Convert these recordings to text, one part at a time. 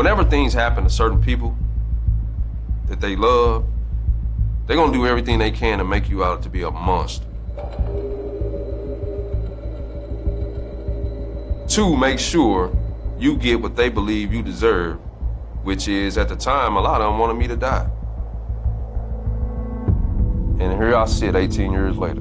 Whenever things happen to certain people that they love, they're gonna do everything they can to make you out to be a monster. To make sure you get what they believe you deserve, which is, at the time, a lot of them wanted me to die. And here I sit 18 years later.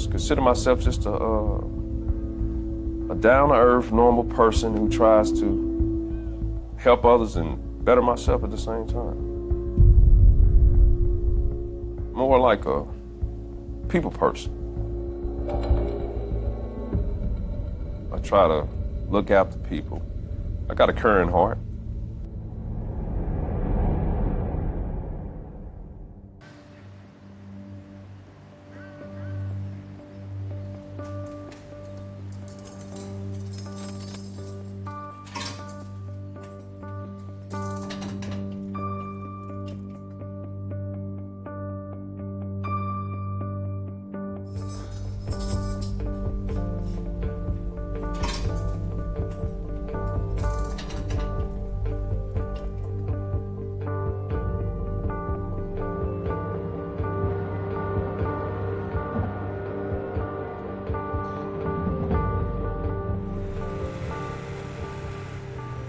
Consider myself just a down-to-earth, normal person who tries to help others and better myself at the same time. More like a people person. I try to look after people. I got a caring heart.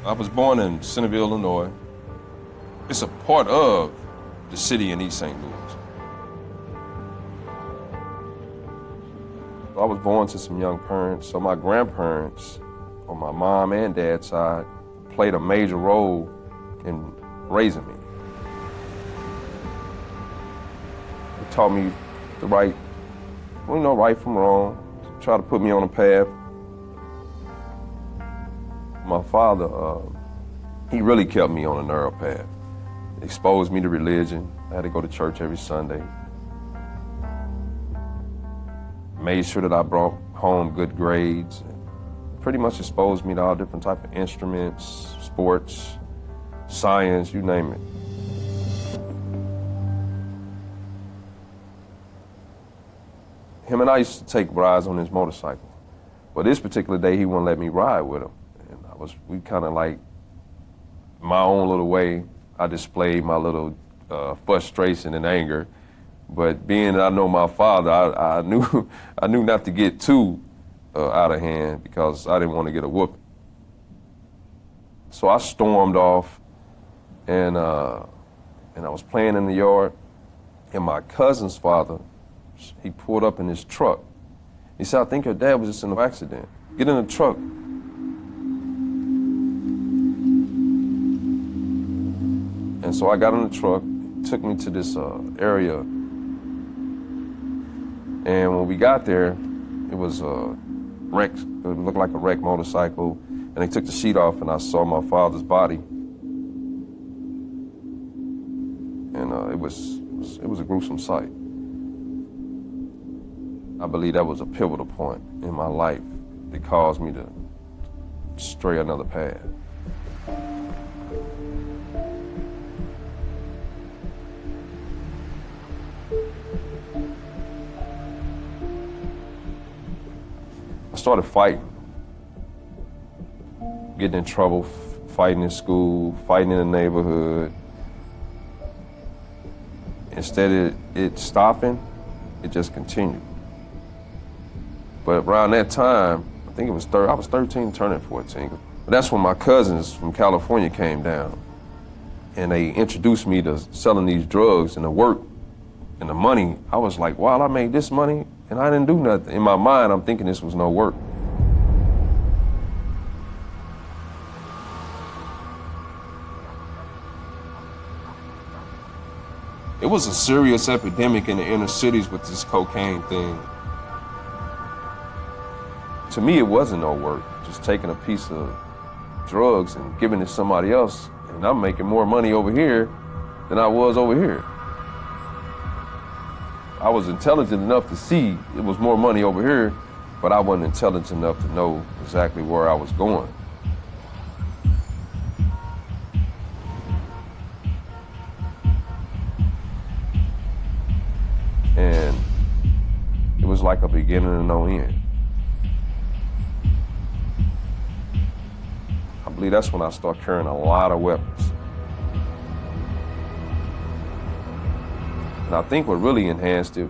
I was born in Centerville, Illinois. It's a part of the city in East St. Louis. I was born to some young parents, so my grandparents, on my mom and dad's side, played a major role in raising me. They taught me the right from wrong, try to put me on a path. My father, he really kept me on a narrow path. Exposed me to religion. I had to go to church every Sunday. Made sure that I brought home good grades. Pretty much exposed me to all different types of instruments, sports, science, you name it. Him and I used to take rides on his motorcycle. But this particular day, he wouldn't let me ride with him. We kind of like, my own little way, I displayed my little frustration and anger. But being that I know my father, I knew not to get too out of hand because I didn't want to get a whooping. So I stormed off, and I was playing in the yard, and my cousin's father, he pulled up in his truck. He said, "I think your dad was just in an accident. Get in the truck." And so I got in the truck, took me to this area. And when we got there, it was wrecked. It looked like a wrecked motorcycle. And they took the sheet off, and I saw my father's body. And it was a gruesome sight. I believe that was a pivotal point in my life that caused me to stray another path. I started fighting, getting in trouble, fighting in school, fighting in the neighborhood. Instead of it stopping, it just continued. But around that time, I think it was I was 13 turning 14. But that's when my cousins from California came down, and they introduced me to selling these drugs and the work and the money. I was like, wow, I made this money and I didn't do nothing. In my mind, I'm thinking this was no work. It was a serious epidemic in the inner cities with this cocaine thing. To me, it wasn't no work, just taking a piece of drugs and giving it to somebody else, and I'm making more money over here than I was over here. I was intelligent enough to see it was more money over here, but I wasn't intelligent enough to know exactly where I was going. And it was like a beginning and no end. I believe that's when I started carrying a lot of weapons. And I think what really enhanced it,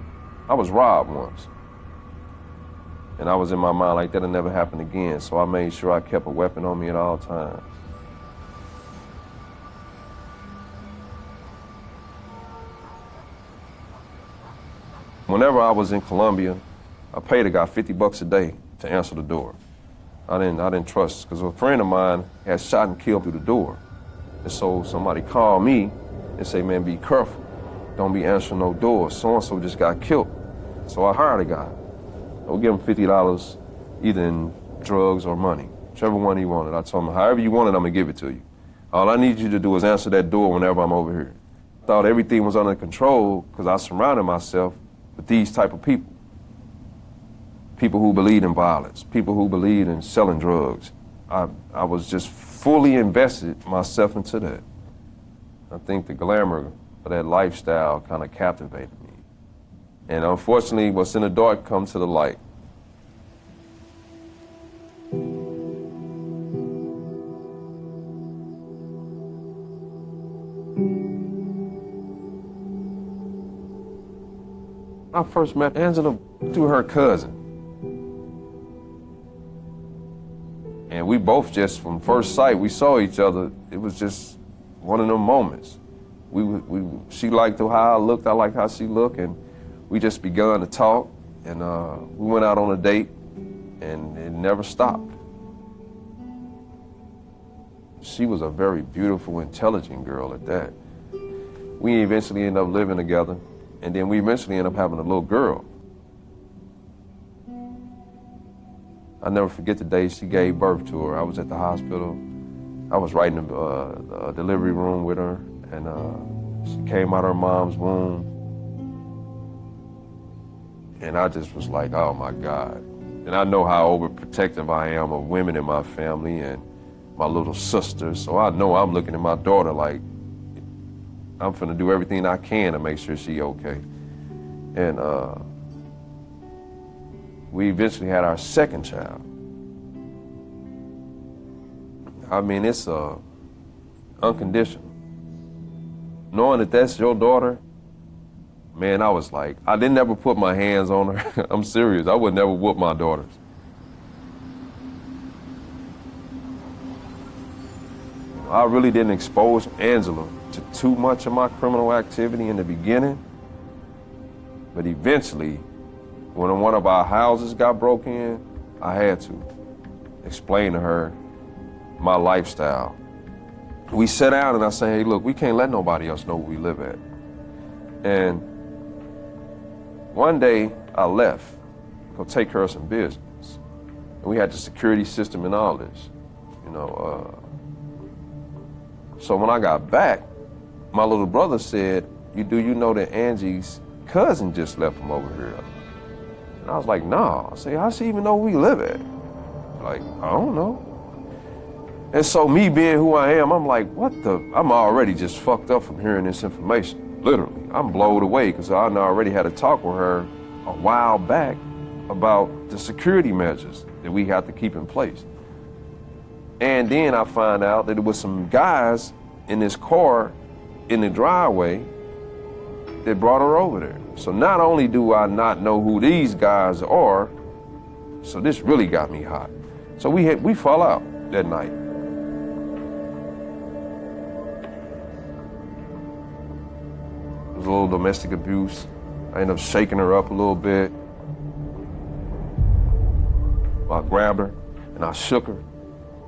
I was robbed once. And I was in my mind like that'll never happen again, so I made sure I kept a weapon on me at all times. Whenever I was in Colombia, I paid a guy $50 a day to answer the door. I didn't trust, because a friend of mine had shot and killed through the door. And so somebody called me and said, man, be careful. Don't be answering no doors. So-and-so just got killed. So I hired a guy. I would give him $50 either in drugs or money, whichever one he wanted. I told him, however you want it, I'm gonna give it to you. All I need you to do is answer that door whenever I'm over here. Thought everything was under control because I surrounded myself with these type of people. People who believed in violence, people who believed in selling drugs. I was just fully invested myself into that. I think the glamour of that lifestyle kind of captivated me. And unfortunately, what's in the dark comes to the light. I first met Angela through her cousin. And we both just, from first sight, we saw each other. It was just one of them moments. She liked how I looked, I liked how she looked, and we just begun to talk, and we went out on a date, and it never stopped. She was a very beautiful, intelligent girl at that. We eventually ended up living together, and then we eventually ended up having a little girl. I'll never forget the day she gave birth to her. I was at the hospital. I was right in the delivery room with her, and she came out of her mom's womb. And I just was like, oh my God. And I know how overprotective I am of women in my family and my little sister, so I know I'm looking at my daughter like, I'm finna do everything I can to make sure she okay. And we eventually had our second child. I mean, it's unconditional. Knowing that that's your daughter, man, I was like, I didn't ever put my hands on her. I'm serious, I would never whoop my daughters. I really didn't expose Angela to too much of my criminal activity in the beginning, but eventually, when one of our houses got broke in, I had to explain to her my lifestyle. We sat down and I said, hey, look, we can't let nobody else know where we live at. And one day I left to go take care of some business. And we had the security system and all this, you know. So when I got back, my little brother said, you know that Angie's cousin just left from over here? And I was like, nah. I said, how does she even know where we live at? Like, I don't know. And so me being who I am, I'm like, I'm already just fucked up from hearing this information, literally. I'm blown away because I already had a talk with her a while back about the security measures that we have to keep in place. And then I find out that there was some guys in this car in the driveway that brought her over there. So not only do I not know who these guys are, so this really got me hot. So we fell out that night. It was a little domestic abuse. I ended up shaking her up a little bit. I grabbed her and I shook her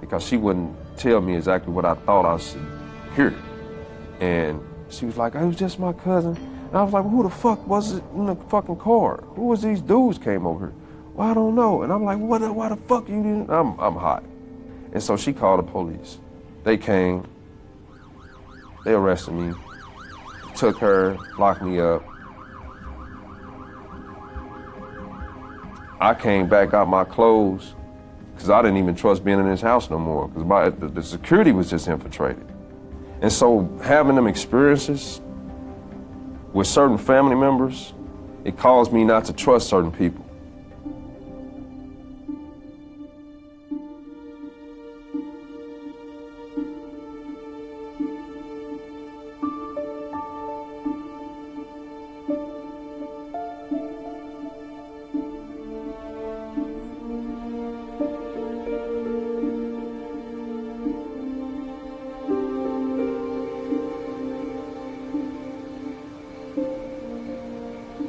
because she wouldn't tell me exactly what I thought I should hear. And she was like, it was just my cousin. And I was like, well, who the fuck was it in the fucking car? Who was these dudes came over here? Well, I don't know. And I'm like, why the fuck you didn't? I'm hot. And so she called the police. They came, they arrested me. took her, locked me up. I came back out my clothes because I didn't even trust being in this house no more because the security was just infiltrated. And so having them experiences with certain family members, it caused me not to trust certain people.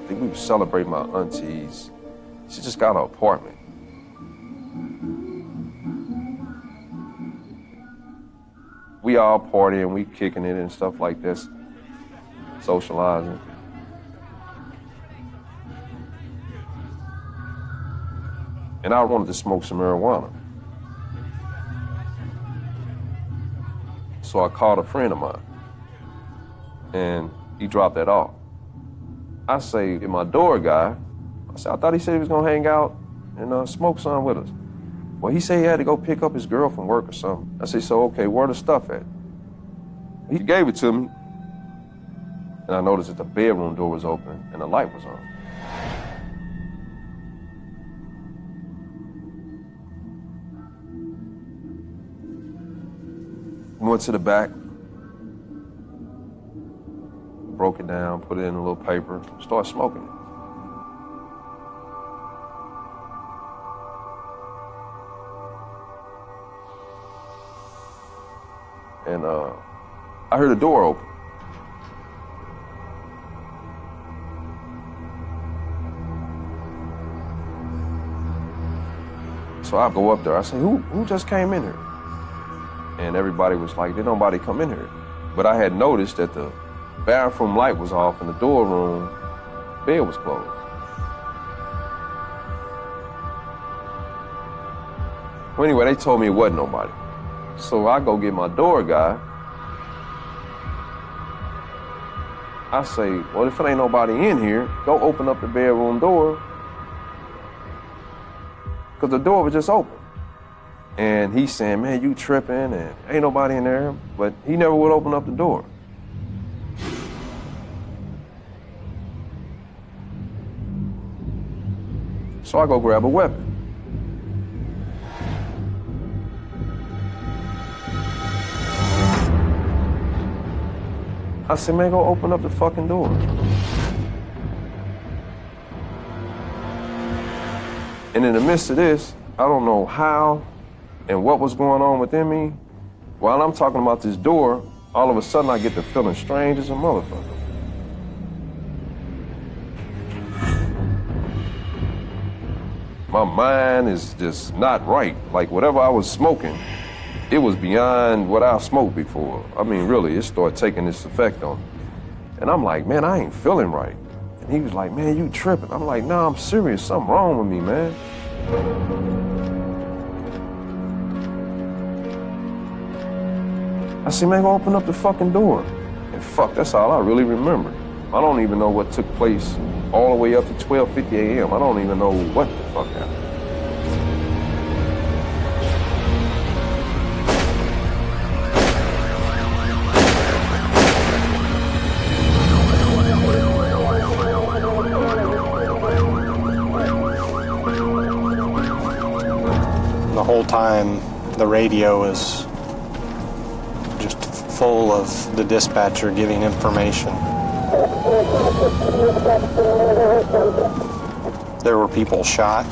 We would celebrate my auntie's. She just got an apartment. We all partying, we kicking it and stuff like this, socializing. And I wanted to smoke some marijuana. So I called a friend of mine, and he dropped that off. I say to my door guy, I thought he said he was gonna hang out and smoke some with us. Well, he said he had to go pick up his girl from work or something. I said, so okay, where the stuff at? He gave it to me, and I noticed that the bedroom door was open and the light was on. We went to the back, broke it down, put it in a little paper, started smoking it. And I heard the door open. So I go up there, I say, who just came in here? And everybody was like, did nobody come in here? But I had noticed that the bathroom light was off and the door room bed was closed. Well, anyway, they told me it wasn't nobody. So I go get my door guy. I say, well, if it ain't nobody in here, go open up the bedroom door. Because the door was just open. And he's saying, man, you tripping and ain't nobody in there. But he never would open up the door. So I go grab a weapon. I said, man, go open up the fucking door. And in the midst of this, I don't know how and what was going on within me. While I'm talking about this door, all of a sudden I get to feeling strange as a motherfucker. My mind is just not right. Like whatever I was smoking, it was beyond what I've smoked before. I mean, really, it started taking this effect on me. And I'm like, man, I ain't feeling right. And he was like, man, you tripping. I'm like, nah, I'm serious. Something wrong with me, man. I said, man, go open up the fucking door. And fuck, that's all I really remember. I don't even know what took place all the way up to 12:50 a.m. I don't even know what the fuck happened. The whole time, the radio is just full of the dispatcher giving information. There were people shot.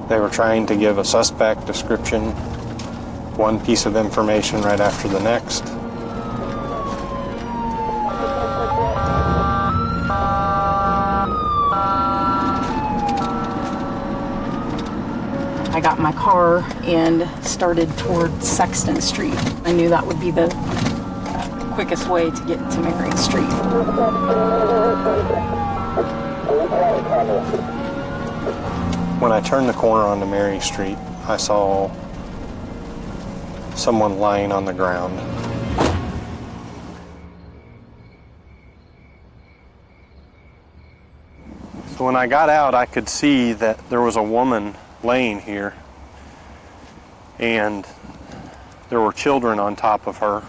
They were trying to give a suspect description, one piece of information right after the next. I got in my car and started toward Sexton Street. I knew that would be the quickest way to get to Mary Street. When I turned the corner onto Mary Street, I saw someone lying on the ground. When I got out, I could see that there was a woman laying here, and there were children on top of her.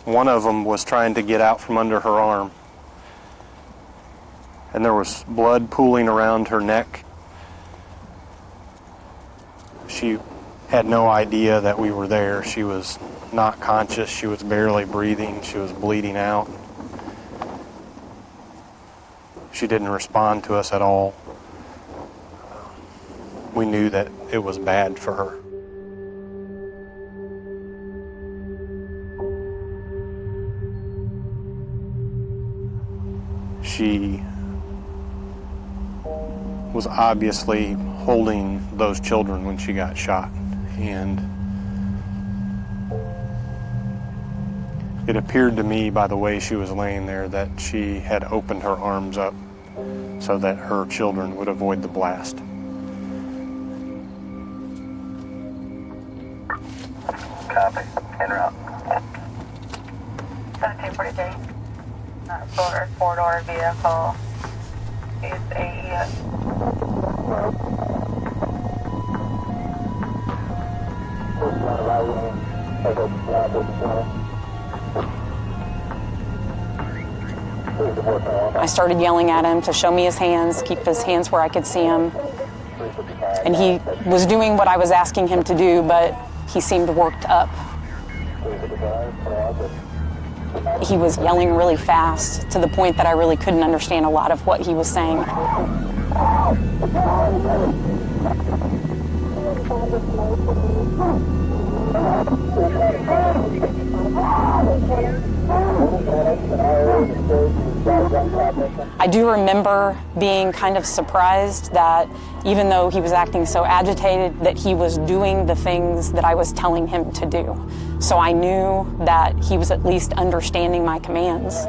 One of them was trying to get out from under her arm, and there was blood pooling around her neck. She had no idea that we were there. She was not conscious. She was barely breathing. She was bleeding out. She didn't respond to us at all. We knew that it was bad for her. She was obviously holding those children when she got shot, and it appeared to me by the way she was laying there that she had opened her arms up so that her children would avoid the blast. Copy. En route. 1743. Four-door vehicle. It's a... I started yelling at him to show me his hands, keep his hands where I could see him. And he was doing what I was asking him to do, but he seemed worked up. He was yelling really fast to the point that I really couldn't understand a lot of what he was saying. I do remember being kind of surprised that even though he was acting so agitated, that he was doing the things that I was telling him to do. So I knew that he was at least understanding my commands.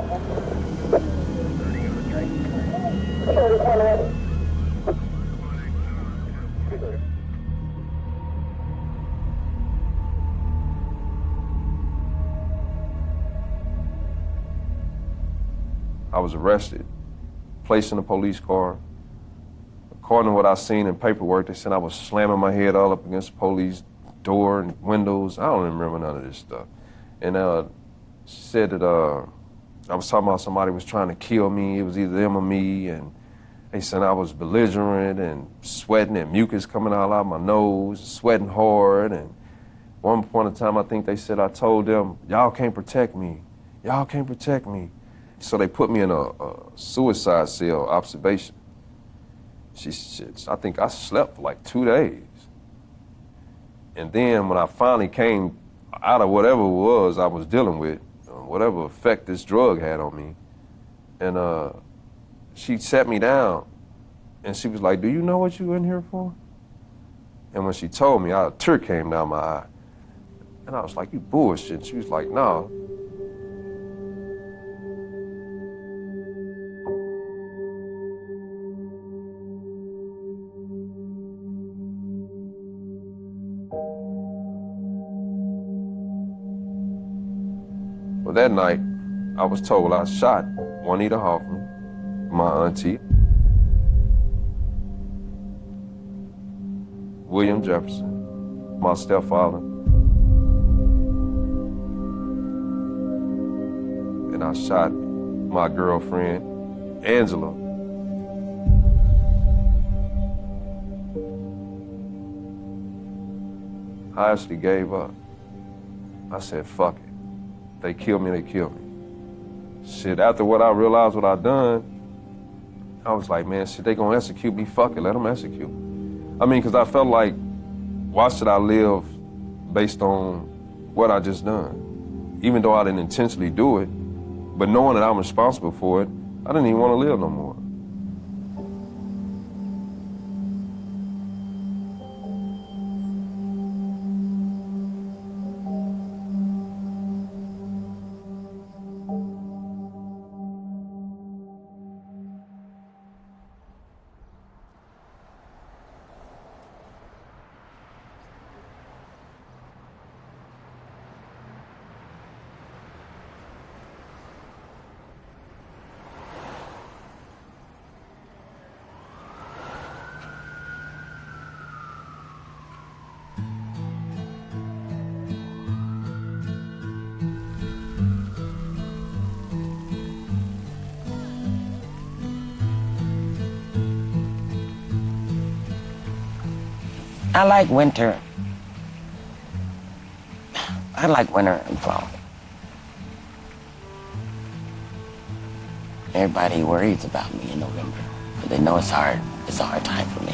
I was arrested, placed in a police car. According to what I seen in paperwork, they said I was slamming my head all up against the police door and windows. I don't remember none of this stuff. And said that I was talking about somebody was trying to kill me. It was either them or me. And they said I was belligerent and sweating and mucus coming all out my nose, sweating hard. And one point in time, I think they said I told them, y'all can't protect me. Y'all can't protect me. So they put me in a suicide cell observation. I think I slept for like 2 days. And then when I finally came out of whatever it was I was dealing with, whatever effect this drug had on me, and she sat me down and she was like, do you know what you in here for? And when she told me, a tear came down my eye. And I was like, you bullshit. She was like, no. Well, that night, I was told I shot Juanita Hoffman, my auntie, William Jefferson, my stepfather, and I shot my girlfriend, Angela. I actually gave up. I said, fuck it. They kill me, they kill me. Shit, after what I realized what I done, I was like, man, shit, they gonna execute me, fuck it, let them execute me. I mean, cause I felt like, why should I live based on what I just done? Even though I didn't intentionally do it, but knowing that I'm responsible for it, I didn't even wanna live no more. I like winter. I like winter and fall. Everybody worries about me in November, but they know it's hard. It's a hard time for me.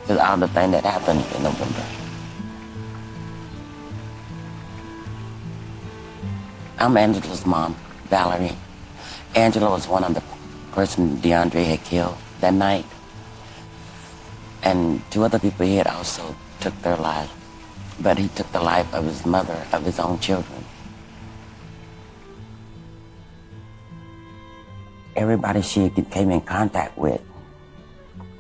Because all the things that happened in November. I'm Angela's mom, Valerie. Angela was one of the person DeAndre had killed that night. And 2 other people he had also took their lives. But he took the life of his mother, of his own children. Everybody she came in contact with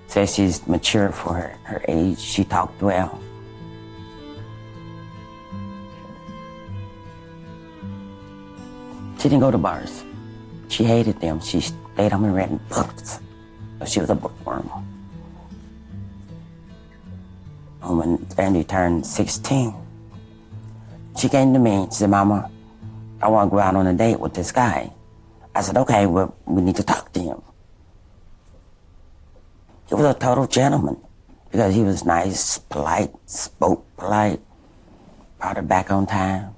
says she's mature for her age. She talked well. She didn't go to bars. She hated them. She stayed home and read books. She was a bookworm. And when Andy turned 16, she came to me and she said, Mama, I want to go out on a date with this guy. I said, okay, well, we need to talk to him. He was a total gentleman because he was nice, polite, spoke polite, brought her back on time,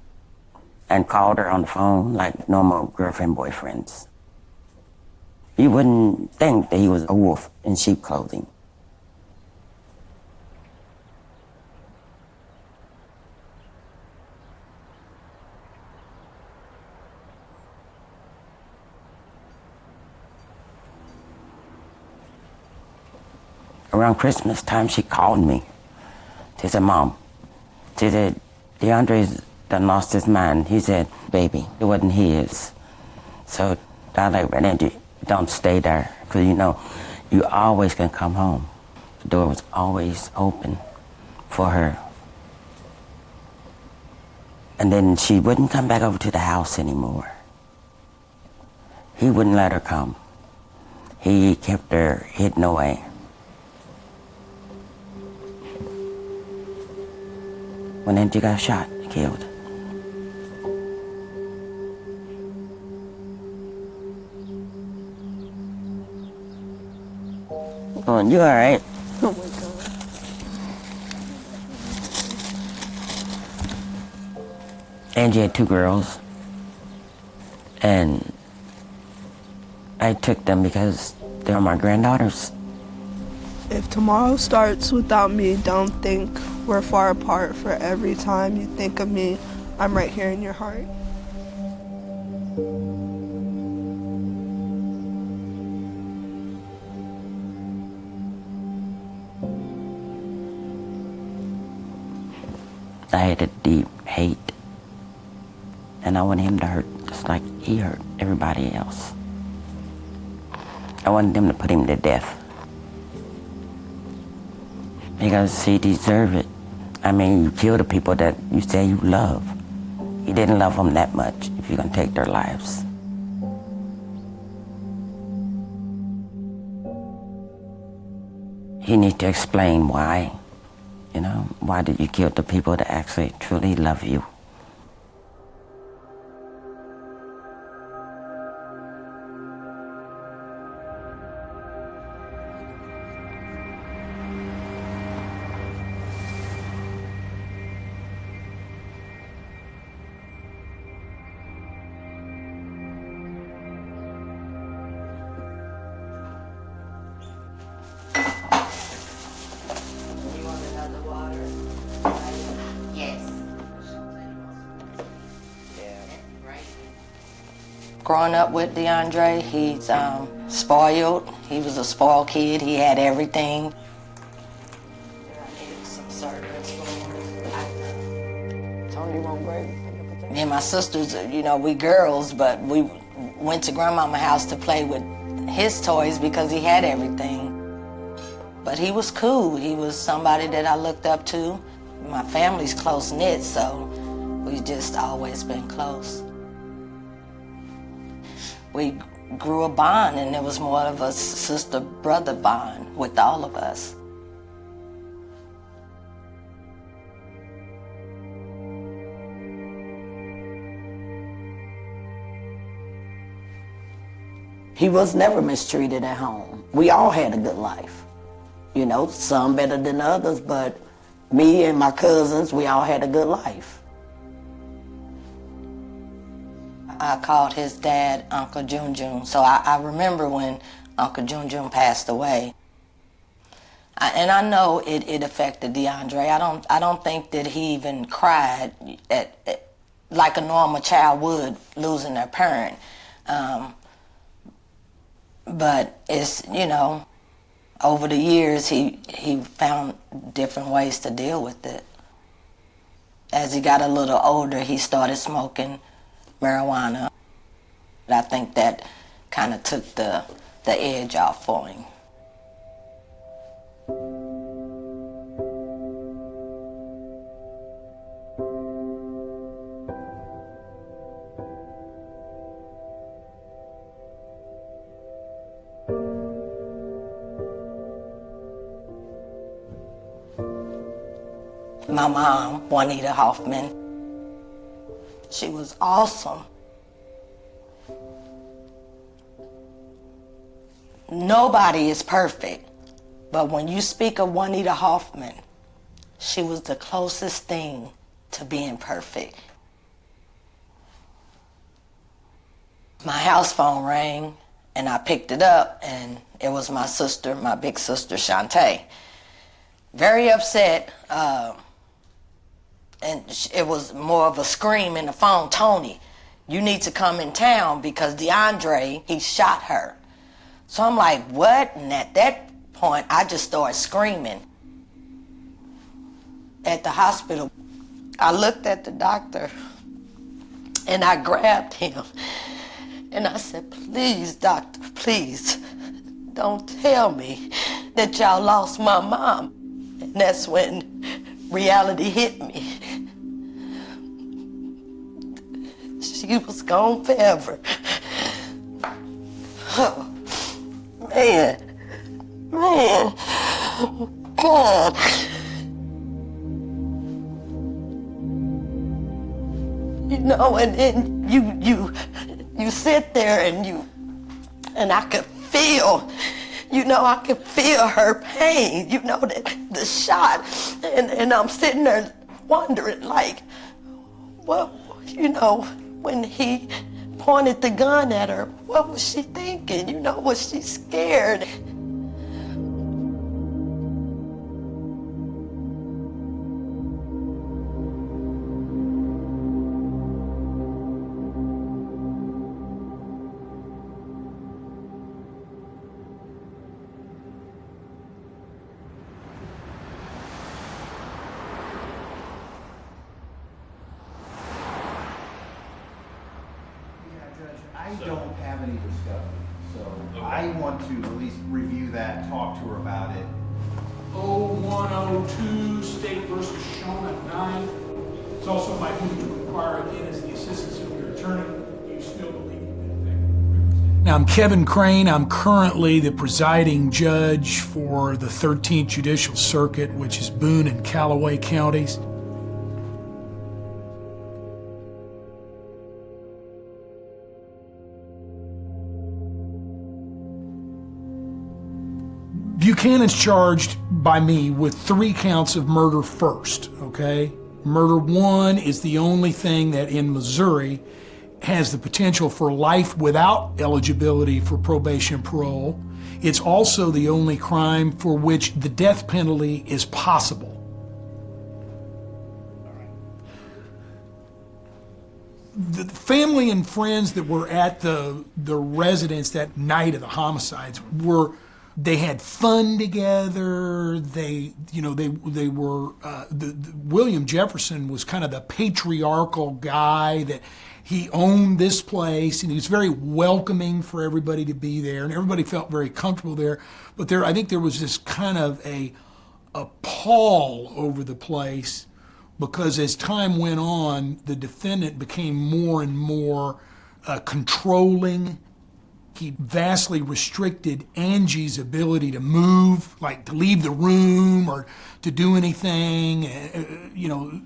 and called her on the phone like normal girlfriend, boyfriends. You wouldn't think that he was a wolf in sheep clothing. Around Christmas time, she called me. She said, Mom, she said, DeAndre's done lost his mind. He said, baby, it wasn't his. So I like, Randy, don't stay there, because you know, you always can come home. The door was always open for her. And then she wouldn't come back over to the house anymore. He wouldn't let her come. He kept her hidden away. When Angie got shot, killed. Oh, you all right? Oh my God. Angie had 2 girls, and I took them because they were my granddaughters. If tomorrow starts without me, don't think we're far apart. For every time you think of me, I'm right here in your heart. I had a deep hate, and I wanted him to hurt just like he hurt everybody else. I wanted them to put him to death. Because he deserved it. I mean, you kill the people that you say you love. You didn't love them that much if you're gonna take their lives. He needs to explain why. You know, why did you kill the people that actually truly love you? Growing up with DeAndre, he's spoiled. He was a spoiled kid. He had everything. Me and my sisters, you know, we girls, but we went to grandmama's house to play with his toys because he had everything. But he was cool. He was somebody that I looked up to. My family's close-knit, so we just always been close. We grew a bond, and it was more of a sister-brother bond with all of us. He was never mistreated at home. We all had a good life. You know, some better than others, but me and my cousins, we all had a good life. I called his dad Uncle Junjun, so I remember when Uncle Junjun passed away. And I know it affected DeAndre. I don't think that he even cried like a normal child would losing their parent. But it's, you know, over the years he found different ways to deal with it. As he got a little older, he started smoking marijuana. I think that kind of took the edge off for him. My mom, Juanita Hoffman, she was awesome. Nobody is perfect, but when you speak of Juanita Hoffman, she was the closest thing to being perfect. My house phone rang, and I picked it up, and it was my sister, my big sister, Shantae. Very upset, and it was more of a scream in the phone, Tony, you need to come in town because DeAndre, he shot her. So I'm like, what? And at that point, I just started screaming. At the hospital, I looked at the doctor and I grabbed him and I said, please, doctor, please, don't tell me that y'all lost my mom. And that's when reality hit me. She was gone forever. Oh, man, God. You know, and then you sit there and I could feel, you know, I could feel her pain, you know, the shot. And I'm sitting there wondering, like, what, you know, when he pointed the gun at her, what was she thinking? You know, was she scared? I don't have any discovery, so I want to at least review that, talk to her about it. 0102 State versus Shona 9. It's also my duty to inquire again as the assistance of your attorney. Do you still believe you've been effectively represented? Now, I'm Kevin Crane. I'm currently the presiding judge for the 13th Judicial Circuit, which is Boone and Callaway counties. Buchanan's charged by me with 3 counts of murder first, okay? Murder 1 is the only thing that in Missouri has the potential for life without eligibility for probation and parole. It's also the only crime for which the death penalty is possible. The family and friends that were at the residence that night of the homicides they had fun together. William Jefferson was kind of the patriarchal guy that he owned this place, and he was very welcoming for everybody to be there, and everybody felt very comfortable there. But I think there was this kind of a pall over the place, because as time went on, the defendant became more and more controlling. He vastly restricted Angie's ability to move, like to leave the room or to do anything, you know.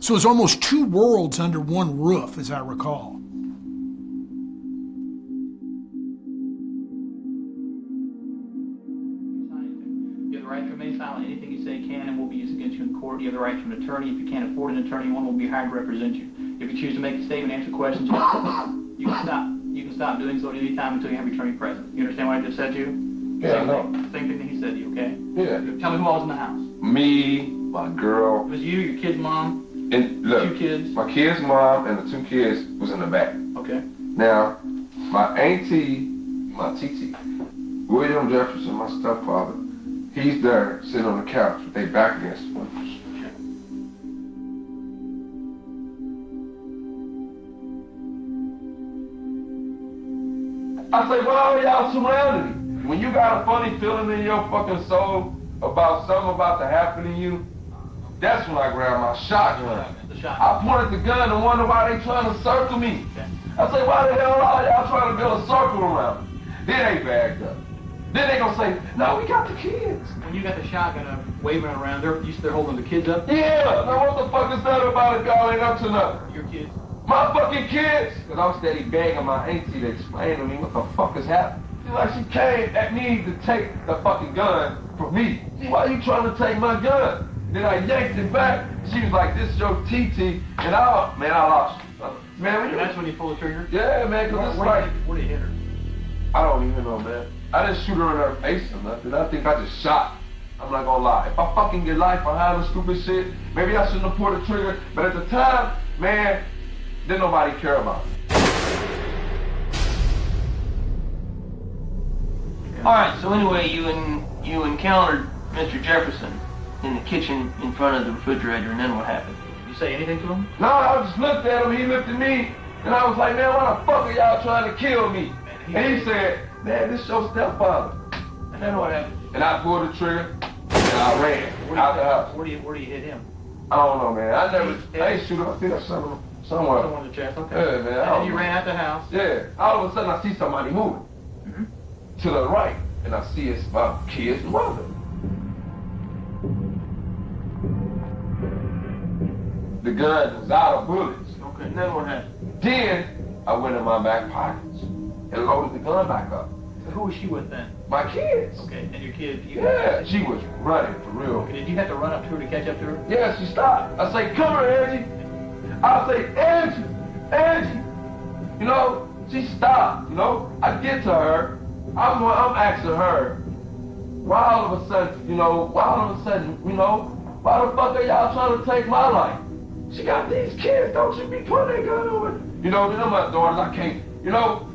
So it's almost 2 worlds under one roof, as I recall. Get the right the right to an attorney. If you can't afford an attorney, one will be hired to represent you. If you choose to make a statement, answer questions, you can stop. You can stop doing so at any time until you have your attorney present. You understand what I just said to you? Yeah, I know. Same thing that he said to you, okay? Yeah. Tell me who all was in the house. Me, my girl, It was you, your kid's mom, and look, 2 kids. my kid's mom and the 2 kids was in the back. Okay. Now, my auntie, my TT, William Jefferson, my stepfather, he's there sitting on the couch with their back against the windows. I say, why are y'all surrounding me? When you got a funny feeling in your fucking soul about something about to happen to you, that's when I grab my shotgun. I pointed the gun and wonder why they trying to circle me. I say, why the hell are y'all trying to build a circle around me? Then they bagged up. Then they gonna say, no, we got the kids. When you got the shotgun up, waving it around, they're holding the kids up? Yeah, now what the fuck is that about if y'all ain't up to nothing? Your kids? My fucking kids! Cause I'm steady begging my auntie to explain to me what the fuck is happening. She's like, she came at me to take the fucking gun from me. Why you trying to take my gun? Then I yanked it back. She was like, this is your TT, and I lost you. Man, when you... That's when you pull the trigger? Yeah, man, cause it's like... Where did you hit her? I don't even know, man. I didn't shoot her in her face or nothing. I think I just shot. I'm not gonna lie. If I fucking get life behind the stupid shit, maybe I shouldn't have pulled the trigger. But at the time, man, didn't nobody care about it. All right. So anyway, you encountered Mr. Jefferson in the kitchen in front of the refrigerator, and then what happened? You say anything to him? No, I just looked at him. He looked at me, and I was like, man, why the fuck are y'all trying to kill me? And he said, man, this your stepfather. And then what happened? And I pulled the trigger, and I ran out the house. Where do you hit him? I don't know, man. I ain't shoot him. I think I shot him somewhere. Someone in the chest, okay. Yeah, man. And then you ran out the house? Yeah. All of a sudden, I see somebody moving to the right, and I see it's my kid's mother. The gun was out of bullets. Okay. And then what happened? Then I went in my back pockets and loaded the gun back up. So who was she with then? My kids. Okay, and your kid? Yeah, she was running for real. Okay, did you have to run up to her to catch up to her? Yeah, she stopped. I say, come here, Angie. I say, Angie. You know, she stopped, you know. I get to her. I'm asking her, why all of a sudden, why the fuck are y'all trying to take my life? She got these kids, don't you be putting that gun on her. You know, they're my daughters, I can't, you know.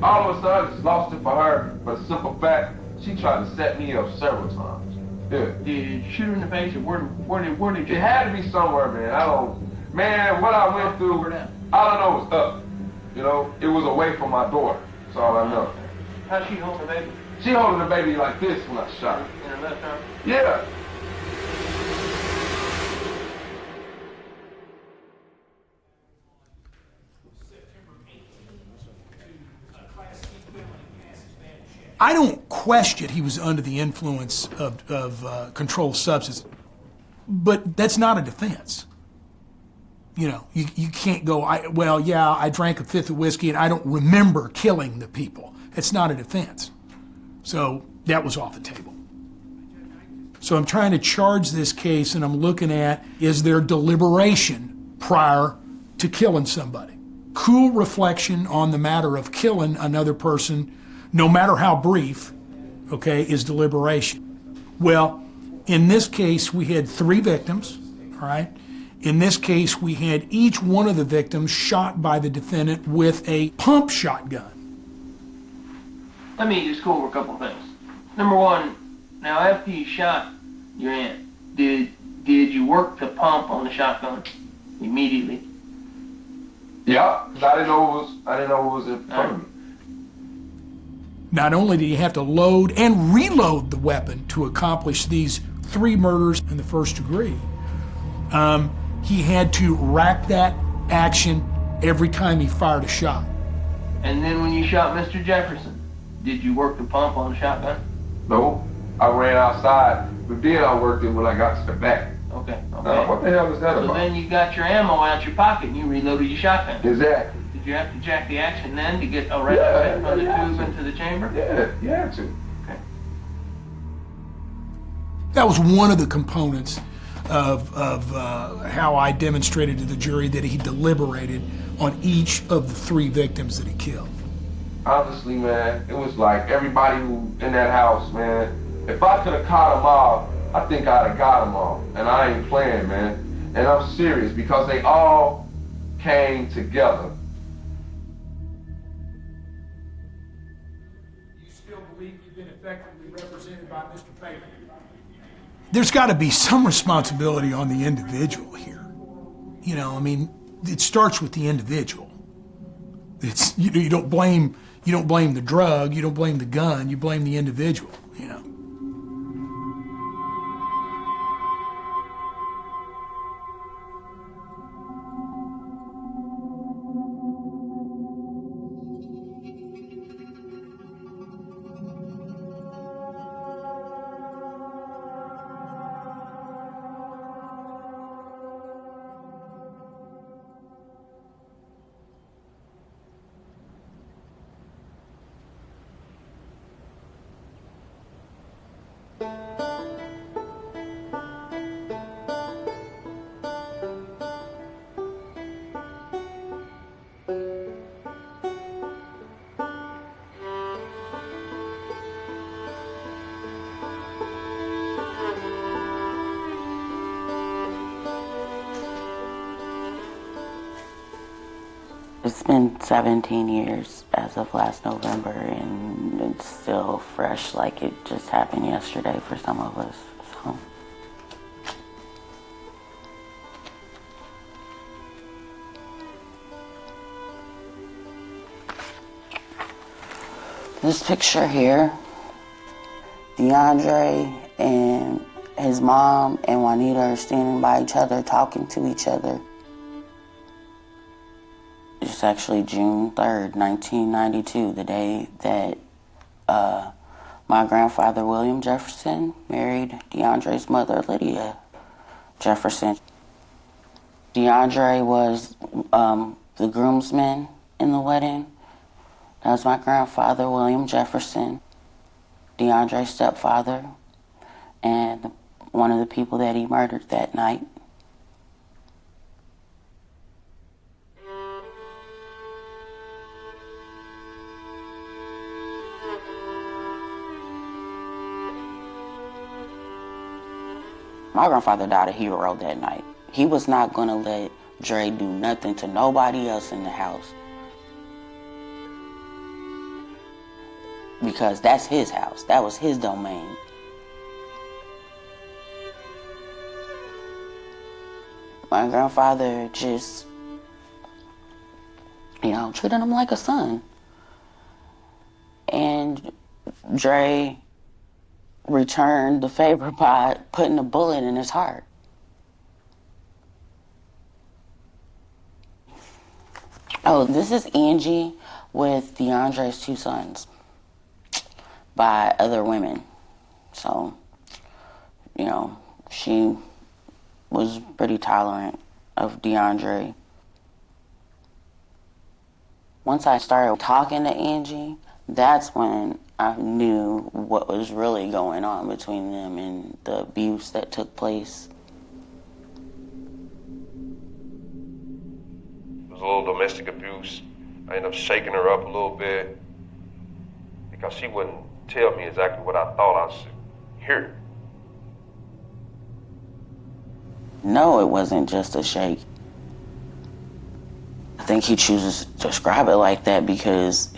All of a sudden, I just lost it for her, for the simple fact, she tried to set me up several times. Yeah. Did you shoot her in the face, or where did you? It had to be somewhere, man. What I went through, all I know was up. You know, it was away from my daughter. That's all I know. How's she holding the baby? She holding the baby like this when I shot her. In her left arm? Yeah. I don't question he was under the influence of controlled substance, but that's not a defense. You know, you can't go, I drank a fifth of whiskey and I don't remember killing the people. It's not a defense. So that was off the table. So I'm trying to charge this case and I'm looking at, is there deliberation prior to killing somebody? Cool reflection on the matter of killing another person, no matter how brief, okay, is deliberation. Well, in this case, we had 3 victims, all right? In this case, we had each one of the victims shot by the defendant with a pump shotgun. Let me just go over a couple of things. Number one, now after you shot your aunt, did you work the pump on the shotgun immediately? Yeah, because I didn't know it was in front of me. Not only did he have to load and reload the weapon to accomplish these 3 murders in the first degree, he had to rack that action every time he fired a shot. And then when you shot Mr. Jefferson, did you work the pump on the shotgun? No, I ran outside, but then I worked it when I got to the back. Okay. What the hell is that so about? So then you got your ammo out your pocket and you reloaded your shotgun. Exactly. Did you have to jack the action then to get a right from the tube into the chamber? Yeah, you had to. Okay. That was one of the components of how I demonstrated to the jury that he deliberated on each of the 3 victims that he killed. Honestly, man, it was like everybody who in that house, man, if I could have caught them all, I think I'd have got them all. And I ain't playing, man. And I'm serious because they all came together. You still believe you've been effectively represented by Mr. Baker? There's got to be some responsibility on the individual here. You know, I mean, it starts with the individual. It's you don't blame the drug, you don't blame the gun, you blame the individual, you know. It's been 17 years as of last November, and it's still fresh like it just happened yesterday for some of us. So. This picture here, DeAndre and his mom and Juanita are standing by each other, talking to each other. It's actually June 3rd, 1992, the day that my grandfather, William Jefferson, married DeAndre's mother, Lydia Jefferson. DeAndre was the groomsman in the wedding. That was my grandfather, William Jefferson, DeAndre's stepfather, and one of the people that he murdered that night. My grandfather died a hero that night. He was not gonna let Dre do nothing to nobody else in the house. Because that's his house. That was his domain. My grandfather just, treated him like a son. And Dre returned the favor by putting a bullet in his heart. Oh, this is Angie with DeAndre's 2 sons by other women. So, she was pretty tolerant of DeAndre. Once I started talking to Angie, that's when I knew what was really going on between them and the abuse that took place. It was a little domestic abuse. I ended up shaking her up a little bit because she wouldn't tell me exactly what I thought I should hear. No, it wasn't just a shake. I think he chooses to describe it like that because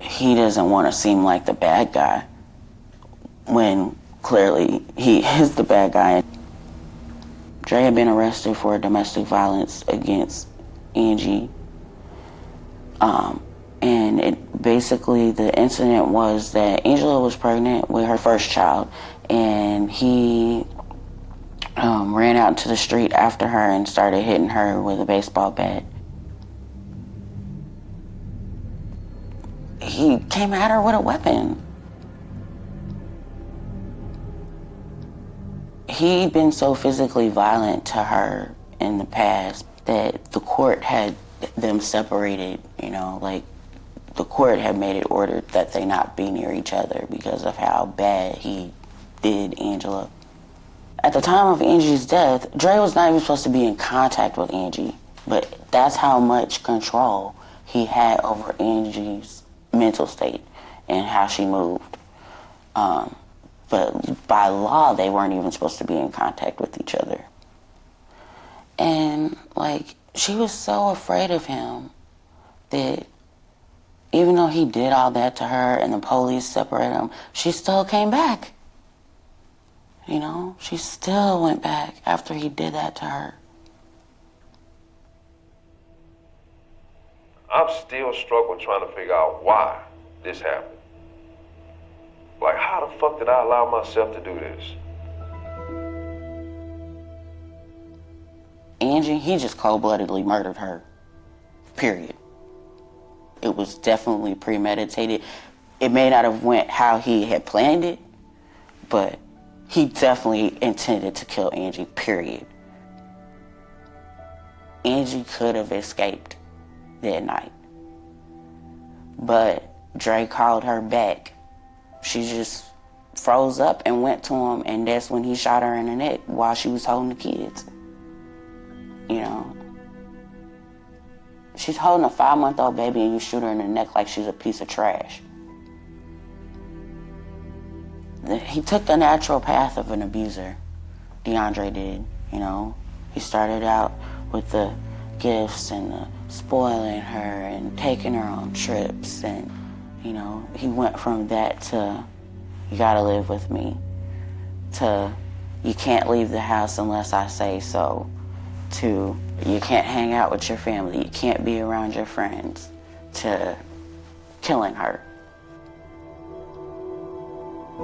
he doesn't want to seem like the bad guy when clearly he is the bad guy. Dre had been arrested for domestic violence against Angie. And the incident was that Angela was pregnant with her first child, and he ran out into the street after her and started hitting her with a baseball bat. He came at her with a weapon. He'd been so physically violent to her in the past that the court had them separated, the court had made it ordered that they not be near each other because of how bad he did Angela. At the time of Angie's death, Dre was not even supposed to be in contact with Angie, but that's how much control he had over Angie's mental state and how she moved. But by law, they weren't even supposed to be in contact with each other. And, like, she was so afraid of him that even though he did all that to her and the police separated them, she still came back. You know, she still went back after he did that to her. I'm still struggling trying to figure out why this happened. Like, how the fuck did I allow myself to do this? Angie, he just cold-bloodedly murdered her. Period. It was definitely premeditated. It may not have went how he had planned it, but he definitely intended to kill Angie, period. Angie could have escaped that night. But Dre called her back. She just froze up and went to him, and that's when he shot her in the neck while she was holding the kids. You know? She's holding a 5-month-old baby and you shoot her in the neck like she's a piece of trash. He took the natural path of an abuser. DeAndre did, you know? He started out with the gifts and the spoiling her and taking her on trips, and, you know, he went from that to, you gotta live with me, to, you can't leave the house unless I say so, to, you can't hang out with your family, you can't be around your friends, to killing her.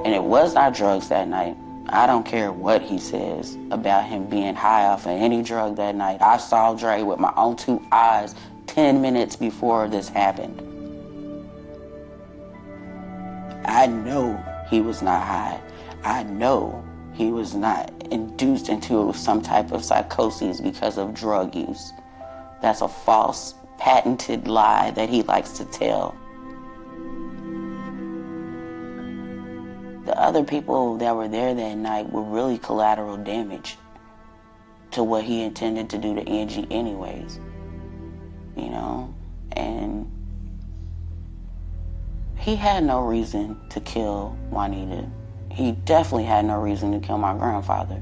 And it was not drugs that night. I don't care what he says about him being high off of any drug that night. I saw Dre with my own 2 eyes 10 minutes before this happened. I know he was not high. I know he was not induced into some type of psychosis because of drug use. That's a false, patented lie that he likes to tell. The other people that were there that night were really collateral damage to what he intended to do to Angie anyways, you know? And he had no reason to kill Juanita. He definitely had no reason to kill my grandfather.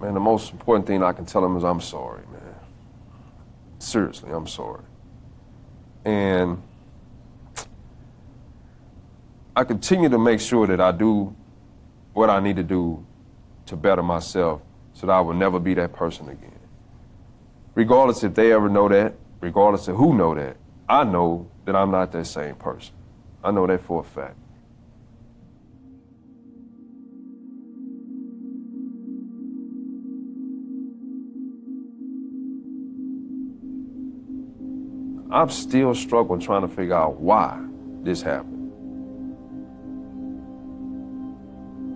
Man, the most important thing I can tell him is I'm sorry, man. Seriously, I'm sorry. And I continue to make sure that I do what I need to do to better myself so that I will never be that person again. Regardless if they ever know that, regardless of who know that, I know that I'm not that same person. I know that for a fact. I'm still struggling trying to figure out why this happened.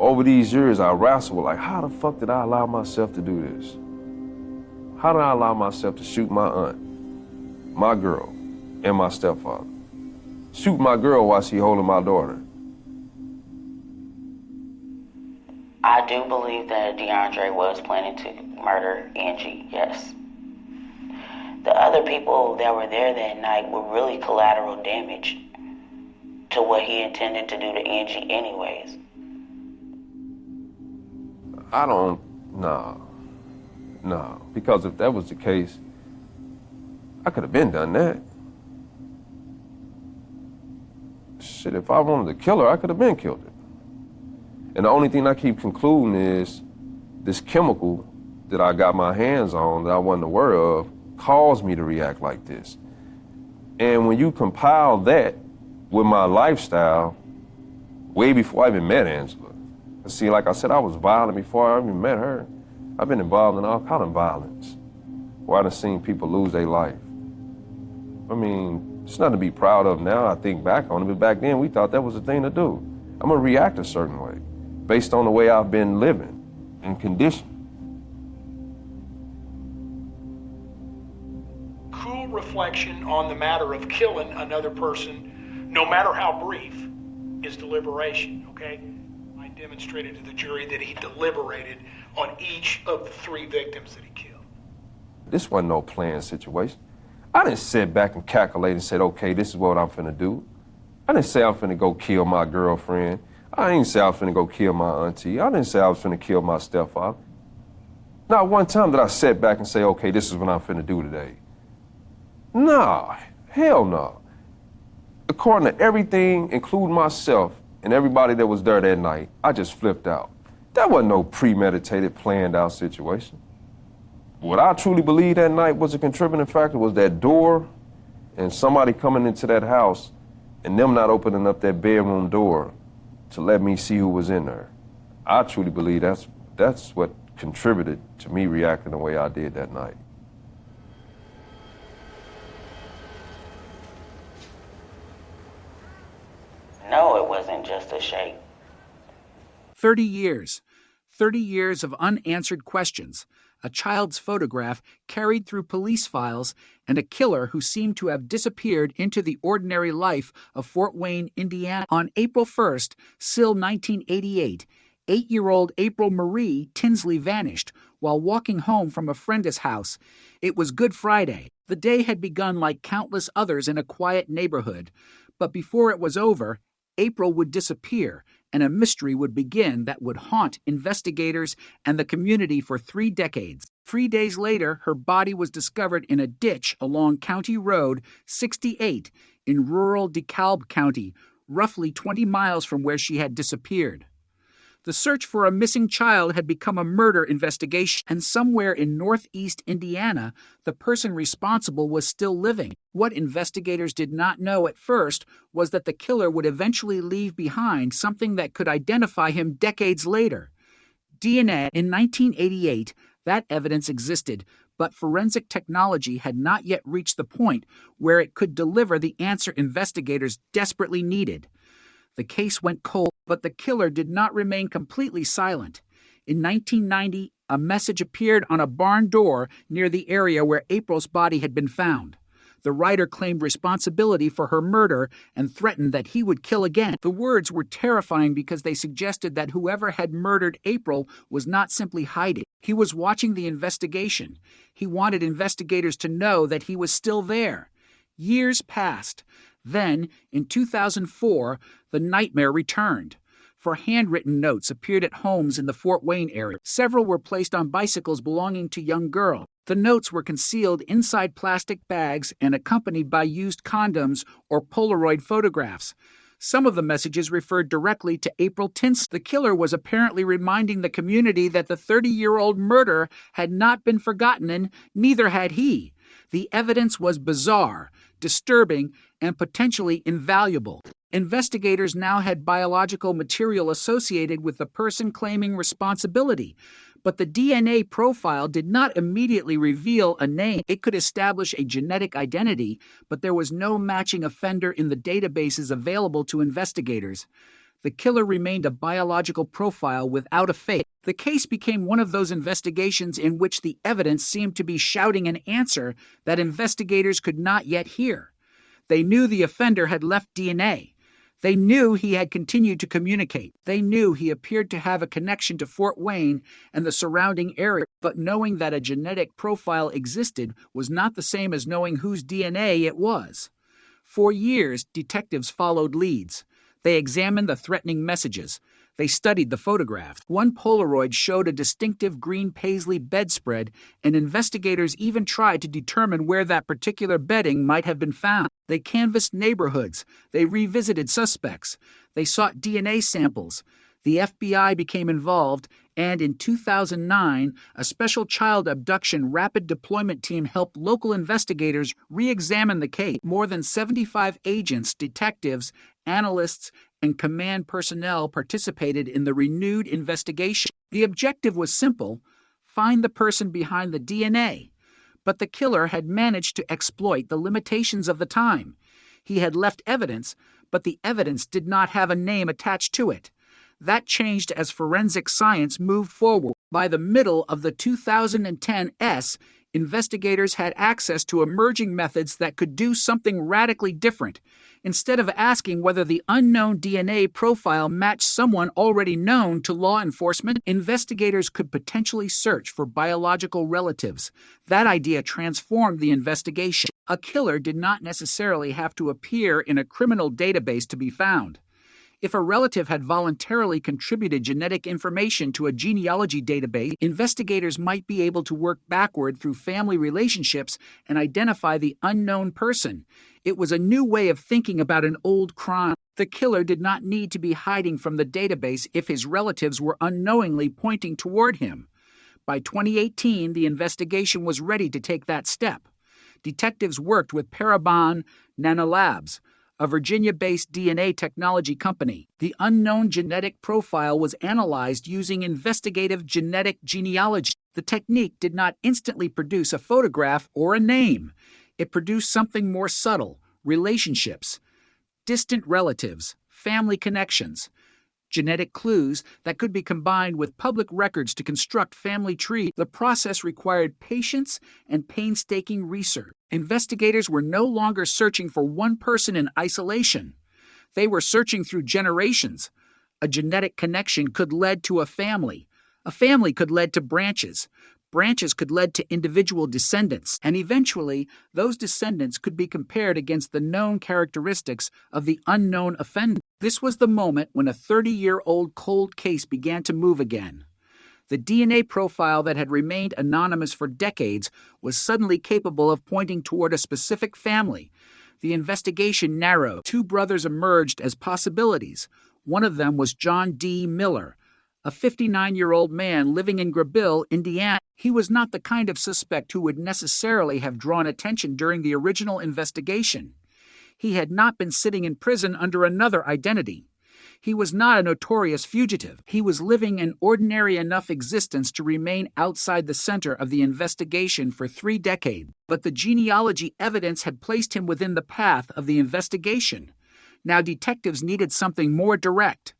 Over these years, I wrestled with, like, how the fuck did I allow myself to do this? How did I allow myself to shoot my aunt, my girl, and my stepfather? Shoot my girl while she holding my daughter. I do believe that DeAndre was planning to murder Angie, yes. The other people that were there that night were really collateral damage to what he intended to do to Angie anyways. No. Because if that was the case, I could have been done that. Shit, if I wanted to kill her, I could have been killed her. And the only thing I keep concluding is this chemical that I got my hands on that I wasn't aware of caused me to react like this. And when you compile that with my lifestyle, way before I even met Angela. See, like I said, I was violent before I even met her. I've been involved in all kind of violence where I done seen people lose their life. I mean, it's nothing to be proud of now. I think back on it, but back then we thought that was the thing to do. I'm gonna react a certain way. based on the way I've been living and conditioned. Cool reflection on the matter of killing another person, no matter how brief, is deliberation, okay? I demonstrated to the jury that he deliberated on each of the 3 victims that he killed. This wasn't no planned situation. I didn't sit back and calculate and said, okay, this is what I'm finna do. I didn't say I'm finna go kill my girlfriend. I didn't say I was finna go kill my auntie. I didn't say I was finna kill my stepfather. Not one time did I sit back and say, okay, this is what I'm finna do today. Nah, hell no. According to everything, including myself and everybody that was there that night, I just flipped out. That wasn't no premeditated, planned out situation. What I truly believe that night was a contributing factor was that door and somebody coming into that house and them not opening up that bedroom door to let me see who was in there. I truly believe that's what contributed to me reacting the way I did that night. No, it wasn't just a shake. 30 years. 30 years of unanswered questions, a child's photograph carried through police files, and a killer who seemed to have disappeared into the ordinary life of Fort Wayne, Indiana. On April 1st, still 1988, 8-year-old April Marie Tinsley vanished while walking home from a friend's house. It was Good Friday. The day had begun like countless others in a quiet neighborhood, but before it was over, April would disappear, and a mystery would begin that would haunt investigators and the community for 3 decades. 3 days later, her body was discovered in a ditch along County Road 68 in rural DeKalb County, roughly 20 miles from where she had disappeared. The search for a missing child had become a murder investigation, and somewhere in northeast Indiana, the person responsible was still living. What investigators did not know at first was that the killer would eventually leave behind something that could identify him decades later. DNA. In 1988, that evidence existed, but forensic technology had not yet reached the point where it could deliver the answer investigators desperately needed. The case went cold, but the killer did not remain completely silent. In 1990, a message appeared on a barn door near the area where April's body had been found. The writer claimed responsibility for her murder and threatened that he would kill again. The words were terrifying because they suggested that whoever had murdered April was not simply hiding. He was watching the investigation. He wanted investigators to know that he was still there. Years passed. Then, in 2004, the nightmare returned. For handwritten notes appeared at homes in the Fort Wayne area. Several were placed on bicycles belonging to young girls. The notes were concealed inside plastic bags and accompanied by used condoms or Polaroid photographs. Some of the messages referred directly to April Tinsley. The killer was apparently reminding the community that the 30-year-old murder had not been forgotten, and neither had he. The evidence was bizarre, disturbing, and potentially invaluable. Investigators now had biological material associated with the person claiming responsibility, but the DNA profile did not immediately reveal a name. It could establish a genetic identity, but there was no matching offender in the databases available to investigators. The killer remained a biological profile without a face. The case became one of those investigations in which the evidence seemed to be shouting an answer that investigators could not yet hear. They knew the offender had left DNA. They knew he had continued to communicate. They knew he appeared to have a connection to Fort Wayne and the surrounding area, but knowing that a genetic profile existed was not the same as knowing whose DNA it was. For years, detectives followed leads. They examined the threatening messages. They studied the photographs. One Polaroid showed a distinctive green paisley bedspread, and investigators even tried to determine where that particular bedding might have been found. They canvassed neighborhoods. They revisited suspects. They sought DNA samples. The FBI became involved, and in 2009, a special child abduction rapid deployment team helped local investigators re-examine the case. More than 75 agents, detectives, analysts, and command personnel participated in the renewed investigation. The objective was simple: find the person behind the DNA. But the killer had managed to exploit the limitations of the time. He had left evidence, but the evidence did not have a name attached to it. That changed as forensic science moved forward. By the middle of the 2010s, investigators had access to emerging methods that could do something radically different. Instead of asking whether the unknown DNA profile matched someone already known to law enforcement, investigators could potentially search for biological relatives. That idea transformed the investigation. A killer did not necessarily have to appear in a criminal database to be found. If a relative had voluntarily contributed genetic information to a genealogy database, investigators might be able to work backward through family relationships and identify the unknown person. It was a new way of thinking about an old crime. The killer did not need to be hiding from the database if his relatives were unknowingly pointing toward him. By 2018, the investigation was ready to take that step. Detectives worked with Parabon Nanolabs, a Virginia-based DNA technology company. The unknown genetic profile was analyzed using investigative genetic genealogy. The technique did not instantly produce a photograph or a name. It produced something more subtle: relationships, distant relatives, family connections, genetic clues that could be combined with public records to construct family trees. The process required patience and painstaking research. Investigators were no longer searching for one person in isolation. They were searching through generations. A genetic connection could lead to a family. A family could lead to branches. Branches could lead to individual descendants, and eventually, those descendants could be compared against the known characteristics of the unknown offender. This was the moment when a 30-year-old cold case began to move again. The DNA profile that had remained anonymous for decades was suddenly capable of pointing toward a specific family. The investigation narrowed. Two brothers emerged as possibilities. One of them was John D. Miller, a 59-year-old man living in Grabille, Indiana. He was not the kind of suspect who would necessarily have drawn attention during the original investigation. He had not been sitting in prison under another identity. He was not a notorious fugitive. He was living an ordinary enough existence to remain outside the center of the investigation for 3 decades. But the genealogy evidence had placed him within the path of the investigation. Now detectives needed something more direct.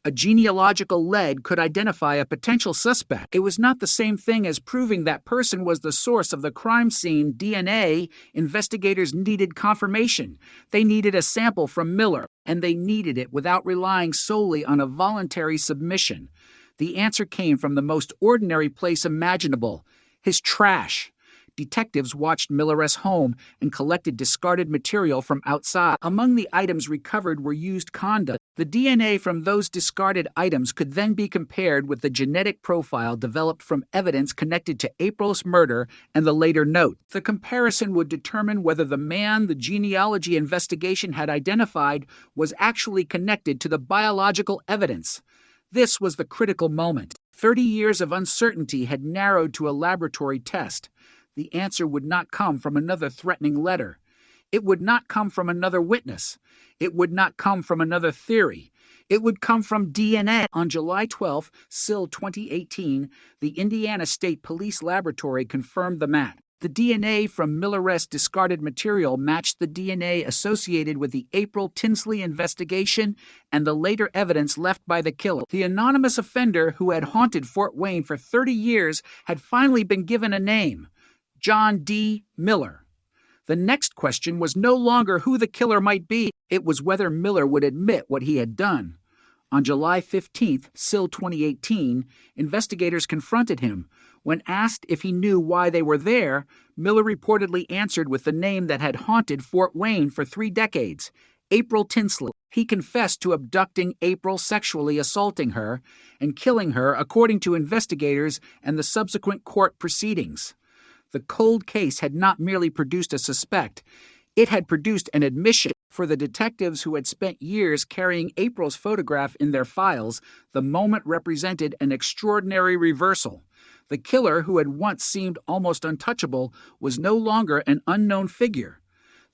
A genealogical lead could identify a potential suspect. It was not the same thing as proving that person was the source of the crime scene DNA. Investigators needed confirmation. They needed a sample from Miller, and they needed it without relying solely on a voluntary submission. The answer came from the most ordinary place imaginable: his trash. Detectives watched Miller's home and collected discarded material from outside. Among the items recovered were used condoms. The DNA from those discarded items could then be compared with the genetic profile developed from evidence connected to April's murder and the later note. The comparison would determine whether the man the genealogy investigation had identified was actually connected to the biological evidence. This was the critical moment. 30 years of uncertainty had narrowed to a laboratory test. The answer would not come from another threatening letter. It would not come from another witness. It would not come from another theory. It would come from DNA. On July 12, SIL 2018, the Indiana State Police Laboratory confirmed the match. The DNA from Miller's discarded material matched the DNA associated with the April Tinsley investigation and the later evidence left by the killer. The anonymous offender who had haunted Fort Wayne for 30 years had finally been given a name: John D. Miller. The next question was no longer who the killer might be. It was whether Miller would admit what he had done. On July 15, SIL 2018, investigators confronted him. When asked if he knew why they were there, Miller reportedly answered with the name that had haunted Fort Wayne for 3 decades: April Tinsley. He confessed to abducting April, sexually assaulting her, and killing her, according to investigators and the subsequent court proceedings. The cold case had not merely produced a suspect, it had produced an admission. For the detectives who had spent years carrying April's photograph in their files, the moment represented an extraordinary reversal. The killer, who had once seemed almost untouchable, was no longer an unknown figure.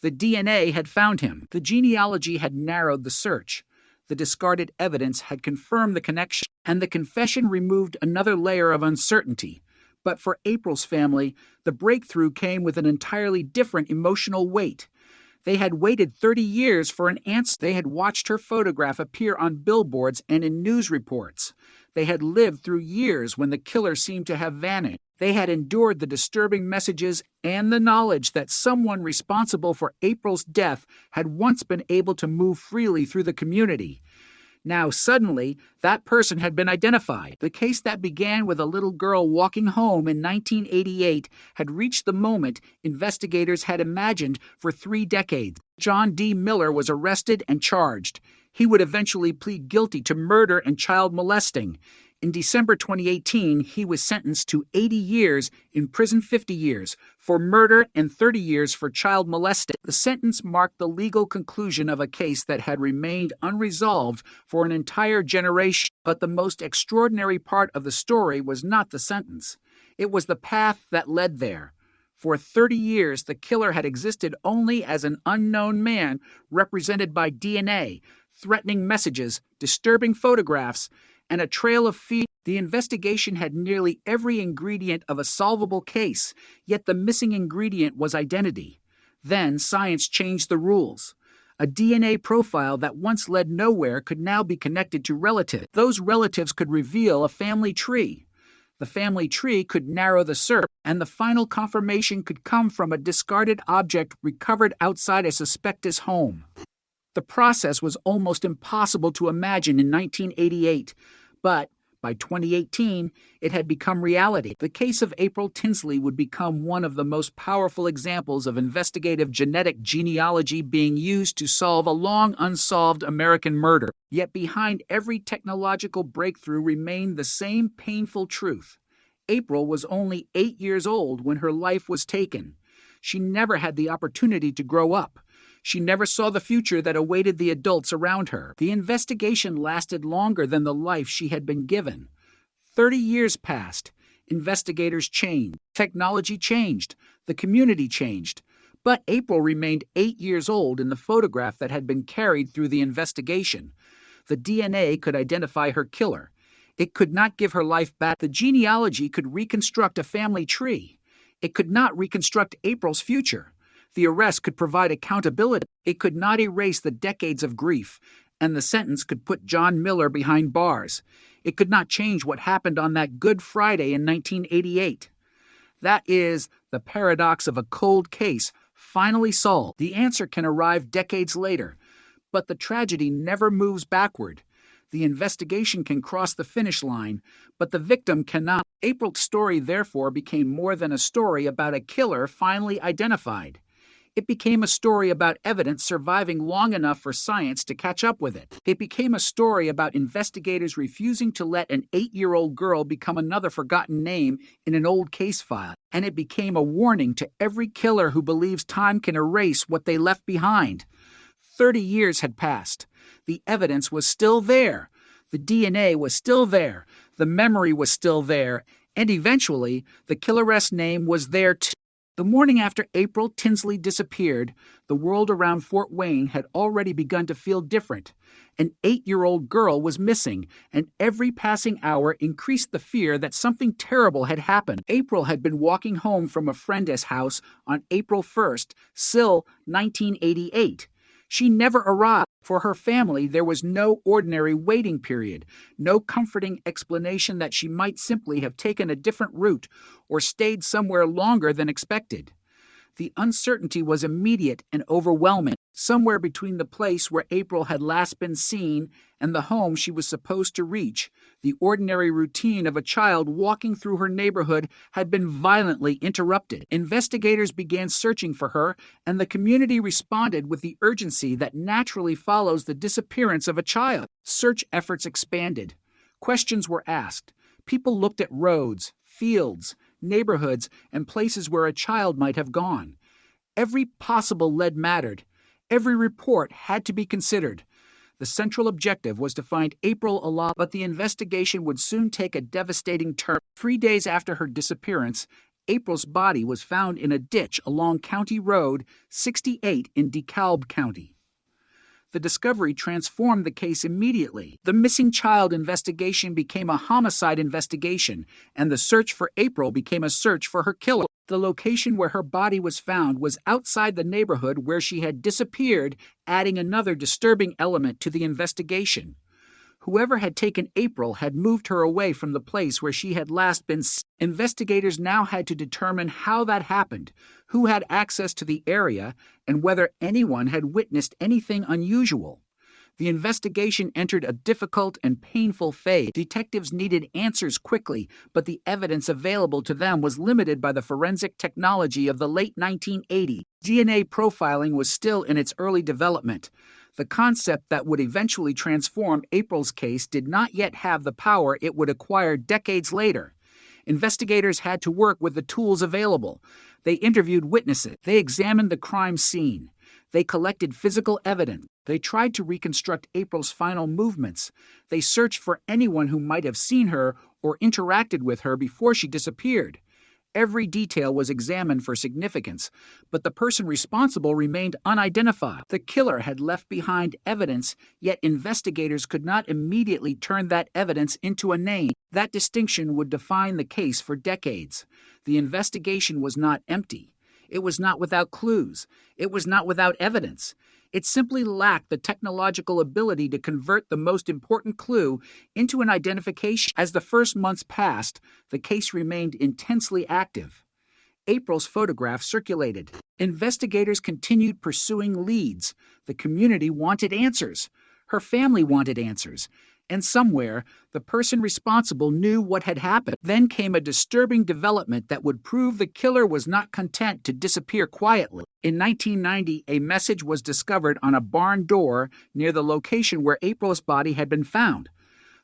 The DNA had found him. The genealogy had narrowed the search. The discarded evidence had confirmed the connection, and the confession removed another layer of uncertainty. But for April's family, the breakthrough came with an entirely different emotional weight. They had waited 30 years for an answer. They had watched her photograph appear on billboards and in news reports. They had lived through years when the killer seemed to have vanished. They had endured the disturbing messages and the knowledge that someone responsible for April's death had once been able to move freely through the community. Now, suddenly, that person had been identified. The case that began with a little girl walking home in 1988 had reached the moment investigators had imagined for 3 decades. John D. Miller was arrested and charged. He would eventually plead guilty to murder and child molesting. In December 2018, he was sentenced to 80 years in prison, 50 years for murder and 30 years for child molesting. The sentence marked the legal conclusion of a case that had remained unresolved for an entire generation. But the most extraordinary part of the story was not the sentence. It was the path that led there. For 30 years, the killer had existed only as an unknown man represented by DNA, threatening messages, disturbing photographs, and a trail of feet. The investigation had nearly every ingredient of a solvable case, yet the missing ingredient was identity. Then science changed the rules. A DNA profile that once led nowhere could now be connected to relatives. Those relatives could reveal a family tree. The family tree could narrow the search, and the final confirmation could come from a discarded object recovered outside a suspect's home. The process was almost impossible to imagine in 1988, but by 2018, it had become reality. The case of April Tinsley would become one of the most powerful examples of investigative genetic genealogy being used to solve a long unsolved American murder. Yet behind every technological breakthrough remained the same painful truth. April was only 8 years old when her life was taken. She never had the opportunity to grow up. She never saw the future that awaited the adults around her. The investigation lasted longer than the life she had been given. 30 years passed. Investigators changed. Technology changed. The community changed. But April remained 8 years old in the photograph that had been carried through the investigation. The DNA could identify her killer. It could not give her life back. The genealogy could reconstruct a family tree. It could not reconstruct April's future. The arrest could provide accountability. It could not erase the decades of grief, and the sentence could put John Miller behind bars. It could not change what happened on that Good Friday in 1988. That is the paradox of a cold case finally solved. The answer can arrive decades later, but the tragedy never moves backward. The investigation can cross the finish line, but the victim cannot. April's story, therefore, became more than a story about a killer finally identified. It became a story about evidence surviving long enough for science to catch up with it. It became a story about investigators refusing to let an 8-year-old girl become another forgotten name in an old case file. And it became a warning to every killer who believes time can erase what they left behind. 30 years had passed. The evidence was still there. The DNA was still there. The memory was still there. And eventually, the killeress name was there too. The morning after April Tinsley disappeared, the world around Fort Wayne had already begun to feel different. An 8-year-old girl was missing, and every passing hour increased the fear that something terrible had happened. April had been walking home from a friend's house on April 1st, still 1988. She never arrived. For her family, there was no ordinary waiting period, no comforting explanation that she might simply have taken a different route or stayed somewhere longer than expected. The uncertainty was immediate and overwhelming. Somewhere between the place where April had last been seen and the home she was supposed to reach, the ordinary routine of a child walking through her neighborhood had been violently interrupted. Investigators began searching for her, and the community responded with the urgency that naturally follows the disappearance of a child. Search efforts expanded. Questions were asked. People looked at roads, fields, neighborhoods, and places where a child might have gone. Every possible lead mattered. Every report had to be considered. The central objective was to find April alive, but the investigation would soon take a devastating turn. 3 days after her disappearance, April's body was found in a ditch along County Road 68 in DeKalb County. The discovery transformed the case immediately. The missing child investigation became a homicide investigation, and the search for April became a search for her killer. The location where her body was found was outside the neighborhood where she had disappeared, adding another disturbing element to the investigation. Whoever had taken April had moved her away from the place where she had last been seen. Investigators now had to determine how that happened, who had access to the area, and whether anyone had witnessed anything unusual. The investigation entered a difficult and painful phase. Detectives needed answers quickly, but the evidence available to them was limited by the forensic technology of the late 1980s. DNA profiling was still in its early development. The concept that would eventually transform April's case did not yet have the power it would acquire decades later. Investigators had to work with the tools available. They interviewed witnesses. They examined the crime scene. They collected physical evidence. They tried to reconstruct April's final movements. They searched for anyone who might have seen her or interacted with her before she disappeared. Every detail was examined for significance, but the person responsible remained unidentified. The killer had left behind evidence, yet investigators could not immediately turn that evidence into a name. That distinction would define the case for decades. The investigation was not empty. It was not without clues. It was not without evidence. It simply lacked the technological ability to convert the most important clue into an identification. As the first months passed, the case remained intensely active. April's photograph circulated. Investigators continued pursuing leads. The community wanted answers. Her family wanted answers. And somewhere, the person responsible knew what had happened. Then came a disturbing development that would prove the killer was not content to disappear quietly. In 1990, a message was discovered on a barn door near the location where April's body had been found.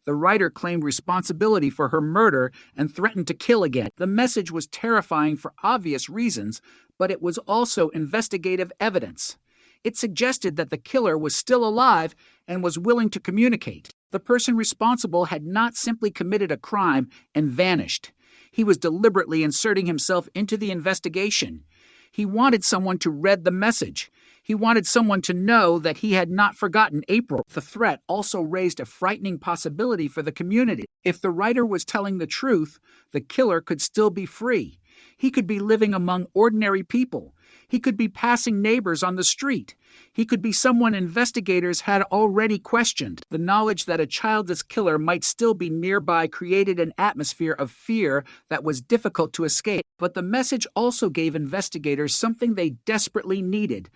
The writer claimed responsibility for her murder and threatened to kill again. The message was terrifying for obvious reasons, but it was also investigative evidence. It suggested that the killer was still alive and was willing to communicate. The person responsible had not simply committed a crime and vanished. He was deliberately inserting himself into the investigation. He wanted someone to read the message. He wanted someone to know that he had not forgotten April. The threat also raised a frightening possibility for the community. If the writer was telling the truth, the killer could still be free. He could be living among ordinary people. He could be passing neighbors on the street. He could be someone investigators had already questioned. The knowledge that a childless killer might still be nearby created an atmosphere of fear that was difficult to escape. But the message also gave investigators something they desperately needed: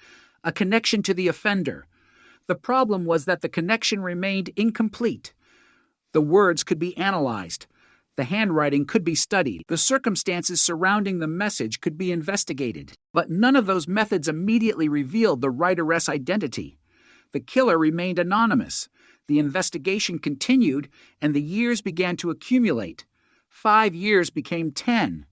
a connection to the offender. The problem was that the connection remained incomplete. The words could be analyzed. The handwriting could be studied. The circumstances surrounding the message could be investigated. But none of those methods immediately revealed the writeress' identity. The killer remained anonymous. The investigation continued, and the years began to accumulate. 5 years became 10.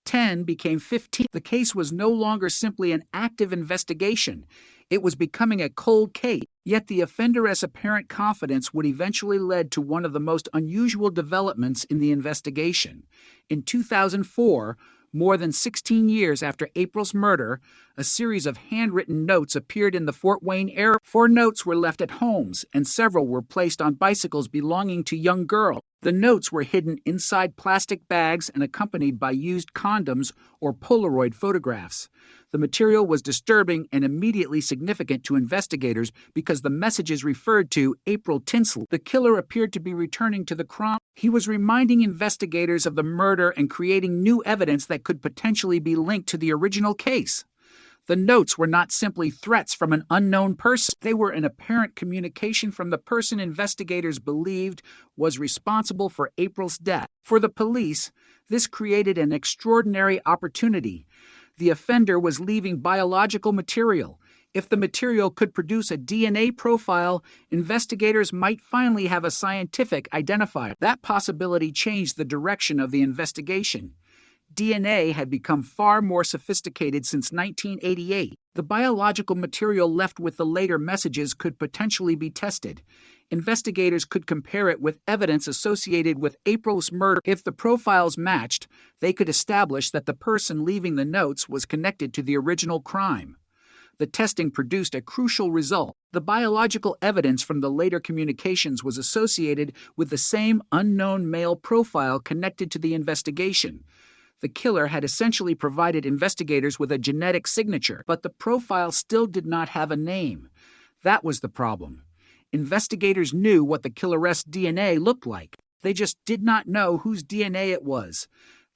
10 became 15. The case was no longer simply an active investigation. It was becoming a cold case. Yet the offender's apparent confidence would eventually lead to one of the most unusual developments in the investigation. In 2004, more than 16 years after April's murder, a series of handwritten notes appeared in the Fort Wayne area. 4 notes were left at homes, and several were placed on bicycles belonging to young girls. The notes were hidden inside plastic bags and accompanied by used condoms or Polaroid photographs. The material was disturbing and immediately significant to investigators because the messages referred to April Tinsley. The killer appeared to be returning to the crime. He was reminding investigators of the murder and creating new evidence that could potentially be linked to the original case. The notes were not simply threats from an unknown person. They were an apparent communication from the person investigators believed was responsible for April's death. For the police, this created an extraordinary opportunity. The offender was leaving biological material. If the material could produce a DNA profile, investigators might finally have a scientific identifier. That possibility changed the direction of the investigation. DNA had become far more sophisticated since 1988. The biological material left with the later messages could potentially be tested. Investigators could compare it with evidence associated with April's murder. If the profiles matched, they could establish that the person leaving the notes was connected to the original crime. The testing produced a crucial result. The biological evidence from the later communications was associated with the same unknown male profile connected to the investigation. The killer had essentially provided investigators with a genetic signature, but the profile still did not have a name. That was the problem. Investigators knew what the killeress DNA looked like. They just did not know whose DNA it was.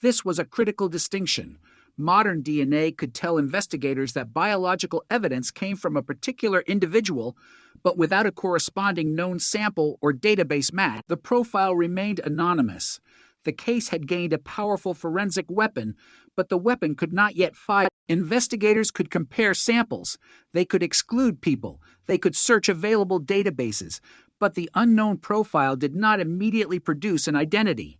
This was a critical distinction. Modern DNA could tell investigators that biological evidence came from a particular individual, but without a corresponding known sample or database match, the profile remained anonymous. The case had gained a powerful forensic weapon, but the weapon could not yet fire. Investigators could compare samples. They could exclude people. They could search available databases. But the unknown profile did not immediately produce an identity.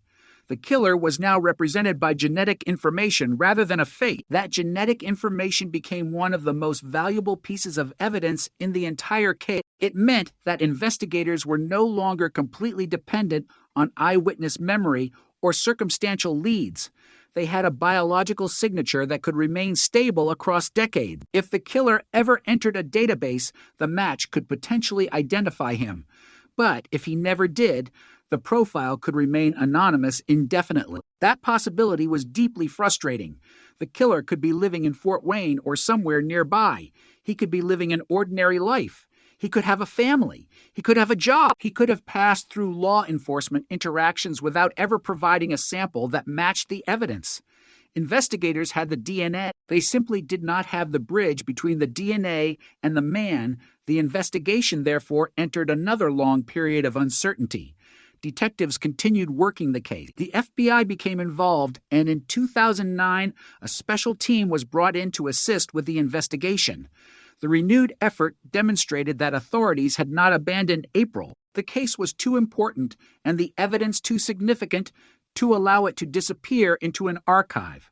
The killer was now represented by genetic information rather than a fate. That genetic information became one of the most valuable pieces of evidence in the entire case. It meant that investigators were no longer completely dependent on eyewitness memory or circumstantial leads. They had a biological signature that could remain stable across decades. If the killer ever entered a database, the match could potentially identify him. But if he never did, the profile could remain anonymous indefinitely. That possibility was deeply frustrating. The killer could be living in Fort Wayne or somewhere nearby. He could be living an ordinary life. He could have a family. He could have a job. He could have passed through law enforcement interactions without ever providing a sample that matched the evidence. Investigators had the DNA. They simply did not have the bridge between the DNA and the man. The investigation, therefore, entered another long period of uncertainty. Detectives continued working the case. The FBI became involved, and in 2009, a special team was brought in to assist with the investigation. The renewed effort demonstrated that authorities had not abandoned April. The case was too important and the evidence too significant to allow it to disappear into an archive.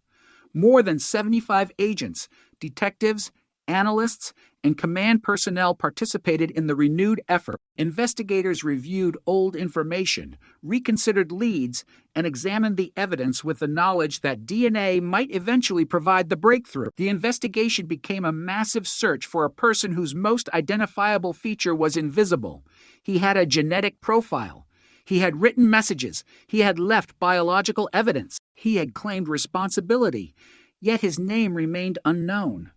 More than 75 agents, detectives, analysts, and command personnel participated in the renewed effort. Investigators reviewed old information, reconsidered leads, and examined the evidence with the knowledge that DNA might eventually provide the breakthrough. The investigation became a massive search for a person whose most identifiable feature was invisible. He had a genetic profile. He had written messages. He had left biological evidence. He had claimed responsibility, yet his name remained unknown.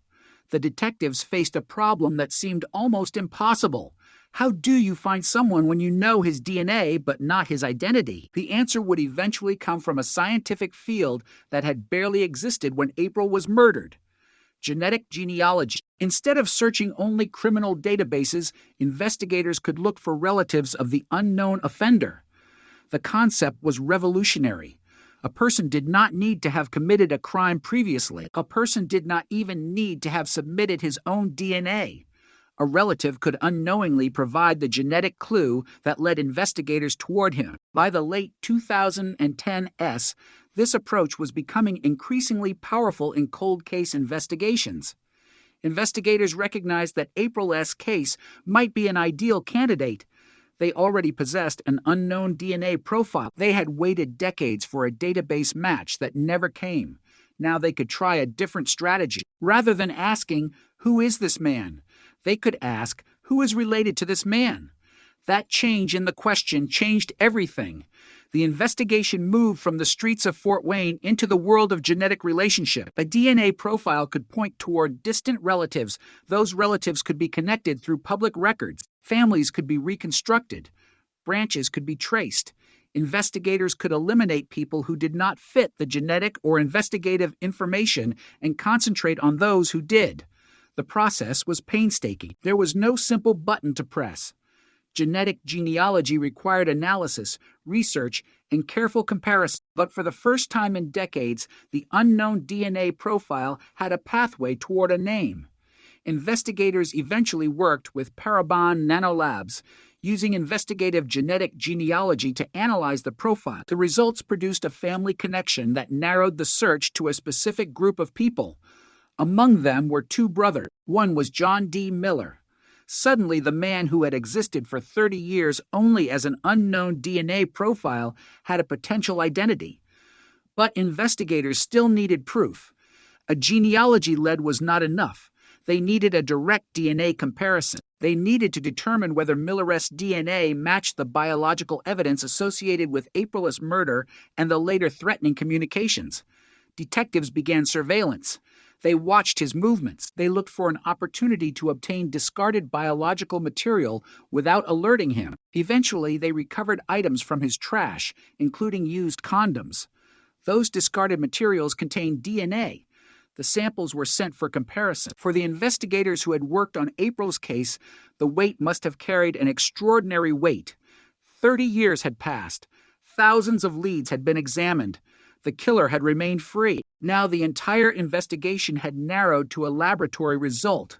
The detectives faced a problem that seemed almost impossible. How do you find someone when you know his DNA but not his identity? The answer would eventually come from a scientific field that had barely existed when April was murdered: genetic genealogy. Instead of searching only criminal databases, investigators could look for relatives of the unknown offender. The concept was revolutionary. A person did not need to have committed a crime previously. A person did not even need to have submitted his own DNA. A relative could unknowingly provide the genetic clue that led investigators toward him. By the late 2010s, this approach was becoming increasingly powerful in cold case investigations. Investigators recognized that April's case might be an ideal candidate. They already possessed an unknown DNA profile. They had waited decades for a database match that never came. Now they could try a different strategy. Rather than asking, "Who is this man?" they could ask, "Who is related to this man?" That change in the question changed everything. The investigation moved from the streets of Fort Wayne into the world of genetic relationship. A DNA profile could point toward distant relatives. Those relatives could be connected through public records. Families could be reconstructed. Branches could be traced. Investigators could eliminate people who did not fit the genetic or investigative information and concentrate on those who did. The process was painstaking. There was no simple button to press. Genetic genealogy required analysis, research, and careful comparison. But for the first time in decades, the unknown DNA profile had a pathway toward a name. Investigators eventually worked with Parabon Nanolabs, using investigative genetic genealogy to analyze the profile. The results produced a family connection that narrowed the search to a specific group of people. Among them were two brothers. One was John D. Miller. Suddenly, the man who had existed for 30 years only as an unknown DNA profile had a potential identity. But investigators still needed proof. A genealogy lead was not enough. They needed a direct DNA comparison. They needed to determine whether Miller's DNA matched the biological evidence associated with April's murder and the later threatening communications. Detectives began surveillance. They watched his movements. They looked for an opportunity to obtain discarded biological material without alerting him. Eventually, they recovered items from his trash, including used condoms. Those discarded materials contained DNA. The samples were sent for comparison. For the investigators who had worked on April's case, the weight must have carried an extraordinary weight. 30 years had passed. Thousands of leads had been examined. The killer had remained free. Now the entire investigation had narrowed to a laboratory result.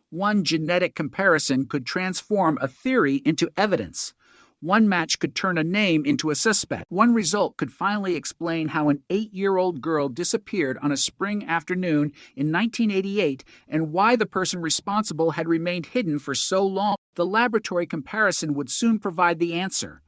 One genetic comparison could transform a theory into evidence. One match could turn a name into a suspect. One result could finally explain how an 8-year-old girl disappeared on a spring afternoon in 1988 and why the person responsible had remained hidden for so long. The laboratory comparison would soon provide the answer.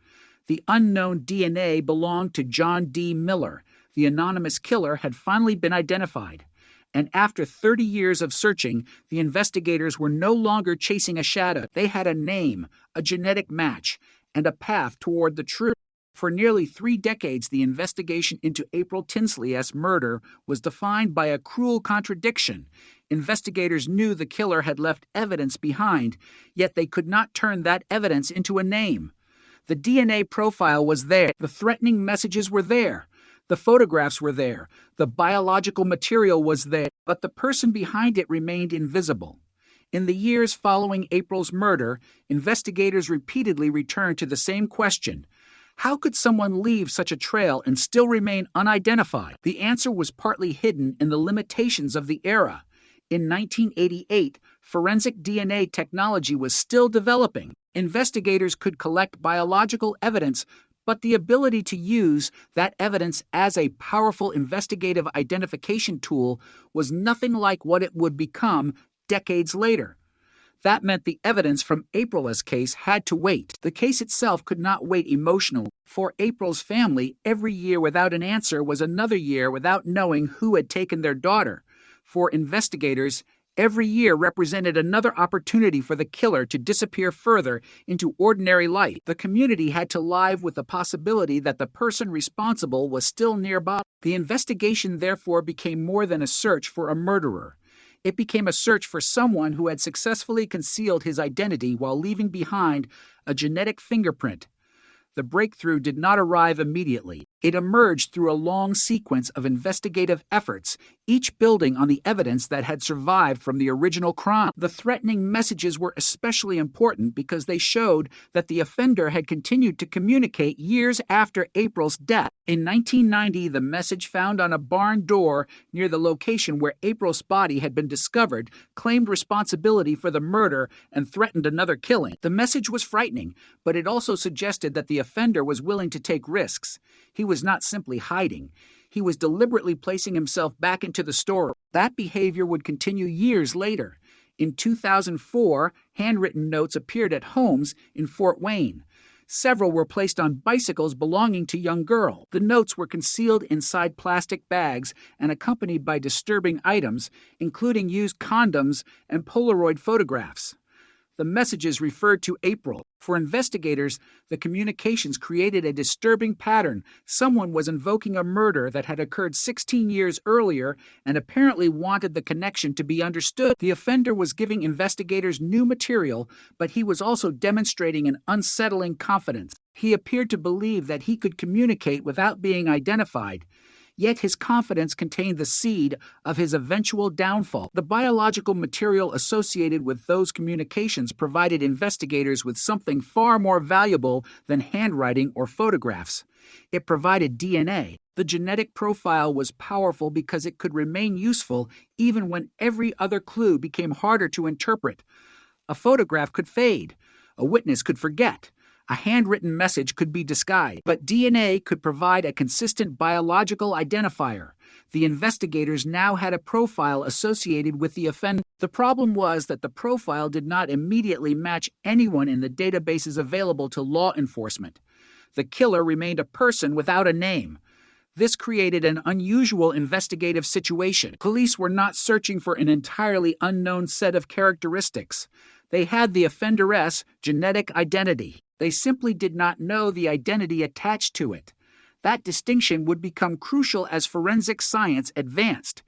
The unknown DNA belonged to John D. Miller. The anonymous killer had finally been identified. And after 30 years of searching, the investigators were no longer chasing a shadow. They had a name, a genetic match, and a path toward the truth. For nearly 3 decades, the investigation into April Tinsley's murder was defined by a cruel contradiction. Investigators knew the killer had left evidence behind, yet they could not turn that evidence into a name. The DNA profile was there. The threatening messages were there. The photographs were there. The biological material was there. But the person behind it remained invisible. In the years following April's murder, investigators repeatedly returned to the same question. How could someone leave such a trail and still remain unidentified? The answer was partly hidden in the limitations of the era. In 1988, forensic DNA technology was still developing. Investigators could collect biological evidence, but the ability to use that evidence as a powerful investigative identification tool was nothing like what it would become decades later. That meant the evidence from April's case had to wait. The case itself could not wait emotionally. For April's family, every year without an answer was another year without knowing who had taken their daughter. For investigators, every year represented another opportunity for the killer to disappear further into ordinary life. The community had to live with the possibility that the person responsible was still nearby. The investigation therefore became more than a search for a murderer. It became a search for someone who had successfully concealed his identity while leaving behind a genetic fingerprint. The breakthrough did not arrive immediately. It emerged through a long sequence of investigative efforts, each building on the evidence that had survived from the original crime. The threatening messages were especially important because they showed that the offender had continued to communicate years after April's death. In 1990, the message found on a barn door near the location where April's body had been discovered claimed responsibility for the murder and threatened another killing. The message was frightening, but it also suggested that the offender was willing to take risks. He was not simply hiding. He was deliberately placing himself back into the story. That behavior would continue years later. In 2004, handwritten notes appeared at homes in Fort Wayne. Several were placed on bicycles belonging to young girls. The notes were concealed inside plastic bags and accompanied by disturbing items, including used condoms and Polaroid photographs. The messages referred to April. For investigators, the communications created a disturbing pattern. Someone was invoking a murder that had occurred 16 years earlier and apparently wanted the connection to be understood. The offender was giving investigators new material, but he was also demonstrating an unsettling confidence. He appeared to believe that he could communicate without being identified. Yet his confidence contained the seed of his eventual downfall. The biological material associated with those communications provided investigators with something far more valuable than handwriting or photographs. It provided DNA. The genetic profile was powerful because it could remain useful even when every other clue became harder to interpret. A photograph could fade. A witness could forget. A handwritten message could be disguised, but DNA could provide a consistent biological identifier. The investigators now had a profile associated with the offender. The problem was that the profile did not immediately match anyone in the databases available to law enforcement. The killer remained a person without a name. This created an unusual investigative situation. Police were not searching for an entirely unknown set of characteristics. They had the offenderess' genetic identity. They simply did not know the identity attached to it. That distinction would become crucial as forensic science advanced.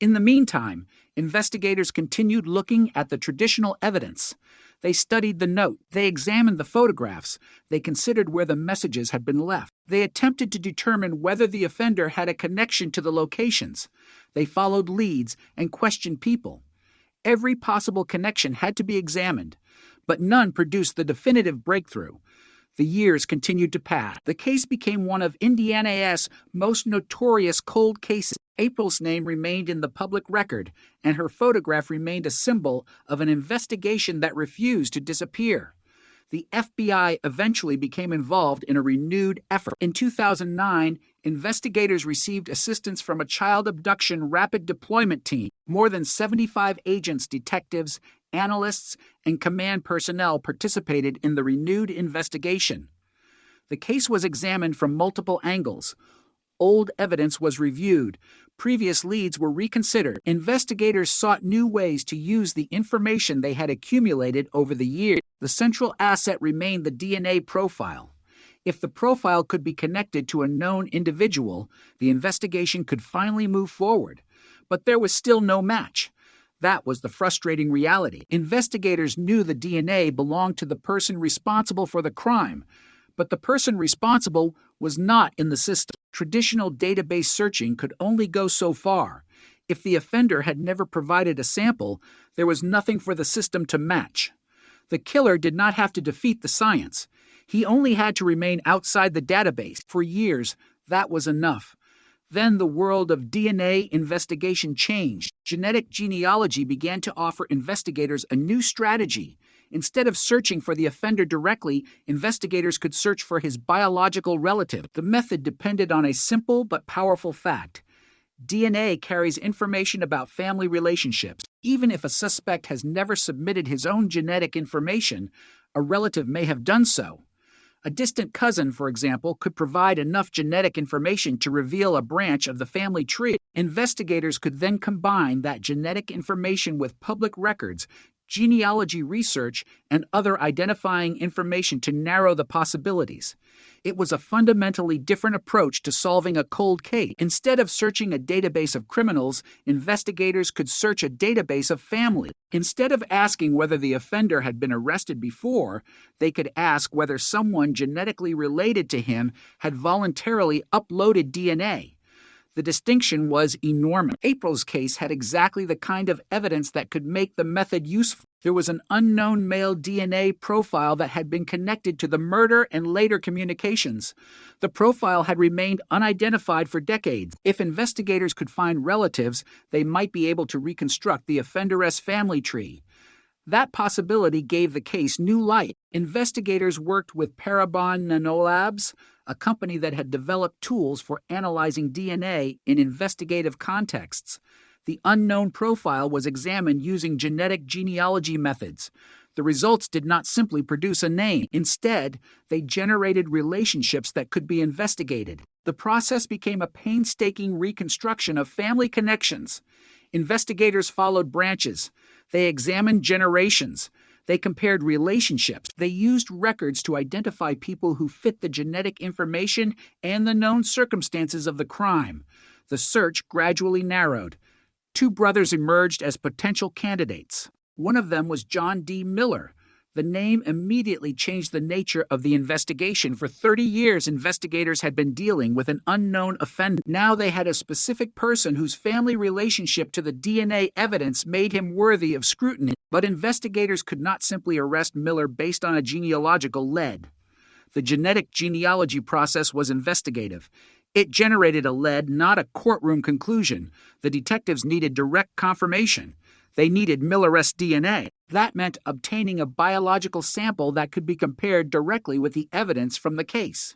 In the meantime, investigators continued looking at the traditional evidence. They studied the note, they examined the photographs, they considered where the messages had been left. They attempted to determine whether the offender had a connection to the locations. They followed leads and questioned people. Every possible connection had to be examined, but none produced the definitive breakthrough. The years continued to pass. The case became one of Indiana's most notorious cold cases. April's name remained in the public record, and her photograph remained a symbol of an investigation that refused to disappear. The FBI eventually became involved in a renewed effort. In 2009, investigators received assistance from a child abduction rapid deployment team. More than 75 agents, detectives, analysts, and command personnel participated in the renewed investigation. The case was examined from multiple angles. Old evidence was reviewed. Previous leads were reconsidered. Investigators sought new ways to use the information they had accumulated over the years. The central asset remained the DNA profile. If the profile could be connected to a known individual, the investigation could finally move forward. But there was still no match. That was the frustrating reality. Investigators knew the DNA belonged to the person responsible for the crime, but the person responsible was not in the system. Traditional database searching could only go so far. If the offender had never provided a sample, there was nothing for the system to match. The killer did not have to defeat the science. He only had to remain outside the database. For years, that was enough. Then the world of DNA investigation changed. Genetic genealogy began to offer investigators a new strategy. Instead of searching for the offender directly, investigators could search for his biological relative. The method depended on a simple but powerful fact. DNA carries information about family relationships. Even if a suspect has never submitted his own genetic information, a relative may have done so. A distant cousin, for example, could provide enough genetic information to reveal a branch of the family tree. Investigators could then combine that genetic information with public records, genealogy research, and other identifying information to narrow the possibilities. It was a fundamentally different approach to solving a cold case. Instead of searching a database of criminals, investigators could search a database of family. Instead of asking whether the offender had been arrested before, they could ask whether someone genetically related to him had voluntarily uploaded DNA. The distinction was enormous. April's case had exactly the kind of evidence that could make the method useful. There was an unknown male DNA profile that had been connected to the murder and later communications. The profile had remained unidentified for decades. If investigators could find relatives, they might be able to reconstruct the offender's family tree. That possibility gave the case new light. Investigators worked with Parabon Nanolabs, a company that had developed tools for analyzing DNA in investigative contexts. The unknown profile was examined using genetic genealogy methods. The results did not simply produce a name. Instead, they generated relationships that could be investigated. The process became a painstaking reconstruction of family connections. Investigators followed branches. They examined generations. They compared relationships. They used records to identify people who fit the genetic information and the known circumstances of the crime. The search gradually narrowed. 2 brothers emerged as potential candidates. One of them was John D. Miller. The name immediately changed the nature of the investigation. For 30 years, investigators had been dealing with an unknown offender. Now they had a specific person whose family relationship to the DNA evidence made him worthy of scrutiny. But investigators could not simply arrest Miller based on a genealogical lead. The genetic genealogy process was investigative. It generated a lead, not a courtroom conclusion. The detectives needed direct confirmation. They needed Miller's DNA. That meant obtaining a biological sample that could be compared directly with the evidence from the case.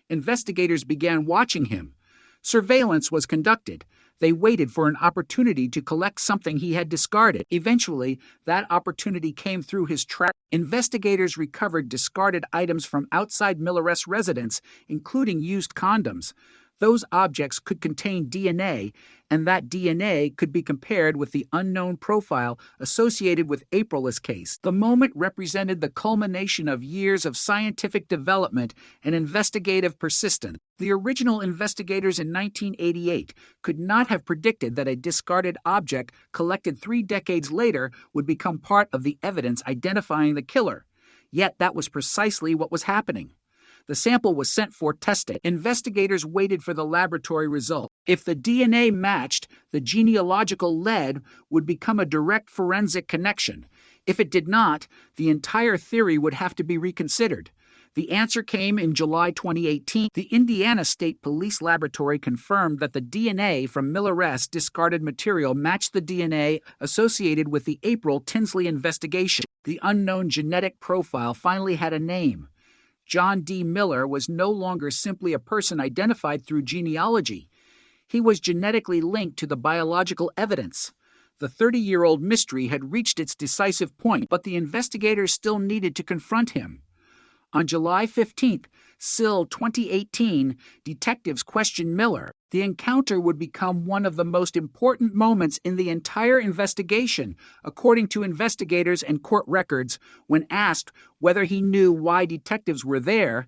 Investigators began watching him. Surveillance was conducted. They waited for an opportunity to collect something he had discarded. Eventually, that opportunity came through his track. Investigators recovered discarded items from outside Miller's residence, including used condoms. Those objects could contain DNA, and that DNA could be compared with the unknown profile associated with April's case. The moment represented the culmination of years of scientific development and investigative persistence. The original investigators in 1988 could not have predicted that a discarded object collected 3 decades later would become part of the evidence identifying the killer. Yet that was precisely what was happening. The sample was sent for testing. Investigators waited for the laboratory result. If the DNA matched, the genealogical lead would become a direct forensic connection. If it did not, the entire theory would have to be reconsidered. The answer came in July 2018. The Indiana State Police Laboratory confirmed that the DNA from Miller's discarded material matched the DNA associated with the April Tinsley investigation. The unknown genetic profile finally had a name. John D. Miller was no longer simply a person identified through genealogy. He was genetically linked to the biological evidence. The 30-year-old mystery had reached its decisive point, but the investigators still needed to confront him. On July 15, 2018, detectives questioned Miller. The encounter would become one of the most important moments in the entire investigation, according to investigators and court records. When asked whether he knew why detectives were there,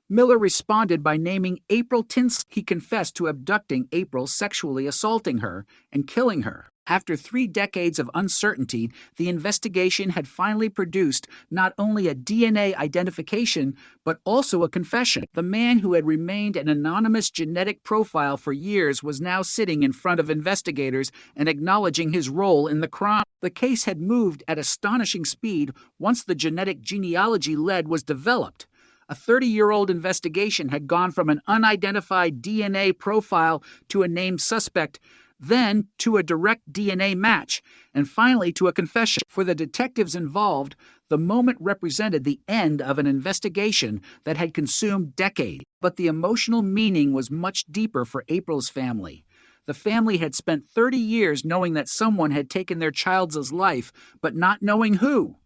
Miller responded by naming April Tinsley. He confessed to abducting April, sexually assaulting her, and killing her. After 3 decades of uncertainty, the investigation had finally produced not only a DNA identification, but also a confession. The man who had remained an anonymous genetic profile for years was now sitting in front of investigators and acknowledging his role in the crime. The case had moved at astonishing speed once the genetic genealogy lead was developed. A 30-year-old investigation had gone from an unidentified DNA profile to a named suspect, then to a direct DNA match, and finally to a confession. For the detectives involved, the moment represented the end of an investigation that had consumed decades. But the emotional meaning was much deeper for April's family. The family had spent 30 years knowing that someone had taken their child's life, but not knowing who.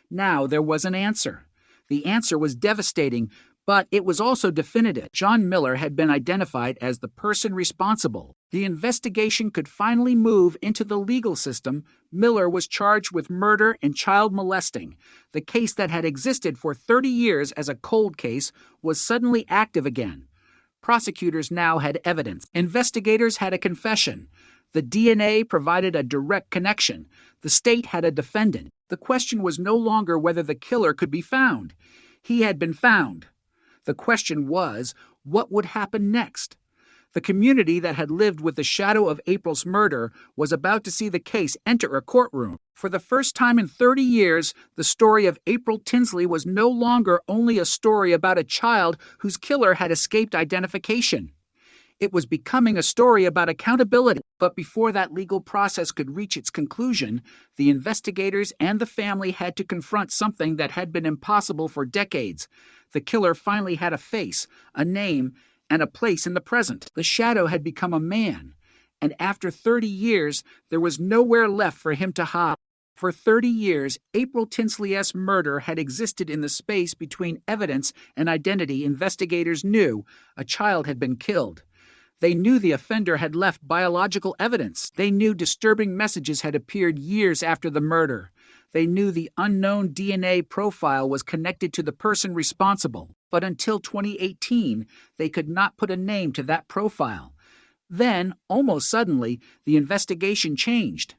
Now there was an answer. The answer was devastating, but it was also definitive. John Miller had been identified as the person responsible. The investigation could finally move into the legal system. Miller was charged with murder and child molesting. The case that had existed for 30 years as a cold case was suddenly active again. Prosecutors now had evidence. Investigators had a confession. The DNA provided a direct connection. The state had a defendant. The question was no longer whether the killer could be found. He had been found. The question was, what would happen next? The community that had lived with the shadow of April's murder was about to see the case enter a courtroom. For the first time in 30 years, the story of April Tinsley was no longer only a story about a child whose killer had escaped identification. It was becoming a story about accountability. But before that legal process could reach its conclusion, the investigators and the family had to confront something that had been impossible for decades. The killer finally had a face, a name, and a place in the present. The shadow had become a man, and after 30 years, there was nowhere left for him to hide. For 30 years, April Tinsley's murder had existed in the space between evidence and identity. Investigators knew a child had been killed. They knew the offender had left biological evidence. They knew disturbing messages had appeared years after the murder. They knew the unknown DNA profile was connected to the person responsible. But until 2018, they could not put a name to that profile. Then, almost suddenly, the investigation changed.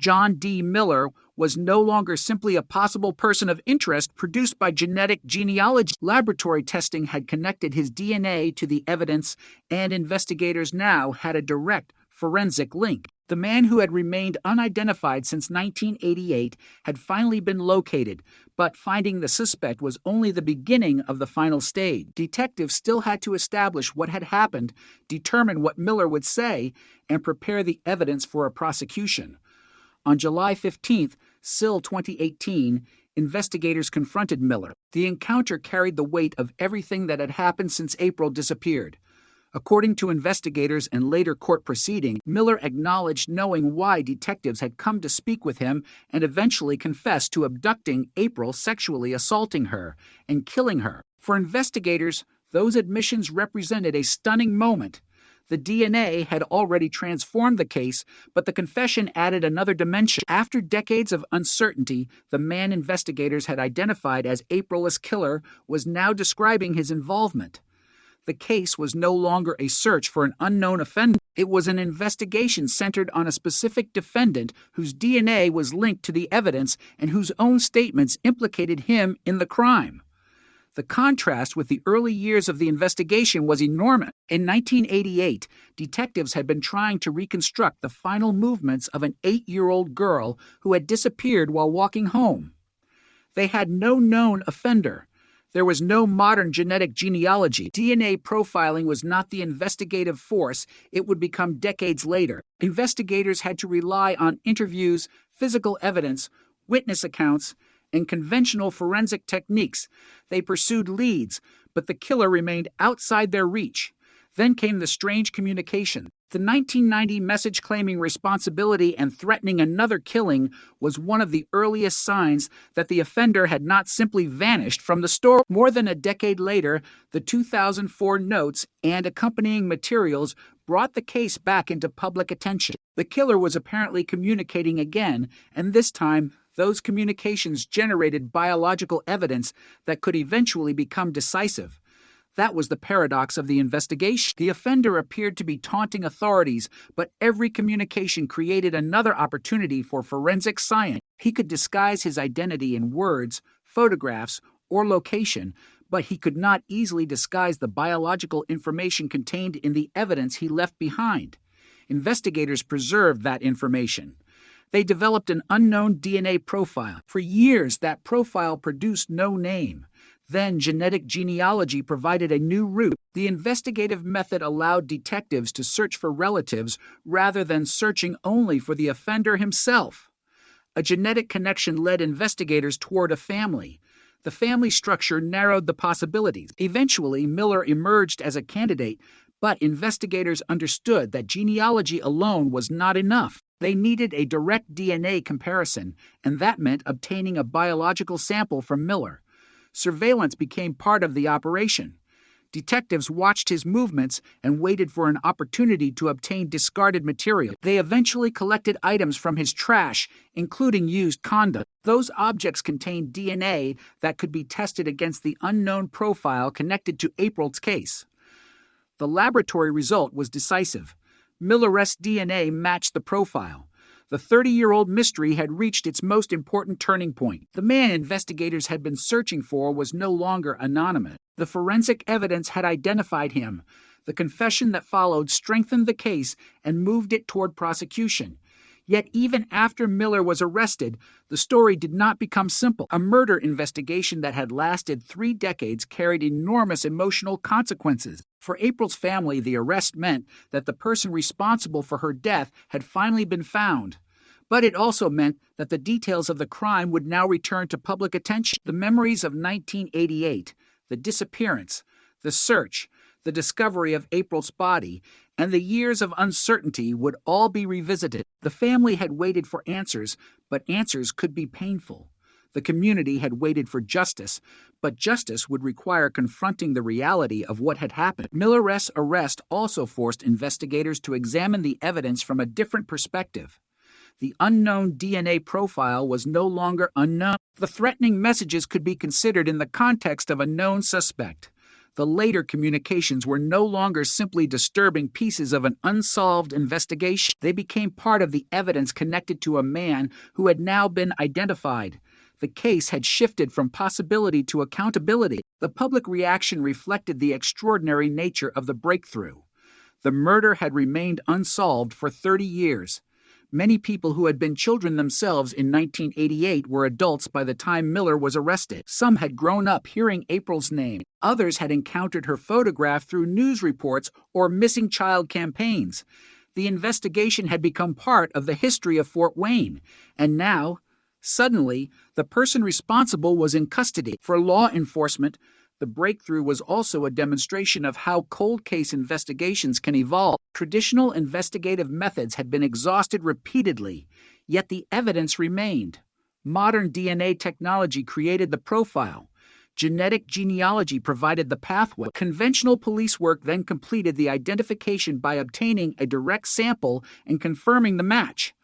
John D. Miller was no longer simply a possible person of interest produced by genetic genealogy. Laboratory testing had connected his DNA to the evidence, and investigators now had a direct forensic link. The man who had remained unidentified since 1988 had finally been located, but finding the suspect was only the beginning of the final stage. Detectives still had to establish what had happened, determine what Miller would say, and prepare the evidence for a prosecution. On July 15, 2018, investigators confronted Miller. The encounter carried the weight of everything that had happened since April disappeared. According to investigators and later court proceedings, Miller acknowledged knowing why detectives had come to speak with him and eventually confessed to abducting April, sexually assaulting her, and killing her. For investigators, Those admissions represented a stunning moment. The DNA had already transformed the case, but the confession added another dimension. After decades of uncertainty, the man investigators had identified as April's killer was now describing his involvement. The case was no longer a search for an unknown offender. It was an investigation centered on a specific defendant whose DNA was linked to the evidence and whose own statements implicated him in the crime. The contrast with the early years of the investigation was enormous. In 1988, detectives had been trying to reconstruct the final movements of an 8-year-old girl who had disappeared while walking home. They had no known offender. There was no modern genetic genealogy. DNA profiling was not the investigative force it would become decades later. Investigators had to rely on interviews, physical evidence, witness accounts, and conventional forensic techniques. They pursued leads, but the killer remained outside their reach. Then came the strange communication. The 1990 message claiming responsibility and threatening another killing was one of the earliest signs that the offender had not simply vanished from the story. More than a decade later, the 2004 notes and accompanying materials brought the case back into public attention. The killer was apparently communicating again, and this time, those communications generated biological evidence that could eventually become decisive. That was the paradox of the investigation. The offender appeared to be taunting authorities, but every communication created another opportunity for forensic science. He could disguise his identity in words, photographs, or location, but he could not easily disguise the biological information contained in the evidence he left behind. Investigators preserved that information. They developed an unknown DNA profile. For years, that profile produced no name. Then genetic genealogy provided a new route. The investigative method allowed detectives to search for relatives rather than searching only for the offender himself. A genetic connection led investigators toward a family. The family structure narrowed the possibilities. Eventually, Miller emerged as a candidate, but investigators understood that genealogy alone was not enough. They needed a direct DNA comparison, and that meant obtaining a biological sample from Miller. Surveillance became part of the operation. Detectives watched his movements and waited for an opportunity to obtain discarded material. They eventually collected items from his trash, including used condoms. Those objects contained DNA that could be tested against the unknown profile connected to April's case. The laboratory result was decisive. Miller's DNA matched the profile. The 30-year-old mystery had reached its most important turning point. The man investigators had been searching for was no longer anonymous. The forensic evidence had identified him. The confession that followed strengthened the case and moved it toward prosecution. Yet even after Miller was arrested, the story did not become simple. A murder investigation that had lasted 3 decades carried enormous emotional consequences. For April's family, the arrest meant that the person responsible for her death had finally been found. But it also meant that the details of the crime would now return to public attention. The memories of 1988, the disappearance, the search, the discovery of April's body, and the years of uncertainty would all be revisited. The family had waited for answers, but answers could be painful. The community had waited for justice, but justice would require confronting the reality of what had happened. Miller's arrest also forced investigators to examine the evidence from a different perspective. The unknown DNA profile was no longer unknown. The threatening messages could be considered in the context of a known suspect. The later communications were no longer simply disturbing pieces of an unsolved investigation. They became part of the evidence connected to a man who had now been identified. The case had shifted from possibility to accountability. The public reaction reflected the extraordinary nature of the breakthrough. The murder had remained unsolved for 30 years. Many people who had been children themselves in 1988 were adults by the time Miller was arrested. Some had grown up hearing April's name. Others had encountered her photograph through news reports or missing child campaigns. The investigation had become part of the history of Fort Wayne, and now, suddenly, the person responsible was in custody. For law enforcement, the breakthrough was also a demonstration of how cold case investigations can evolve. Traditional investigative methods had been exhausted repeatedly, yet the evidence remained. Modern DNA technology created the profile. Genetic genealogy provided the pathway. Conventional police work then completed the identification by obtaining a direct sample and confirming the match.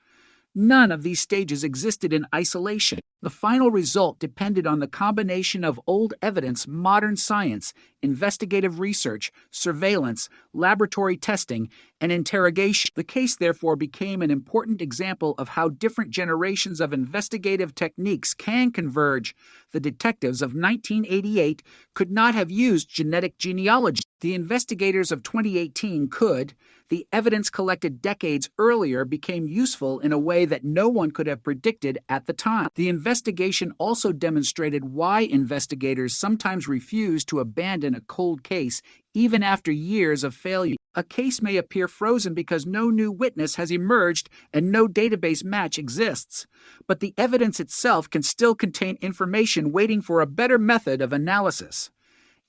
None of these stages existed in isolation. The final result depended on the combination of old evidence, modern science, investigative research, surveillance, laboratory testing, and interrogation. The case therefore became an important example of how different generations of investigative techniques can converge. The detectives of 1988 could not have used genetic genealogy. The investigators of 2018 could. The evidence collected decades earlier became useful in a way that no one could have predicted at the time. The investigation also demonstrated why investigators sometimes refuse to abandon a cold case even after years of failure. A case may appear frozen because no new witness has emerged and no database match exists, but the evidence itself can still contain information waiting for a better method of analysis.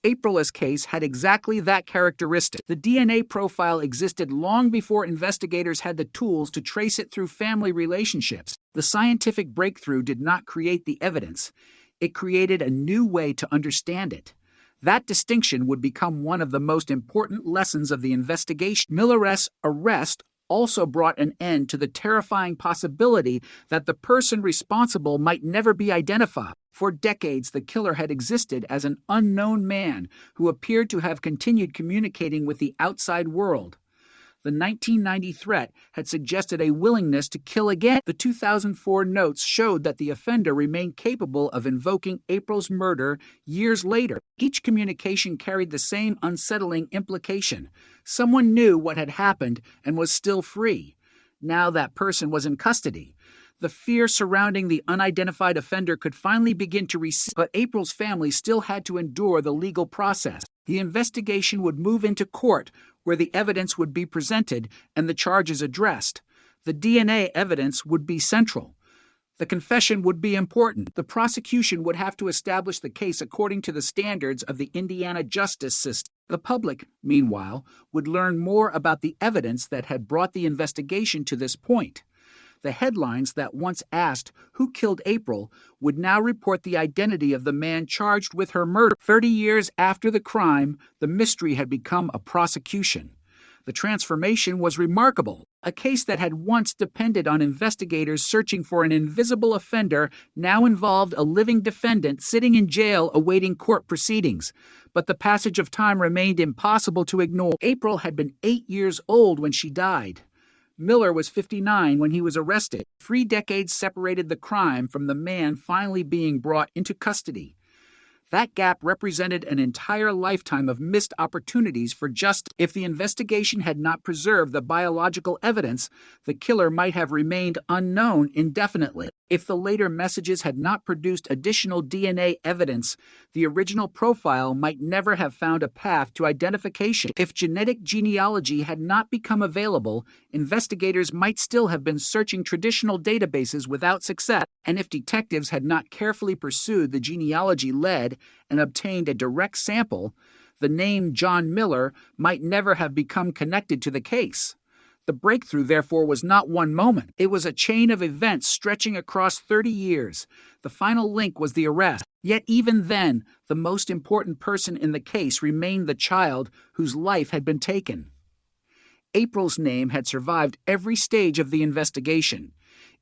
April's case had exactly that characteristic. The DNA profile existed long before investigators had the tools to trace it through family relationships. The scientific breakthrough did not create the evidence. It created a new way to understand it. That distinction would become one of the most important lessons of the investigation. Miller's arrest also brought an end to the terrifying possibility that the person responsible might never be identified. For decades, the killer had existed as an unknown man who appeared to have continued communicating with the outside world. The 1990 threat had suggested a willingness to kill again. The 2004 notes showed that the offender remained capable of invoking April's murder years later. Each communication carried the same unsettling implication. Someone knew what had happened and was still free. Now that person was in custody. The fear surrounding the unidentified offender could finally begin to recede, but April's family still had to endure the legal process. The investigation would move into court, where the evidence would be presented and the charges addressed. The DNA evidence would be central. The confession would be important. The prosecution would have to establish the case according to the standards of the Indiana justice system. The public, meanwhile, would learn more about the evidence that had brought the investigation to this point. The headlines that once asked who killed April would now report the identity of the man charged with her murder. 30 years after the crime, the mystery had become a prosecution. The transformation was remarkable. A case that had once depended on investigators searching for an invisible offender now involved a living defendant sitting in jail awaiting court proceedings. But the passage of time remained impossible to ignore. April had been 8 years old when she died. Miller was 59 when he was arrested. 3 decades separated the crime from the man finally being brought into custody. That gap represented an entire lifetime of missed opportunities for justice. If the investigation had not preserved the biological evidence, the killer might have remained unknown indefinitely. If the later messages had not produced additional DNA evidence, the original profile might never have found a path to identification. If genetic genealogy had not become available, investigators might still have been searching traditional databases without success. And if detectives had not carefully pursued the genealogy led and obtained a direct sample, the name John Miller might never have become connected to the case. The breakthrough, therefore, was not one moment. It was a chain of events stretching across 30 years. The final link was the arrest. Yet even then, the most important person in the case remained the child whose life had been taken. April's name had survived every stage of the investigation.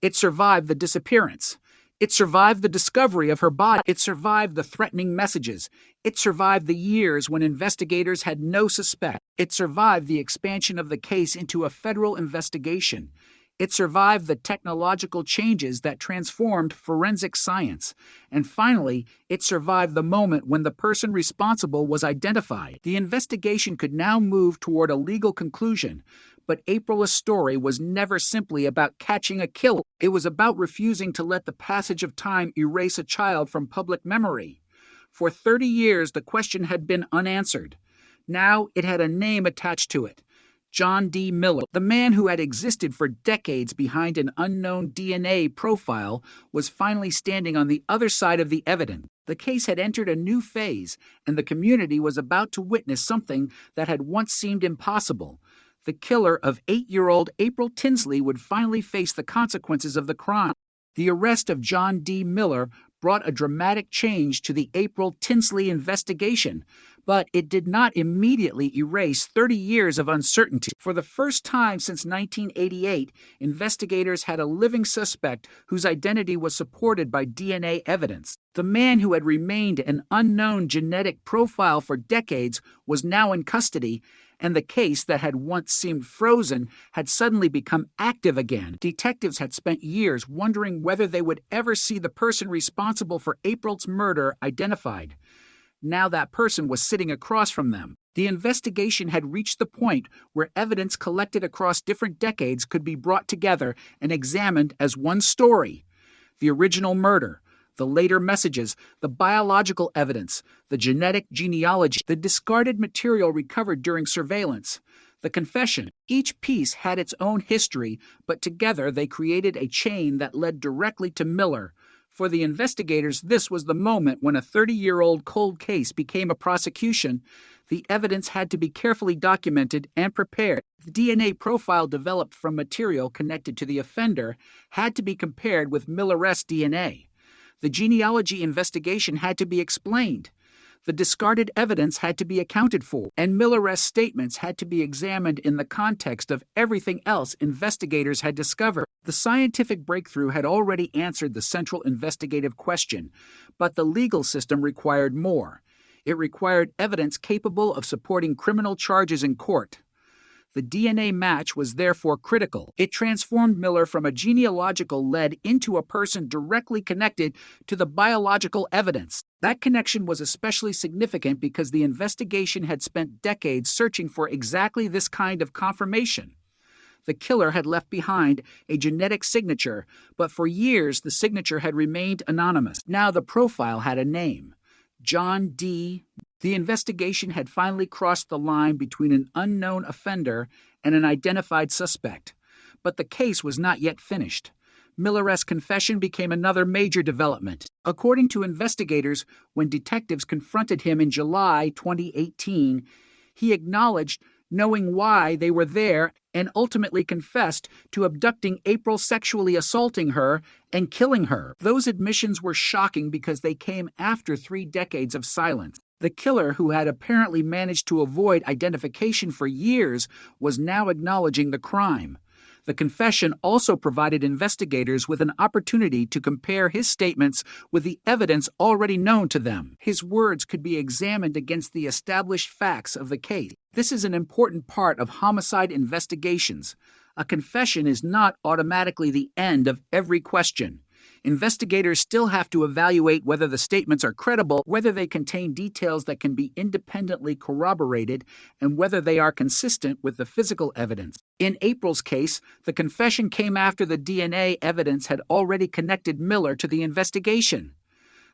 It survived the disappearance. It survived the discovery of her body. It survived the threatening messages. It survived the years when investigators had no suspect. It survived the expansion of the case into a federal investigation. It survived the technological changes that transformed forensic science. And finally, it survived the moment when the person responsible was identified. The investigation could now move toward a legal conclusion. But April's story was never simply about catching a killer. It was about refusing to let the passage of time erase a child from public memory. For 30 years, the question had been unanswered. Now it had a name attached to it. John D. Miller, the man who had existed for decades behind an unknown DNA profile, was finally standing on the other side of the evidence. The case had entered a new phase, and the community was about to witness something that had once seemed impossible. The killer of 8-year-old April Tinsley would finally face the consequences of the crime. The arrest of John D. Miller brought a dramatic change to the April Tinsley investigation, but it did not immediately erase 30 years of uncertainty. For the first time since 1988, investigators had a living suspect whose identity was supported by DNA evidence. The man who had remained an unknown genetic profile for decades was now in custody, and the case that had once seemed frozen had suddenly become active again. Detectives had spent years wondering whether they would ever see the person responsible for April's murder identified. Now that person was sitting across from them. The investigation had reached the point where evidence collected across different decades could be brought together and examined as one story. The original murder, the later messages, the biological evidence, the genetic genealogy, the discarded material recovered during surveillance, the confession. Each piece had its own history, but together they created a chain that led directly to Miller. For the investigators, this was the moment when a 30-year-old cold case became a prosecution. The evidence had to be carefully documented and prepared. The DNA profile developed from material connected to the offender had to be compared with Miller-esque DNA. The genealogy investigation had to be explained. The discarded evidence had to be accounted for, and Miller-esque statements had to be examined in the context of everything else investigators had discovered. The scientific breakthrough had already answered the central investigative question, but the legal system required more. It required evidence capable of supporting criminal charges in court. The DNA match was therefore critical. It transformed Miller from a genealogical lead into a person directly connected to the biological evidence. That connection was especially significant because the investigation had spent decades searching for exactly this kind of confirmation. The killer had left behind a genetic signature, but for years the signature had remained anonymous. Now the profile had a name: John D. The investigation had finally crossed the line between an unknown offender and an identified suspect. But the case was not yet finished. Miller-esque confession became another major development. According to investigators, when detectives confronted him in July 2018, he acknowledged knowing why they were there and ultimately confessed to abducting April, sexually assaulting her, and killing her. Those admissions were shocking because they came after 3 decades of silence. The killer, who had apparently managed to avoid identification for years, was now acknowledging the crime. The confession also provided investigators with an opportunity to compare his statements with the evidence already known to them. His words could be examined against the established facts of the case. This is an important part of homicide investigations. A confession is not automatically the end of every question. Investigators still have to evaluate whether the statements are credible, whether they contain details that can be independently corroborated, and whether they are consistent with the physical evidence. In April's case, the confession came after the DNA evidence had already connected Miller to the investigation.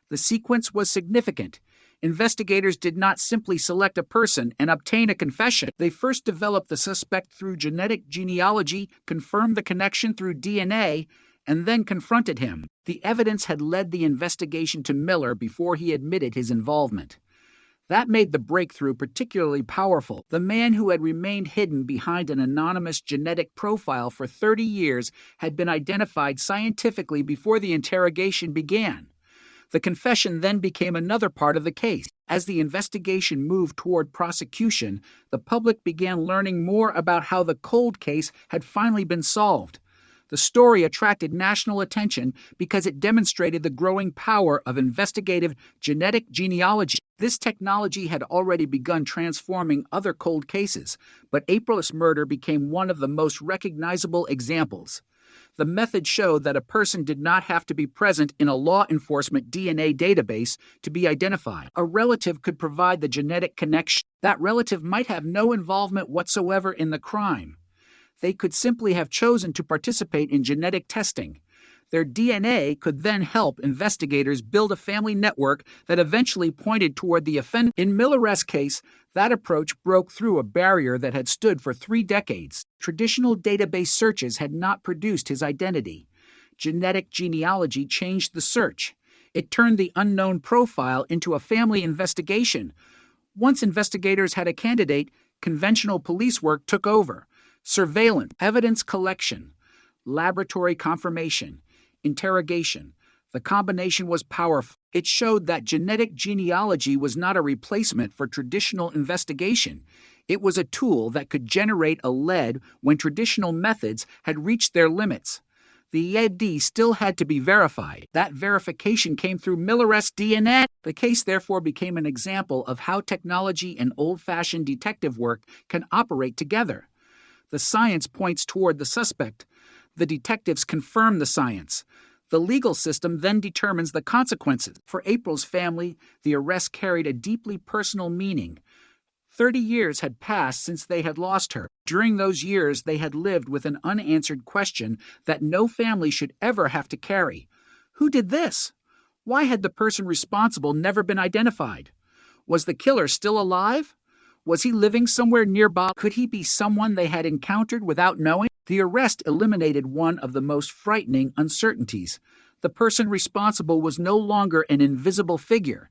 The sequence was significant. Investigators did not simply select a person and obtain a confession. They first developed the suspect through genetic genealogy, confirmed the connection through DNA, and then confronted him. The evidence had led the investigation to Miller before he admitted his involvement. That made the breakthrough particularly powerful. The man who had remained hidden behind an anonymous genetic profile for 30 years had been identified scientifically before the interrogation began. The confession then became another part of the case. As the investigation moved toward prosecution, the public began learning more about how the cold case had finally been solved. The story attracted national attention because it demonstrated the growing power of investigative genetic genealogy. This technology had already begun transforming other cold cases, but April's murder became one of the most recognizable examples. The method showed that a person did not have to be present in a law enforcement DNA database to be identified. A relative could provide the genetic connection. That relative might have no involvement whatsoever in the crime. They could simply have chosen to participate in genetic testing. Their DNA could then help investigators build a family network that eventually pointed toward the offender. In Miller's case, that approach broke through a barrier that had stood for 3 decades. Traditional database searches had not produced his identity. Genetic genealogy changed the search. It turned the unknown profile into a family investigation. Once investigators had a candidate, conventional police work took over. Surveillance, evidence collection, laboratory confirmation, interrogation. The combination was powerful. It showed that genetic genealogy was not a replacement for traditional investigation. It was a tool that could generate a lead when traditional methods had reached their limits. The ID still had to be verified. That verification came through Miller's DNA. The case therefore became an example of how technology and old-fashioned detective work can operate together. The science points toward the suspect. The detectives confirm the science. The legal system then determines the consequences. For April's family, the arrest carried a deeply personal meaning. 30 years had passed since they had lost her. During those years, they had lived with an unanswered question that no family should ever have to carry. Who did this? Why had the person responsible never been identified? Was the killer still alive? Was he living somewhere nearby? Could he be someone they had encountered without knowing? The arrest eliminated one of the most frightening uncertainties. The person responsible was no longer an invisible figure.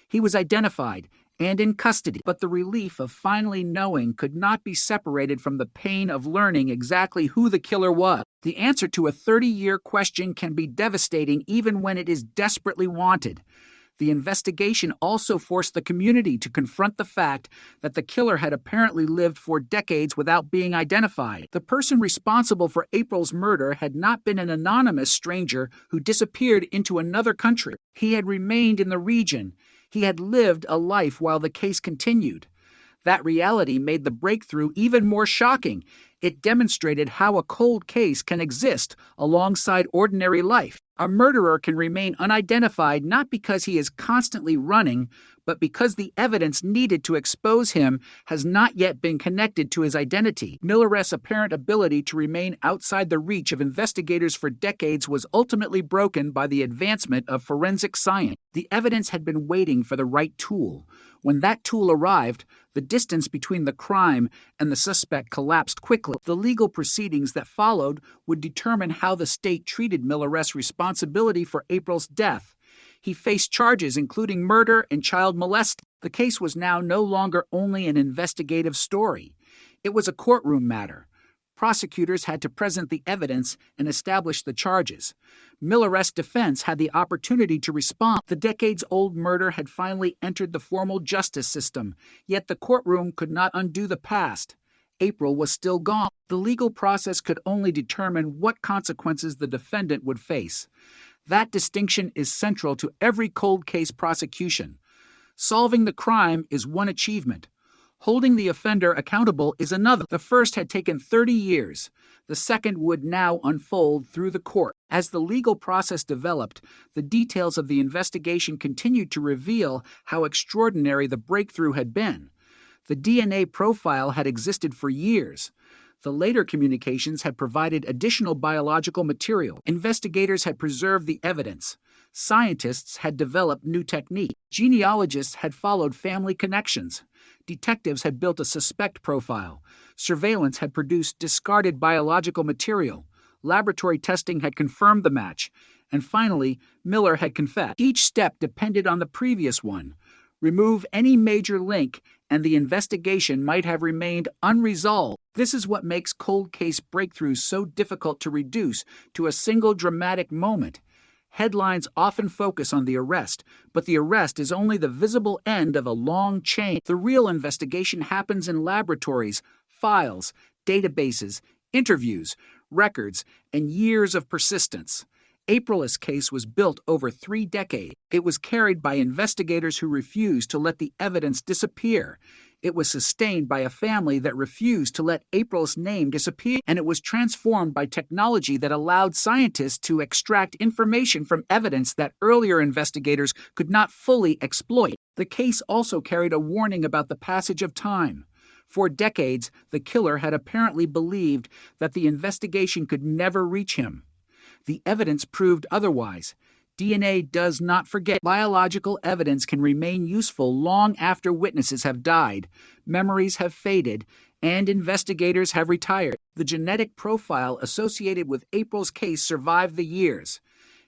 He was identified and in custody, but the relief of finally knowing could not be separated from the pain of learning exactly who the killer was. The answer to a 30-year question can be devastating even when it is desperately wanted. The investigation also forced the community to confront the fact that the killer had apparently lived for decades without being identified. The person responsible for April's murder had not been an anonymous stranger who disappeared into another country. He had remained in the region. He had lived a life while the case continued. That reality made the breakthrough even more shocking. It demonstrated how a cold case can exist alongside ordinary life. A murderer can remain unidentified not because he is constantly running, but because the evidence needed to expose him has not yet been connected to his identity. Miller's apparent ability to remain outside the reach of investigators for decades was ultimately broken by the advancement of forensic science. The evidence had been waiting for the right tool. When that tool arrived, the distance between the crime and the suspect collapsed quickly. The legal proceedings that followed would determine how the state treated Miller's responsibility for April's death. He faced charges including murder and child molesting. The case was now no longer only an investigative story. It was a courtroom matter. Prosecutors had to present the evidence and establish the charges. Miller's defense had the opportunity to respond. The decades-old murder had finally entered the formal justice system, yet the courtroom could not undo the past. April was still gone. The legal process could only determine what consequences the defendant would face. That distinction is central to every cold case prosecution. Solving the crime is one achievement. Holding the offender accountable is another. The first had taken 30 years. The second would now unfold through the court. As the legal process developed, the details of the investigation continued to reveal how extraordinary the breakthrough had been. The DNA profile had existed for years. The later communications had provided additional biological material. Investigators had preserved the evidence. Scientists had developed new techniques. Genealogists had followed family connections. Detectives had built a suspect profile. Surveillance had produced discarded biological material. Laboratory testing had confirmed the match. And finally, Miller had confessed. Each step depended on the previous one. Remove any major link, and the investigation might have remained unresolved. This is what makes cold case breakthroughs so difficult to reduce to a single dramatic moment. Headlines often focus on the arrest, but the arrest is only the visible end of a long chain. The real investigation happens in laboratories, files, databases, interviews, records, and years of persistence. April's case was built over 3 decades. It was carried by investigators who refused to let the evidence disappear. It was sustained by a family that refused to let April's name disappear. And it was transformed by technology that allowed scientists to extract information from evidence that earlier investigators could not fully exploit. The case also carried a warning about the passage of time. For decades, the killer had apparently believed that the investigation could never reach him. The evidence proved otherwise. DNA does not forget. Biological evidence can remain useful long after witnesses have died, memories have faded, and investigators have retired. The genetic profile associated with April's case survived the years.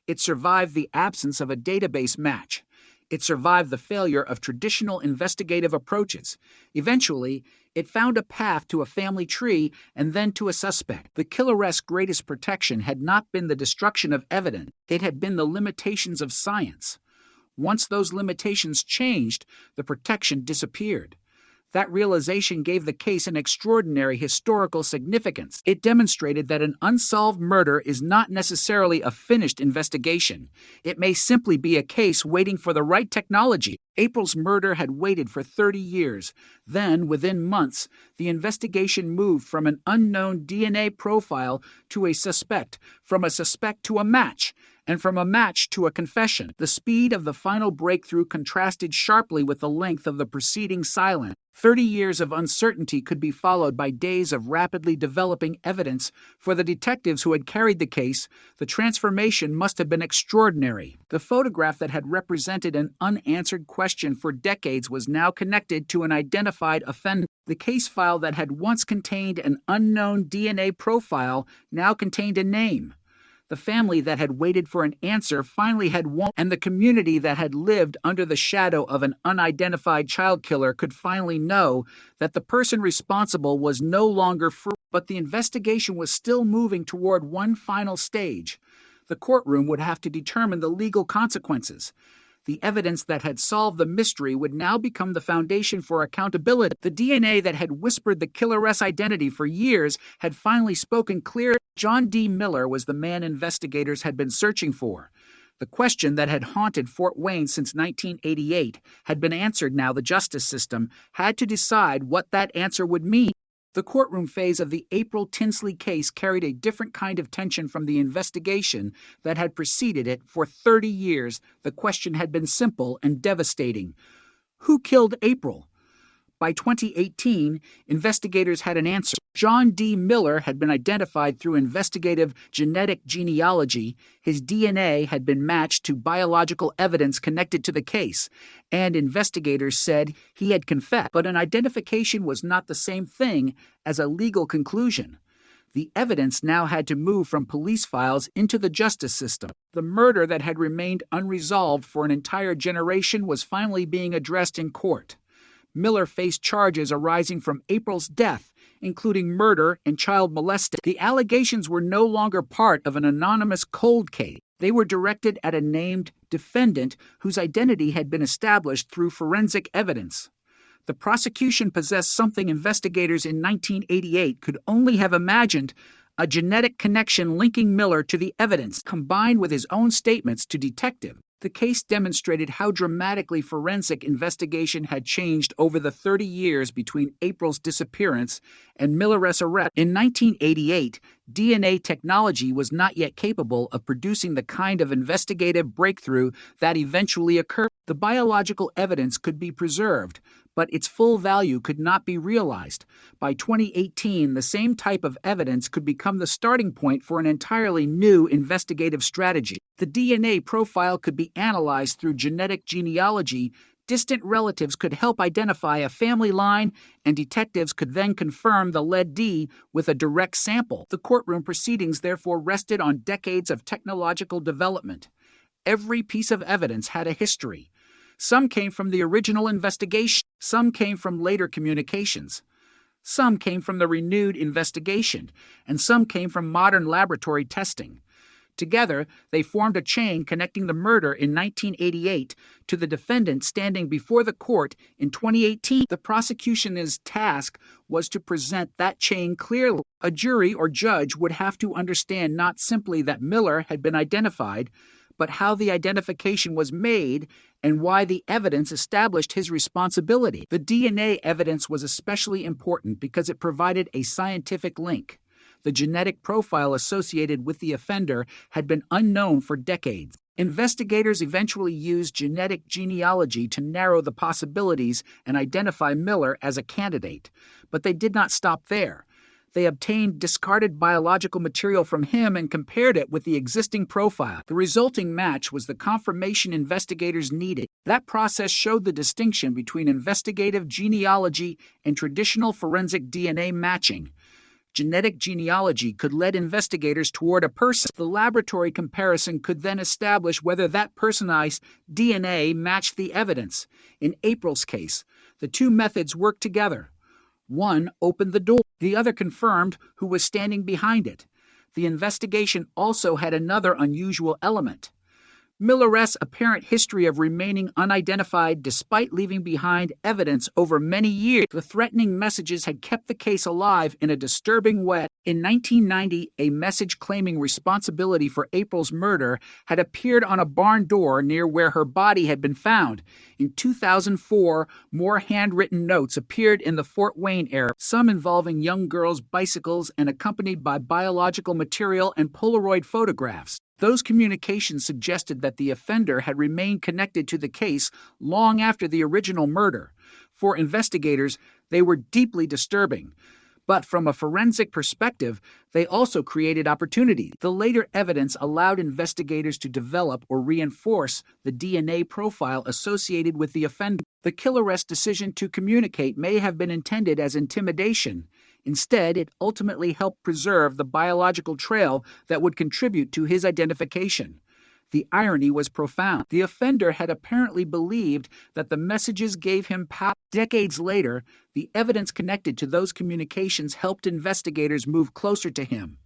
It survived the absence of a database match. It survived the failure of traditional investigative approaches. Eventually, it found a path to a family tree and then to a suspect. The killeress's greatest protection had not been the destruction of evidence, it had been the limitations of science. Once those limitations changed, the protection disappeared. That realization gave the case an extraordinary historical significance. It demonstrated that an unsolved murder is not necessarily a finished investigation. It may simply be a case waiting for the right technology. April's murder had waited for 30 years. Then, within months, the investigation moved from an unknown DNA profile to a suspect, from a suspect to a match, and from a match to a confession. The speed of the final breakthrough contrasted sharply with the length of the preceding silence. 30 years of uncertainty could be followed by days of rapidly developing evidence. For the detectives who had carried the case, the transformation must have been extraordinary. The photograph that had represented an unanswered question for decades was now connected to an identified offender. The case file that had once contained an unknown DNA profile now contained a name. The family that had waited for an answer finally had won, and the community that had lived under the shadow of an unidentified child killer could finally know that the person responsible was no longer free. But the investigation was still moving toward one final stage. The courtroom would have to determine the legal consequences. The evidence that had solved the mystery would now become the foundation for accountability. The DNA that had whispered the killeress identity for years had finally spoken clear. John D. Miller was the man investigators had been searching for. The question that had haunted Fort Wayne since 1988 had been answered. Now the justice system had to decide what that answer would mean. The courtroom phase of the April Tinsley case carried a different kind of tension from the investigation that had preceded it. For 30 years, the question had been simple and devastating. Who killed April? By 2018, investigators had an answer. John D. Miller had been identified through investigative genetic genealogy. His DNA had been matched to biological evidence connected to the case, and investigators said he had confessed. But an identification was not the same thing as a legal conclusion. The evidence now had to move from police files into the justice system. The murder that had remained unresolved for an entire generation was finally being addressed in court. Miller faced charges arising from April's death, including murder and child molestation. The allegations were no longer part of an anonymous cold case. They were directed at a named defendant whose identity had been established through forensic evidence. The prosecution possessed something investigators in 1988 could only have imagined: a genetic connection linking Miller to the evidence, combined with his own statements to detectives. The case demonstrated how dramatically forensic investigation had changed over the 30 years between April's disappearance and Miller's arrest. In 1988, DNA technology was not yet capable of producing the kind of investigative breakthrough that eventually occurred. The biological evidence could be preserved, but its full value could not be realized. By 2018, the same type of evidence could become the starting point for an entirely new investigative strategy. The DNA profile could be analyzed through genetic genealogy. Distant relatives could help identify a family line, and detectives could then confirm the lead D with a direct sample. The courtroom proceedings therefore rested on decades of technological development. Every piece of evidence had a history. Some came from the original investigation. Some came from later communications. Some came from the renewed investigation, and some came from modern laboratory testing. Together, they formed a chain connecting the murder in 1988 to the defendant standing before the court in 2018. The prosecution's task was to present that chain clearly. A jury or judge would have to understand not simply that Miller had been identified, but how the identification was made and why the evidence established his responsibility. The DNA evidence was especially important because it provided a scientific link. The genetic profile associated with the offender had been unknown for decades. Investigators eventually used genetic genealogy to narrow the possibilities and identify Miller as a candidate. But they did not stop there. They obtained discarded biological material from him and compared it with the existing profile. The resulting match was the confirmation investigators needed. That process showed the distinction between investigative genealogy and traditional forensic DNA matching. Genetic genealogy could lead investigators toward a person. The laboratory comparison could then establish whether that person's DNA matched the evidence. In April's case, the two methods worked together. One opened the door, the other confirmed who was standing behind it. The investigation also had another unusual element. Miller's apparent history of remaining unidentified despite leaving behind evidence over many years. The threatening messages had kept the case alive in a disturbing way. In 1990, a message claiming responsibility for April's murder had appeared on a barn door near where her body had been found. In 2004, more handwritten notes appeared in the Fort Wayne area, some involving young girls' bicycles and accompanied by biological material and Polaroid photographs. Those communications suggested that the offender had remained connected to the case long after the original murder. For investigators, they were deeply disturbing. But from a forensic perspective, they also created opportunity. The later evidence allowed investigators to develop or reinforce the DNA profile associated with the offender. The killer's decision to communicate may have been intended as intimidation. Instead, it ultimately helped preserve the biological trail that would contribute to his identification. The irony was profound. The offender had apparently believed that the messages gave him power. Decades later, the evidence connected to those communications helped investigators move closer to him.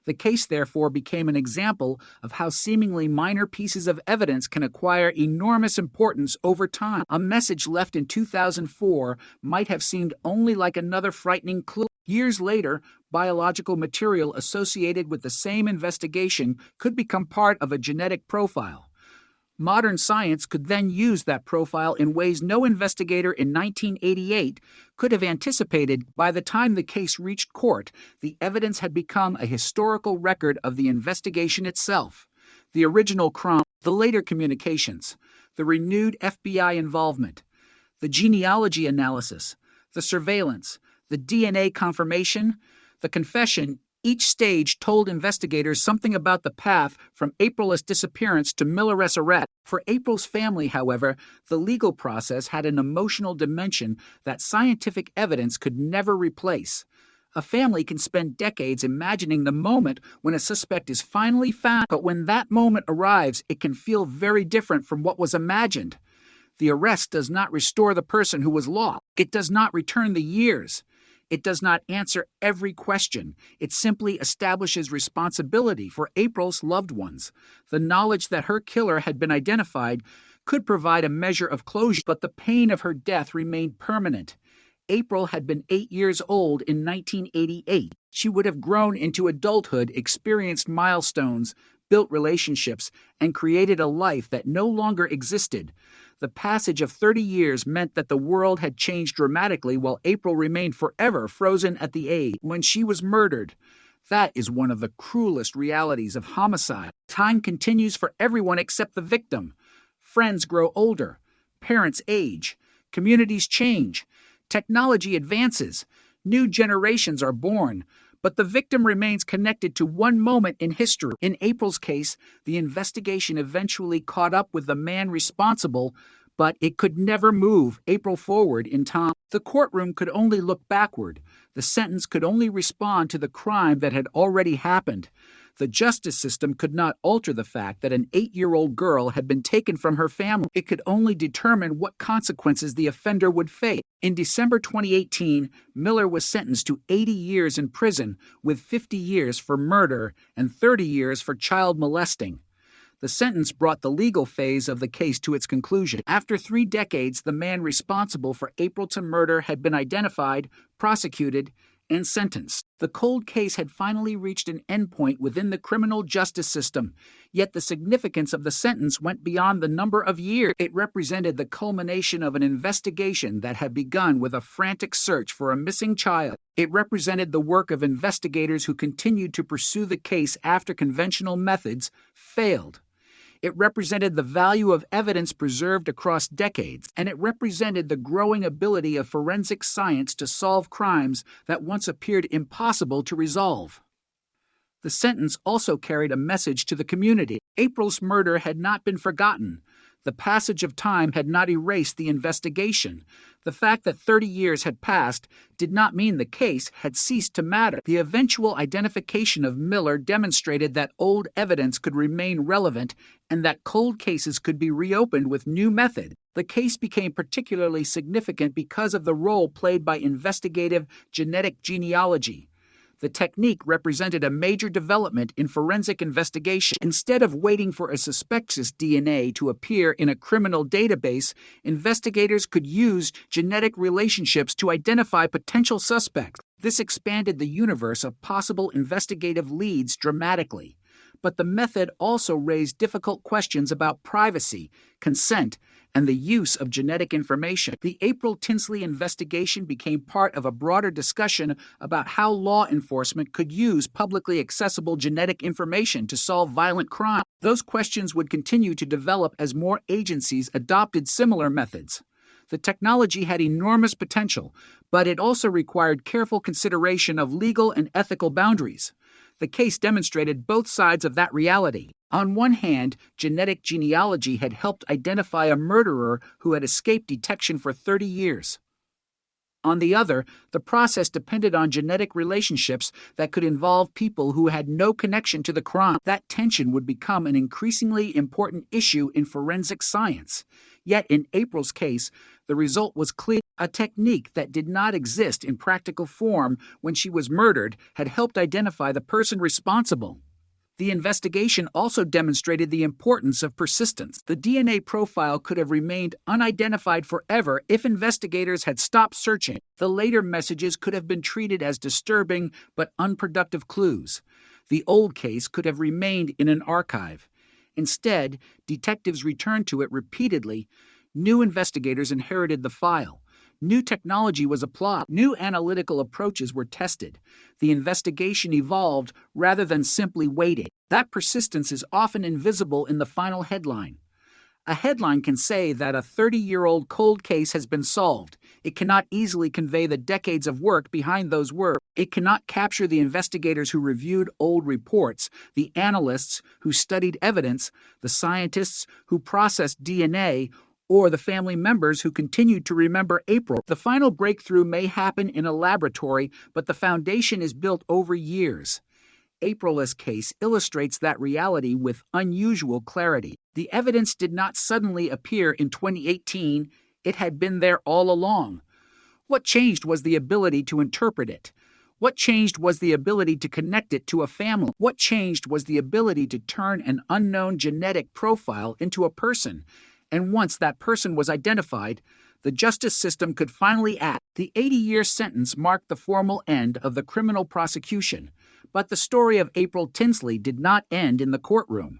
The case, therefore, became an example of how seemingly minor pieces of evidence can acquire enormous importance over time. A message left in 2004 might have seemed only like another frightening clue. Years later, biological material associated with the same investigation could become part of a genetic profile. Modern science could then use that profile in ways no investigator in 1988 could have anticipated. By the time the case reached court, the evidence had become a historical record of the investigation itself. The original crime, the later communications, the renewed FBI involvement, the genealogy analysis, the surveillance, the DNA confirmation, the confession, each stage told investigators something about the path from April's disappearance to Miller's arrest. For April's family, however, the legal process had an emotional dimension that scientific evidence could never replace. A family can spend decades imagining the moment when a suspect is finally found, but when that moment arrives, it can feel very different from what was imagined. The arrest does not restore the person who was lost. It does not return the years. It does not answer every question. It simply establishes responsibility for April's loved ones. The knowledge that her killer had been identified could provide a measure of closure, but the pain of her death remained permanent. April had been 8 years old in 1988. She would have grown into adulthood, experienced milestones, built relationships, and created a life that no longer existed. The passage of 30 years meant that the world had changed dramatically while April remained forever frozen at the age when she was murdered. That is one of the cruelest realities of homicide. Time continues for everyone except the victim. Friends grow older. Parents age. Communities change. Technology advances. New generations are born. But the victim remains connected to one moment in history. In April's case, the investigation eventually caught up with the man responsible, but it could never move April forward in time. The courtroom could only look backward. The sentence could only respond to the crime that had already happened. The justice system could not alter the fact that an 8-year-old girl had been taken from her family. It could only determine what consequences the offender would face. In December 2018, Miller was sentenced to 80 years in prison, with 50 years for murder and 30 years for child molesting. The sentence brought the legal phase of the case to its conclusion. After 3 decades, the man responsible for April's murder had been identified, prosecuted, and sentenced. The cold case had finally reached an endpoint within the criminal justice system, yet the significance of the sentence went beyond the number of years. It represented the culmination of an investigation that had begun with a frantic search for a missing child. It represented the work of investigators who continued to pursue the case after conventional methods failed. It represented the value of evidence preserved across decades, and it represented the growing ability of forensic science to solve crimes that once appeared impossible to resolve. The sentence also carried a message to the community. April's murder had not been forgotten. The passage of time had not erased the investigation. The fact that 30 years had passed did not mean the case had ceased to matter. The eventual identification of Miller demonstrated that old evidence could remain relevant and that cold cases could be reopened with new method. The case became particularly significant because of the role played by investigative genetic genealogy. The technique represented a major development in forensic investigation. Instead of waiting for a suspect's DNA to appear in a criminal database, investigators could use genetic relationships to identify potential suspects. This expanded the universe of possible investigative leads dramatically. But the method also raised difficult questions about privacy, consent, and the use of genetic information. The April Tinsley investigation became part of a broader discussion about how law enforcement could use publicly accessible genetic information to solve violent crime. Those questions would continue to develop as more agencies adopted similar methods. The technology had enormous potential, but it also required careful consideration of legal and ethical boundaries. The case demonstrated both sides of that reality. On one hand, genetic genealogy had helped identify a murderer who had escaped detection for 30 years. On the other, the process depended on genetic relationships that could involve people who had no connection to the crime. That tension would become an increasingly important issue in forensic science. Yet in April's case, the result was clear. A technique that did not exist in practical form when she was murdered had helped identify the person responsible. The investigation also demonstrated the importance of persistence. The DNA profile could have remained unidentified forever if investigators had stopped searching. The later messages could have been treated as disturbing but unproductive clues. The old case could have remained in an archive. Instead, detectives returned to it repeatedly. New investigators inherited the file. New technology was applied. New analytical approaches were tested. The investigation evolved rather than simply waiting. That persistence is often invisible in the final headline. A headline can say that a 30-year-old cold case has been solved. It cannot easily convey the decades of work behind those words. It cannot capture the investigators who reviewed old reports, the analysts who studied evidence, the scientists who processed DNA, or the family members who continued to remember April. The final breakthrough may happen in a laboratory, but the foundation is built over years. April's case illustrates that reality with unusual clarity. The evidence did not suddenly appear in 2018. It had been there all along. What changed was the ability to interpret it. What changed was the ability to connect it to a family. What changed was the ability to turn an unknown genetic profile into a person. And once that person was identified, the justice system could finally act. The 80-year sentence marked the formal end of the criminal prosecution, but the story of April Tinsley did not end in the courtroom.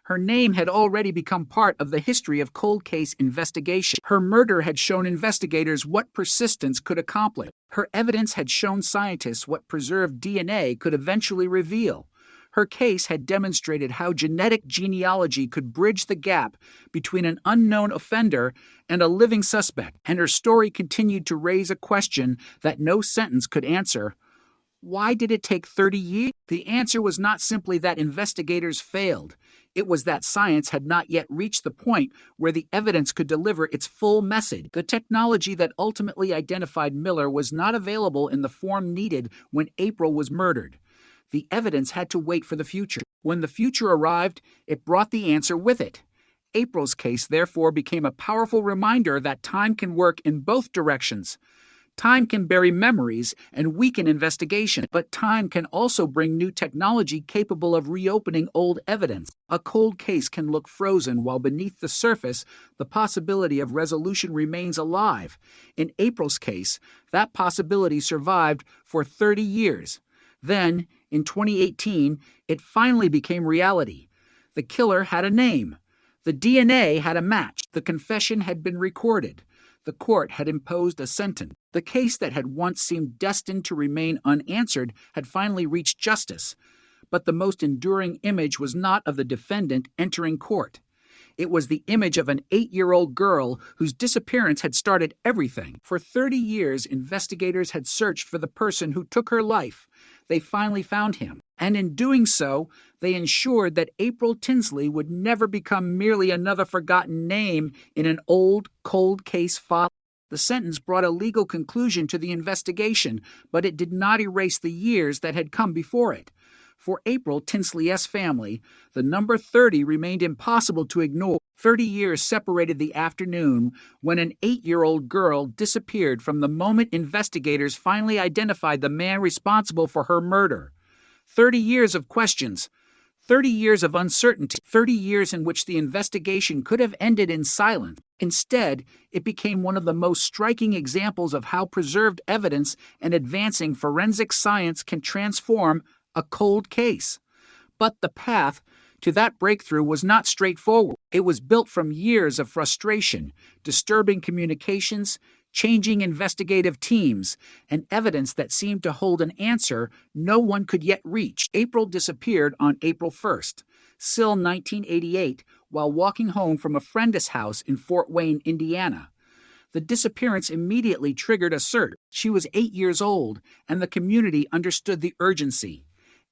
Her name had already become part of the history of cold case investigation. Her murder had shown investigators what persistence could accomplish. Her evidence had shown scientists what preserved DNA could eventually reveal. Her case had demonstrated how genetic genealogy could bridge the gap between an unknown offender and a living suspect, and her story continued to raise a question that no sentence could answer. Why did it take 30 years? The answer was not simply that investigators failed. It was that science had not yet reached the point where the evidence could deliver its full message. The technology that ultimately identified Miller was not available in the form needed when April was murdered. The evidence had to wait for the future. When the future arrived, it brought the answer with it. April's case therefore became a powerful reminder that time can work in both directions. Time can bury memories and weaken investigation, but time can also bring new technology capable of reopening old evidence. A cold case can look frozen while beneath the surface, the possibility of resolution remains alive. In April's case, that possibility survived for 30 years. Then, in 2018, it finally became reality. The killer had a name. The DNA had a match. The confession had been recorded. The court had imposed a sentence. The case that had once seemed destined to remain unanswered had finally reached justice. But the most enduring image was not of the defendant entering court. It was the image of an 8-year-old girl whose disappearance had started everything. For 30 years, investigators had searched for the person who took her life. they finally found him. And in doing so, they ensured that April Tinsley would never become merely another forgotten name in an old, cold case file. The sentence brought a legal conclusion to the investigation, but it did not erase the years that had come before it. For April Tinsley's family, the number 30 remained impossible to ignore. 30 years separated the afternoon when an 8-year-old girl disappeared from the moment investigators finally identified the man responsible for her murder. 30 years of questions, 30 years of uncertainty, 30 years in which the investigation could have ended in silence. Instead, it became one of the most striking examples of how preserved evidence and advancing forensic science can transform a cold case. But the path to that breakthrough was not straightforward. It was built from years of frustration, disturbing communications, changing investigative teams, and evidence that seemed to hold an answer no one could yet reach. April disappeared on April 1st, still 1988, while walking home from a friend's house in Fort Wayne, Indiana. The disappearance immediately triggered a search. She was 8 years old, and the community understood the urgency.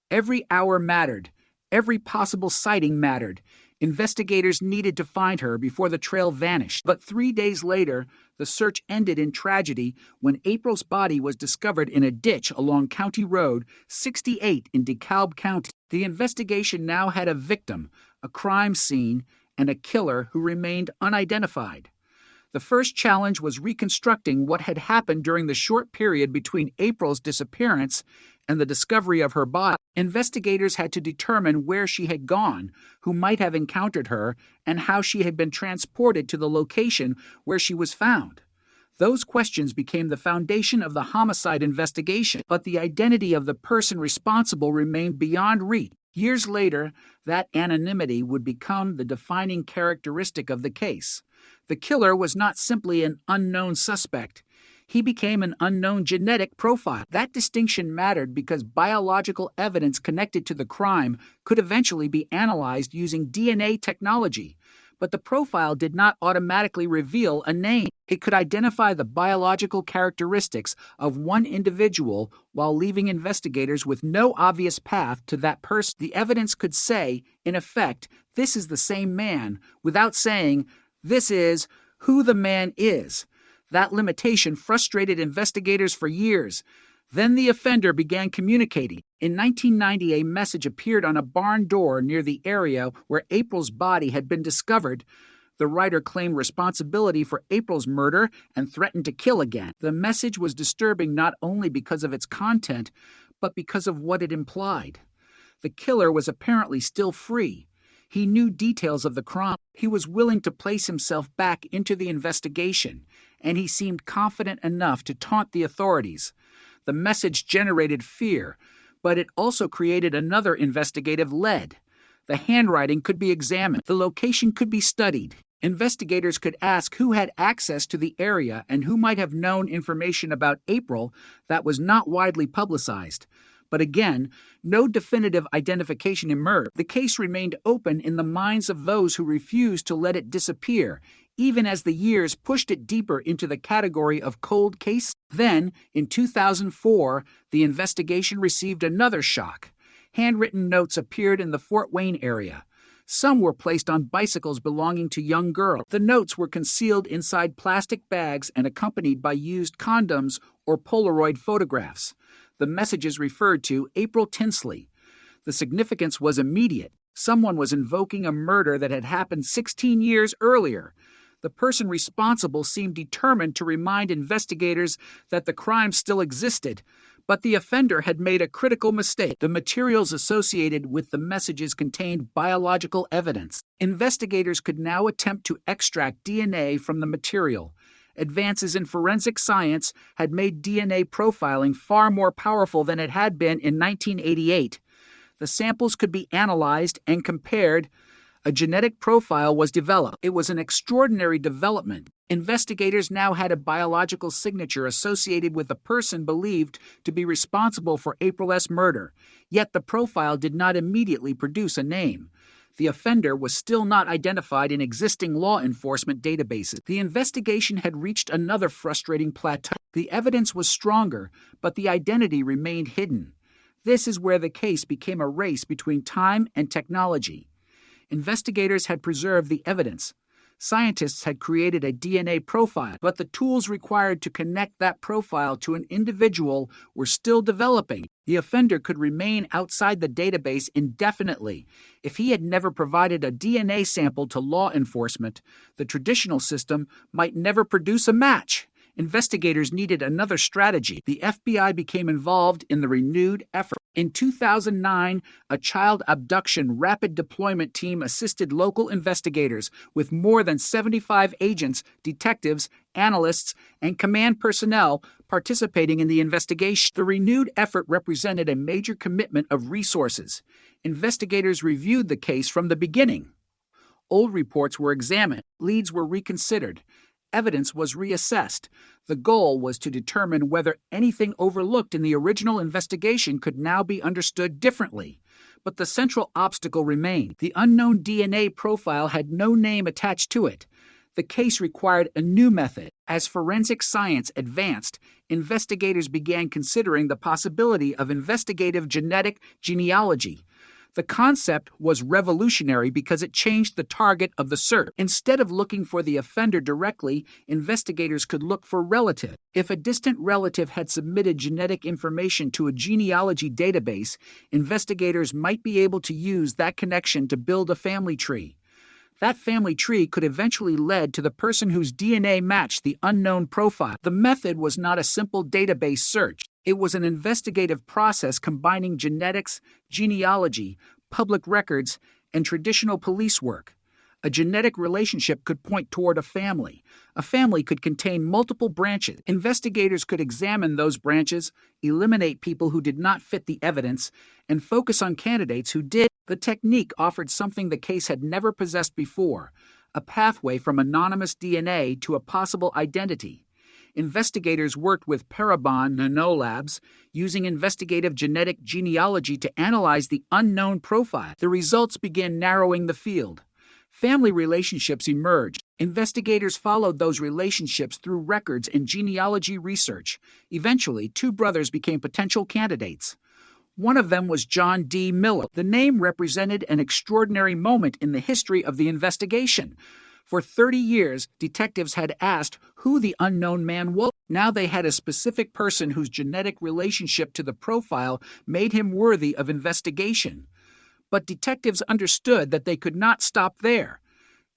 Every hour mattered. Every possible sighting mattered. Investigators needed to find her before the trail vanished. But 3 days later, the search ended in tragedy when April's body was discovered in a ditch along County Road 68 in DeKalb County. The investigation now had a victim, a crime scene, and a killer who remained unidentified. The first challenge was reconstructing what had happened during the short period between April's disappearance and the discovery of her body. Investigators had to determine where she had gone, who might have encountered her, and how she had been transported to the location where she was found. Those questions became the foundation of the homicide investigation, but the identity of the person responsible remained beyond reach. Years later, that anonymity would become the defining characteristic of the case. The killer was not simply an unknown suspect. He became an unknown genetic profile. That distinction mattered because biological evidence connected to the crime could eventually be analyzed using DNA technology. But the profile did not automatically reveal a name. It could identify the biological characteristics of one individual while leaving investigators with no obvious path to that person. The evidence could say, in effect, this is the same man, without saying, this is who the man is. That limitation frustrated investigators for years. Then the offender began communicating. In 1990, a message appeared on a barn door near the area where April's body had been discovered. The writer claimed responsibility for April's murder and threatened to kill again. The message was disturbing not only because of its content, but because of what it implied. The killer was apparently still free. He knew details of the crime. He was willing to place himself back into the investigation, and he seemed confident enough to taunt the authorities. The message generated fear, but it also created another investigative lead. The handwriting could be examined. The location could be studied. Investigators could ask who had access to the area and who might have known information about April that was not widely publicized. But again, no definitive identification emerged. The case remained open in the minds of those who refused to let it disappear, even as the years pushed it deeper into the category of cold case. Then, in 2004, the investigation received another shock. Handwritten notes appeared in the Fort Wayne area. Some were placed on bicycles belonging to young girls. The notes were concealed inside plastic bags and accompanied by used condoms or Polaroid photographs. The messages referred to April Tinsley. The significance was immediate. Someone was invoking a murder that had happened 16 years earlier. The person responsible seemed determined to remind investigators that the crime still existed, but the offender had made a critical mistake. The materials associated with the messages contained biological evidence. Investigators could now attempt to extract DNA from the material. Advances in forensic science had made DNA profiling far more powerful than it had been in 1988. The samples could be analyzed and compared. A genetic profile was developed. It was an extraordinary development. Investigators now had a biological signature associated with the person believed to be responsible for April's murder, yet the profile did not immediately produce a name. The offender was still not identified in existing law enforcement databases. The investigation had reached another frustrating plateau. The evidence was stronger, but the identity remained hidden. This is where the case became a race between time and technology. Investigators had preserved the evidence. Scientists had created a DNA profile, but the tools required to connect that profile to an individual were still developing. The offender could remain outside the database indefinitely. If he had never provided a DNA sample to law enforcement, the traditional system might never produce a match. Investigators needed another strategy. The FBI became involved in the renewed effort. In 2009, a child abduction rapid deployment team assisted local investigators with more than 75 agents, detectives, analysts, and command personnel participating in the investigation. The renewed effort represented a major commitment of resources. Investigators reviewed the case from the beginning. Old reports were examined, leads were reconsidered, evidence was reassessed. The goal was to determine whether anything overlooked in the original investigation could now be understood differently. But the central obstacle remained. The unknown DNA profile had no name attached to it. The case required a new method. As forensic science advanced, investigators began considering the possibility of investigative genetic genealogy. The concept was revolutionary because it changed the target of the search. Instead of looking for the offender directly, investigators could look for relatives. If a distant relative had submitted genetic information to a genealogy database, investigators might be able to use that connection to build a family tree. That family tree could eventually lead to the person whose DNA matched the unknown profile. The method was not a simple database search. It was an investigative process combining genetics, genealogy, public records, and traditional police work. A genetic relationship could point toward a family. A family could contain multiple branches. Investigators could examine those branches, eliminate people who did not fit the evidence, and focus on candidates who did. The technique offered something the case had never possessed before, a pathway from anonymous DNA to a possible identity. Investigators worked with Parabon Nanolabs, using investigative genetic genealogy to analyze the unknown profile. The results began narrowing the field. Family relationships emerged. Investigators followed those relationships through records and genealogy research. Eventually, two brothers became potential candidates. One of them was John D. Miller. The name represented an extraordinary moment in the history of the investigation. For 30 years, detectives had asked who the unknown man was. Now they had a specific person whose genetic relationship to the profile made him worthy of investigation. But detectives understood that they could not stop there.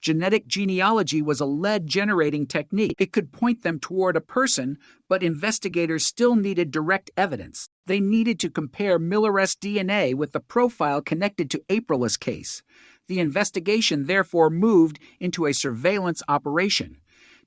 Genetic genealogy was a lead-generating technique. It could point them toward a person, but investigators still needed direct evidence. They needed to compare Miller's DNA with the profile connected to April's case. The investigation therefore moved into a surveillance operation.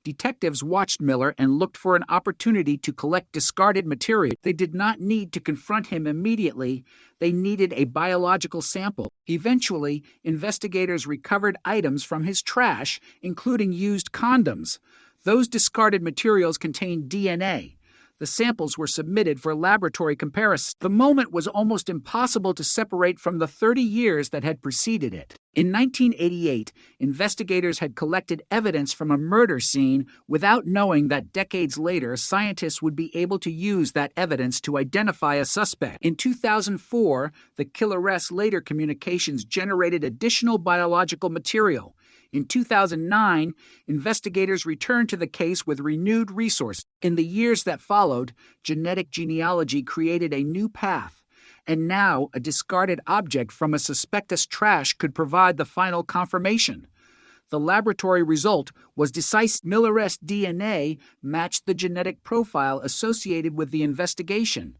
Detectives watched Miller and looked for an opportunity to collect discarded material. They did not need to confront him immediately. They needed a biological sample. Eventually, investigators recovered items from his trash, including used condoms. Those discarded materials contained DNA. The samples were submitted for laboratory comparison. The moment was almost impossible to separate from the 30 years that had preceded it. In 1988, investigators had collected evidence from a murder scene without knowing that decades later, scientists would be able to use that evidence to identify a suspect. In 2004, the killeress later communications generated additional biological material. In 2009, investigators returned to the case with renewed resources. In the years that followed, genetic genealogy created a new path. And now, a discarded object from a suspectus trash could provide the final confirmation. The laboratory result was decisive. Miller's DNA matched the genetic profile associated with the investigation.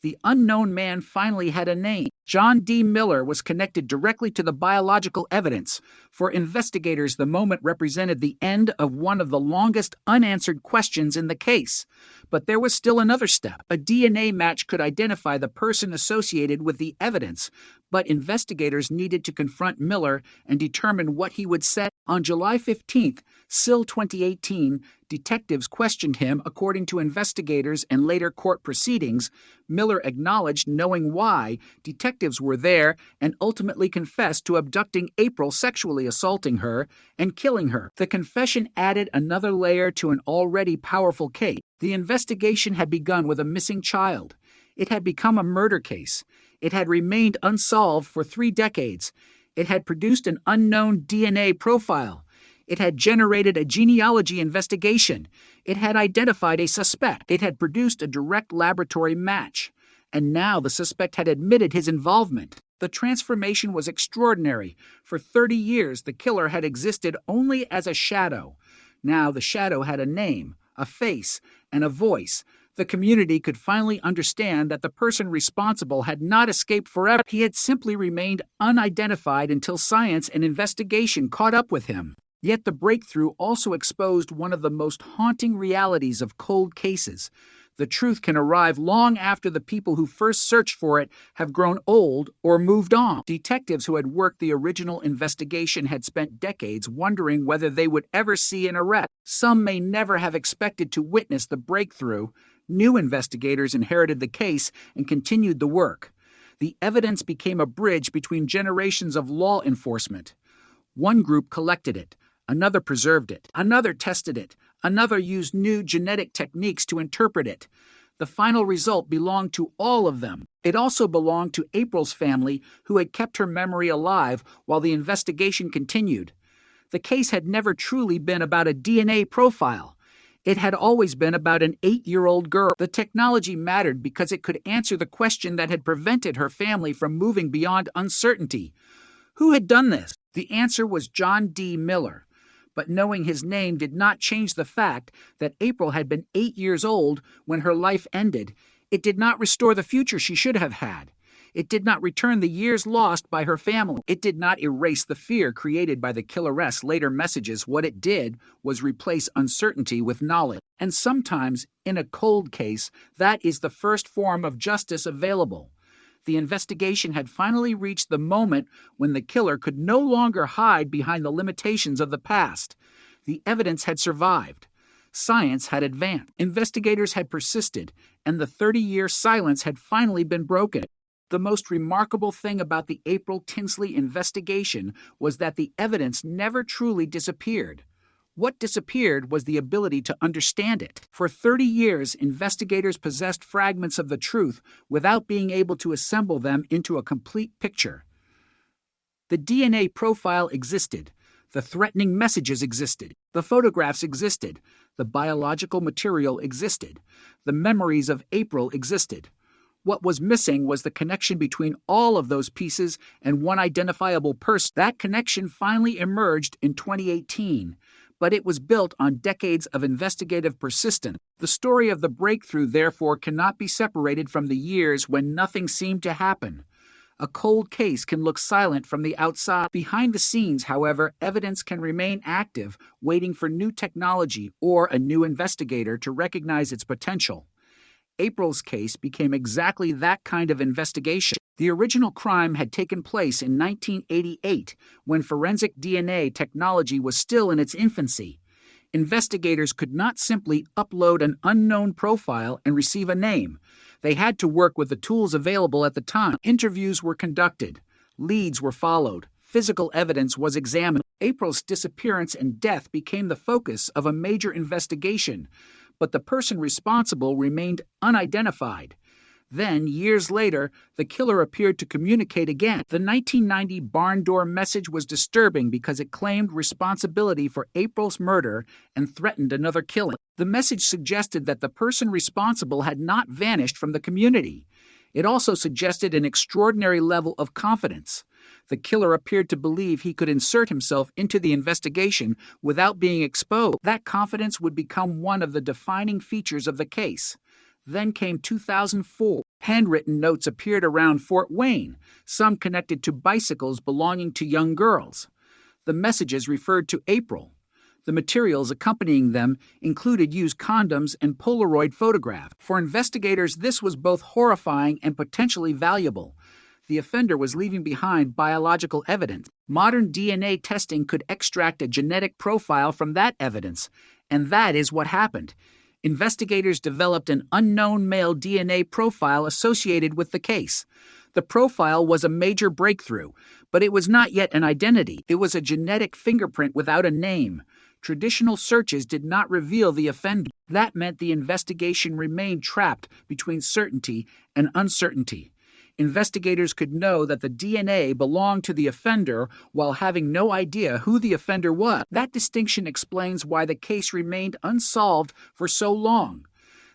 The unknown man finally had a name. John D. Miller was connected directly to the biological evidence. For investigators, the moment represented the end of one of the longest unanswered questions in the case. But there was still another step. A DNA match could identify the person associated with the evidence, but investigators needed to confront Miller and determine what he would say. On July 15th, SIL 2018, detectives questioned him. According to investigators and later court proceedings, Miller acknowledged knowing why. Detectives were there and ultimately confessed to abducting April, sexually assaulting her, and killing her. The confession added another layer to an already powerful case. The investigation had begun with a missing child. It had become a murder case. It had remained unsolved for 3 decades. It had produced an unknown DNA profile. It had generated a genealogy investigation. It had identified a suspect. It had produced a direct laboratory match. And now the suspect had admitted his involvement. The transformation was extraordinary. For 30 years, the killer had existed only as a shadow. Now the shadow had a name, a face, and a voice. The community could finally understand that the person responsible had not escaped forever. He had simply remained unidentified until science and investigation caught up with him. Yet the breakthrough also exposed one of the most haunting realities of cold cases. The truth can arrive long after the people who first searched for it have grown old or moved on. Detectives who had worked the original investigation had spent decades wondering whether they would ever see an arrest. Some may never have expected to witness the breakthrough. New investigators inherited the case and continued the work. The evidence became a bridge between generations of law enforcement. One group collected it, another preserved it, another tested it, another used new genetic techniques to interpret it. The final result belonged to all of them. It also belonged to April's family, who had kept her memory alive while the investigation continued. The case had never truly been about a DNA profile. It had always been about an 8-year-old girl. The technology mattered because it could answer the question that had prevented her family from moving beyond uncertainty. Who had done this? The answer was John D. Miller. But knowing his name did not change the fact that April had been 8 years old when her life ended. It did not restore the future she should have had. It did not return the years lost by her family. It did not erase the fear created by the killeress' later messages. What it did was replace uncertainty with knowledge. And sometimes, in a cold case, that is the first form of justice available. The investigation had finally reached the moment when the killer could no longer hide behind the limitations of the past. The evidence had survived. Science had advanced. Investigators had persisted, and the 30-year silence had finally been broken. The most remarkable thing about the April Tinsley investigation was that the evidence never truly disappeared. What disappeared was the ability to understand it. For 30 years, investigators possessed fragments of the truth without being able to assemble them into a complete picture. The DNA profile existed. The threatening messages existed. The photographs existed. The biological material existed. The memories of April existed. What was missing was the connection between all of those pieces and one identifiable person. That connection finally emerged in 2018, but it was built on decades of investigative persistence. The story of the breakthrough, therefore, cannot be separated from the years when nothing seemed to happen. A cold case can look silent from the outside. Behind the scenes, however, evidence can remain active, waiting for new technology or a new investigator to recognize its potential. April's case became exactly that kind of investigation. The original crime had taken place in 1988, when forensic DNA technology was still in its infancy. Investigators could not simply upload an unknown profile and receive a name. They had to work with the tools available at the time. Interviews were conducted. Leads were followed. Physical evidence was examined. April's disappearance and death became the focus of a major investigation, but the person responsible remained unidentified. Then, years later, the killer appeared to communicate again. The 1990 barn door message was disturbing because it claimed responsibility for April's murder and threatened another killing. The message suggested that the person responsible had not vanished from the community. It also suggested an extraordinary level of confidence. The killer appeared to believe he could insert himself into the investigation without being exposed. That confidence would become one of the defining features of the case. Then came 2004. Handwritten notes appeared around Fort Wayne, some connected to bicycles belonging to young girls. The messages referred to April. The materials accompanying them included used condoms and Polaroid photographs. For investigators, this was both horrifying and potentially valuable. The offender was leaving behind biological evidence. Modern DNA testing could extract a genetic profile from that evidence, and that is what happened. Investigators developed an unknown male DNA profile associated with the case. The profile was a major breakthrough, but it was not yet an identity. It was a genetic fingerprint without a name. Traditional searches did not reveal the offender. That meant the investigation remained trapped between certainty and uncertainty. Investigators could know that the DNA belonged to the offender while having no idea who the offender was. That distinction explains why the case remained unsolved for so long.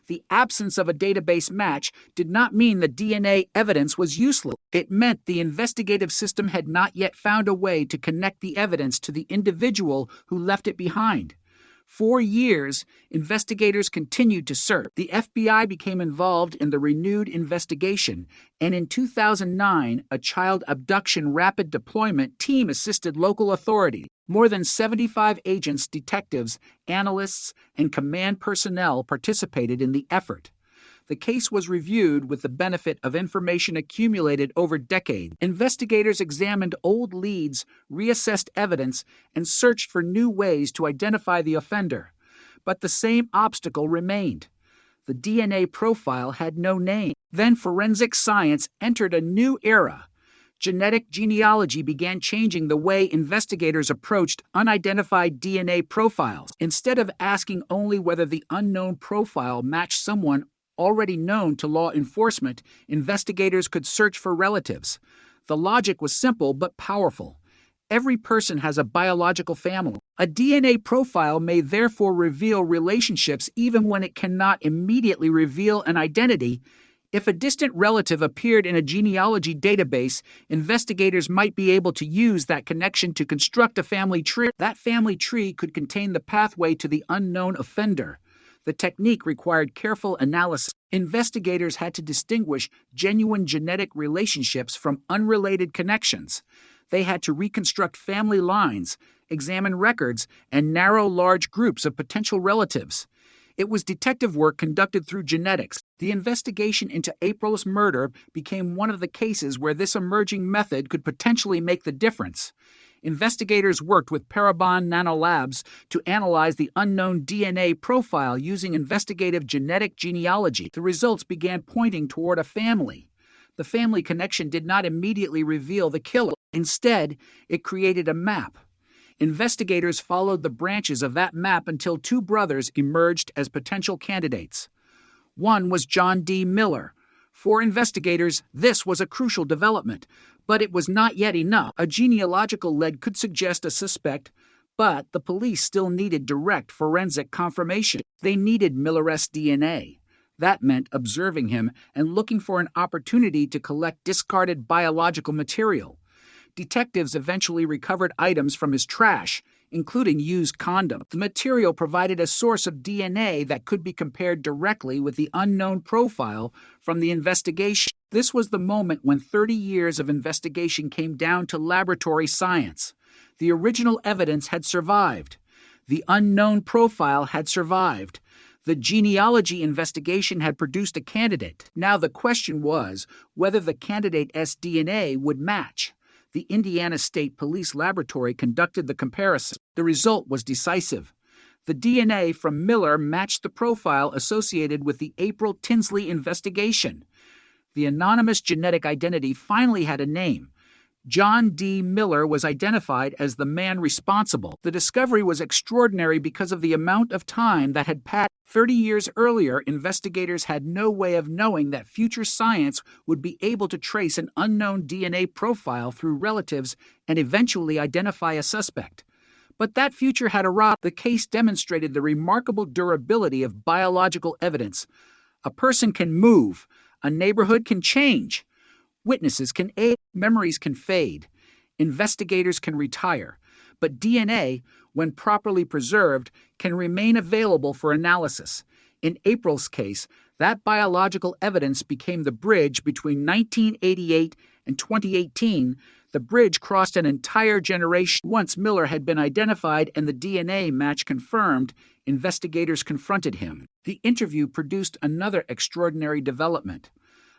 The absence of a database match did not mean the DNA evidence was useless. It meant the investigative system had not yet found a way to connect the evidence to the individual who left it behind. For years, investigators continued to search. The FBI became involved in the renewed investigation, and in 2009, a child abduction rapid deployment team assisted local authorities. More than 75 agents, detectives, analysts, and command personnel participated in the effort. The case was reviewed with the benefit of information accumulated over decades. Investigators examined old leads, reassessed evidence, and searched for new ways to identify the offender. But the same obstacle remained. The DNA profile had no name. Then forensic science entered a new era. Genetic genealogy began changing the way investigators approached unidentified DNA profiles. Instead of asking only whether the unknown profile matched someone already known to law enforcement, investigators could search for relatives. The logic was simple but powerful. Every person has a biological family. A DNA profile may therefore reveal relationships even when it cannot immediately reveal an identity. If a distant relative appeared in a genealogy database, investigators might be able to use that connection to construct a family tree. That family tree could contain the pathway to the unknown offender. The technique required careful analysis. Investigators had to distinguish genuine genetic relationships from unrelated connections. They had to reconstruct family lines, examine records, and narrow large groups of potential relatives. It was detective work conducted through genetics. The investigation into April's murder became one of the cases where this emerging method could potentially make the difference. Investigators worked with Parabon Nanolabs to analyze the unknown DNA profile using investigative genetic genealogy. The results began pointing toward a family. The family connection did not immediately reveal the killer. Instead, it created a map. Investigators followed the branches of that map until two brothers emerged as potential candidates. One was John D. Miller. For investigators, this was a crucial development, but it was not yet enough. A genealogical lead could suggest a suspect, but the police still needed direct forensic confirmation. They needed Miller's DNA. That meant observing him and looking for an opportunity to collect discarded biological material. Detectives eventually recovered items from his trash, including used condoms. The material provided a source of DNA that could be compared directly with the unknown profile from the investigation. This was the moment when 30 years of investigation came down to laboratory science. The original evidence had survived. The unknown profile had survived. The genealogy investigation had produced a candidate. Now the question was whether the candidate's DNA would match. The Indiana State Police Laboratory conducted the comparison. The result was decisive. The DNA from Miller matched the profile associated with the April Tinsley investigation. The anonymous genetic identity finally had a name. John D. Miller was identified as the man responsible. The discovery was extraordinary because of the amount of time that had passed. 30 years earlier, investigators had no way of knowing that future science would be able to trace an unknown DNA profile through relatives and eventually identify a suspect. But that future had arrived. The case demonstrated the remarkable durability of biological evidence. A person can move. A neighborhood can change. Witnesses can age, memories can fade, investigators can retire, but DNA, when properly preserved, can remain available for analysis. In April's case, that biological evidence became the bridge between 1988 and 2018. The bridge crossed an entire generation. Once Miller had been identified and the DNA match confirmed, investigators confronted him. The interview produced another extraordinary development.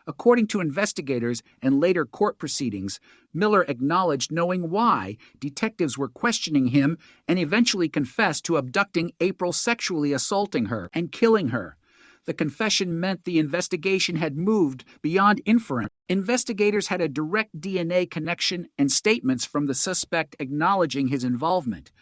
According to investigators and later court proceedings, Miller acknowledged knowing why detectives were questioning him and eventually confessed to abducting April, sexually assaulting her, and killing her. The confession meant the investigation had moved beyond inference. Investigators had a direct DNA connection and statements from the suspect acknowledging his involvement.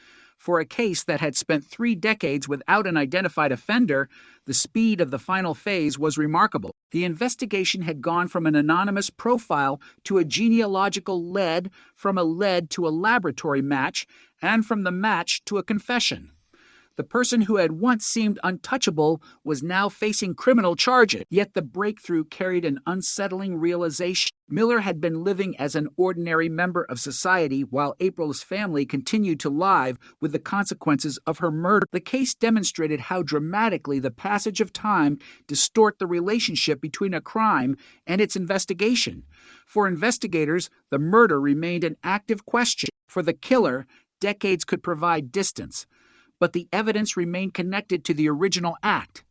For a case that had spent 3 decades without an identified offender, the speed of the final phase was remarkable. The investigation had gone from an anonymous profile to a genealogical lead, from a lead to a laboratory match, and from the match to a confession. The person who had once seemed untouchable was now facing criminal charges. Yet the breakthrough carried an unsettling realization. Miller had been living as an ordinary member of society while April's family continued to live with the consequences of her murder. The case demonstrated how dramatically the passage of time distort the relationship between a crime and its investigation. For investigators, the murder remained an active question. For the killer, decades could provide distance, but the evidence remained connected to the original act.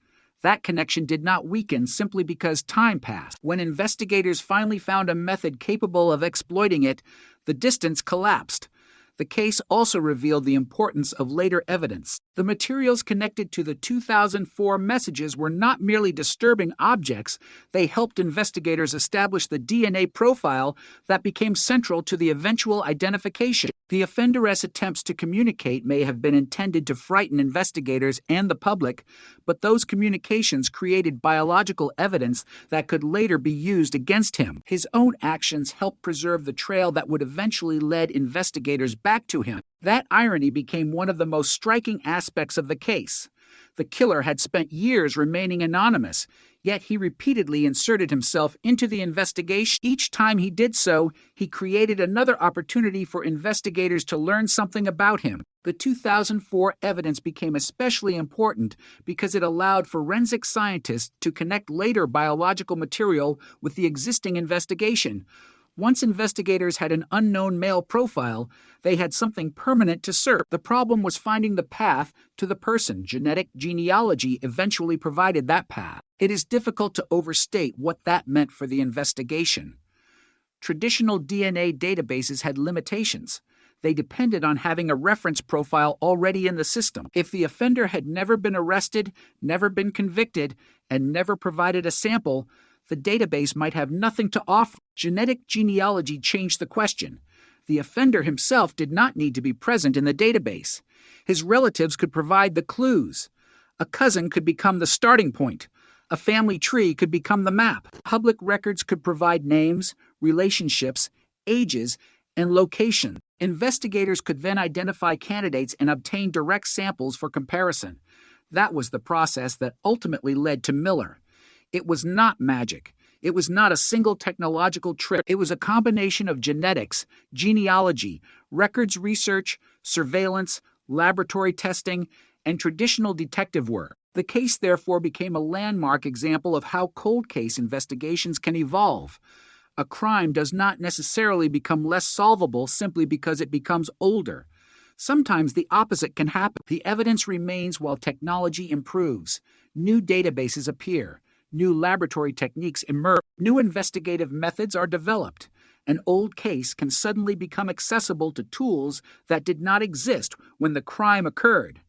That connection did not weaken simply because time passed. When investigators finally found a method capable of exploiting it, the distance collapsed. The case also revealed the importance of later evidence. The materials connected to the 2004 messages were not merely disturbing objects, they helped investigators establish the DNA profile that became central to the eventual identification. The offenderess attempts to communicate may have been intended to frighten investigators and the public, but those communications created biological evidence that could later be used against him. His own actions helped preserve the trail that would eventually lead investigators back to him. That irony became one of the most striking aspects of the case. The killer had spent years remaining anonymous, yet he repeatedly inserted himself into the investigation. Each time he did so, he created another opportunity for investigators to learn something about him. The 2004 evidence became especially important because it allowed forensic scientists to connect later biological material with the existing investigation. Once investigators had an unknown male profile, they had something permanent to search. The problem was finding the path to the person. Genetic genealogy eventually provided that path. It is difficult to overstate what that meant for the investigation. Traditional DNA databases had limitations. They depended on having a reference profile already in the system. If the offender had never been arrested, never been convicted, and never provided a sample, the database might have nothing to offer. Genetic genealogy changed the question. The offender himself did not need to be present in the database. His relatives could provide the clues. A cousin could become the starting point. A family tree could become the map. Public records could provide names, relationships, ages, and location. Investigators could then identify candidates and obtain direct samples for comparison. That was the process that ultimately led to Miller. It was not magic. It was not a single technological trick. It was a combination of genetics, genealogy, records research, surveillance, laboratory testing, and traditional detective work. The case therefore became a landmark example of how cold case investigations can evolve. A crime does not necessarily become less solvable simply because it becomes older. Sometimes the opposite can happen. The evidence remains while technology improves. New databases appear. New laboratory techniques emerge. New investigative methods are developed. An old case can suddenly become accessible to tools that did not exist when the crime occurred.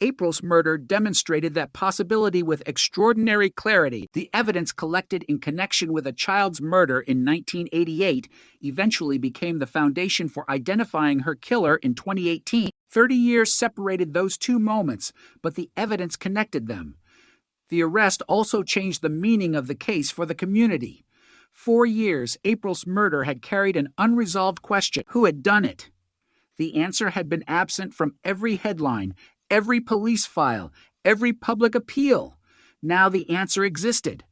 April's murder demonstrated that possibility with extraordinary clarity. The evidence collected in connection with a child's murder in 1988 eventually became the foundation for identifying her killer in 2018. 30 years separated those two moments, but the evidence connected them. The arrest also changed the meaning of the case for the community. 4 years, April's murder had carried an unresolved question: who had done it? The answer had been absent from every headline, every police file, every public appeal. Now the answer existed.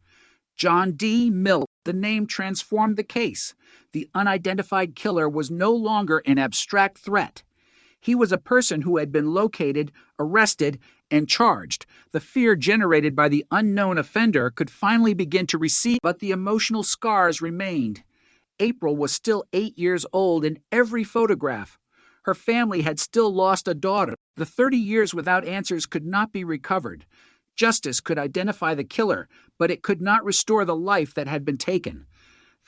John D. Miller. The name transformed the case. The unidentified killer was no longer an abstract threat. He was a person who had been located, arrested, and charged. The fear generated by the unknown offender could finally begin to recede, but the emotional scars remained. April was still 8 years old in every photograph. Her family had still lost a daughter. The 30 years without answers could not be recovered. Justice could identify the killer, but it could not restore the life that had been taken.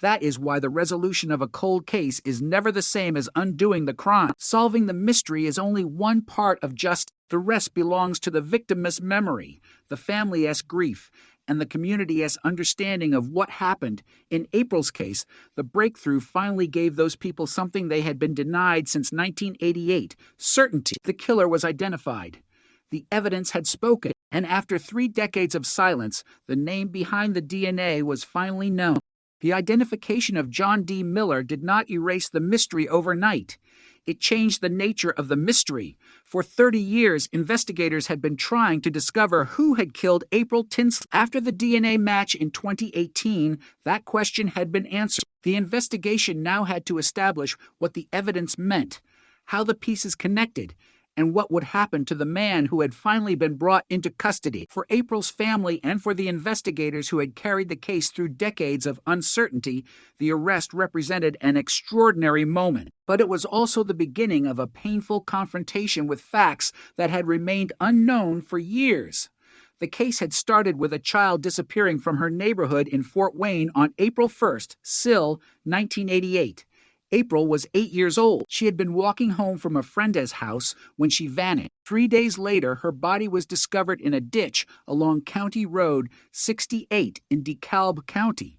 That is why the resolution of a cold case is never the same as undoing the crime. Solving the mystery is only one part of justice. The rest belongs to the victim's memory, the family's grief, and the community's understanding of what happened. In April's case, the breakthrough finally gave those people something they had been denied since 1988: certainty. The killer was identified. The evidence had spoken, and after 3 decades of silence, the name behind the DNA was finally known. The identification of John D. Miller did not erase the mystery overnight. It changed the nature of the mystery. For 30 years, investigators had been trying to discover who had killed April Tinsley. After the DNA match in 2018, that question had been answered. The investigation now had to establish what the evidence meant, how the pieces connected, and what would happen to the man who had finally been brought into custody. For April's family and for the investigators who had carried the case through decades of uncertainty, the arrest represented an extraordinary moment. But it was also the beginning of a painful confrontation with facts that had remained unknown for years. The case had started with a child disappearing from her neighborhood in Fort Wayne on April 1st, SIL, 1988. April was 8 years old. She had been walking home from a friend's house when she vanished. 3 days later, her body was discovered in a ditch along County Road 68 in DeKalb County.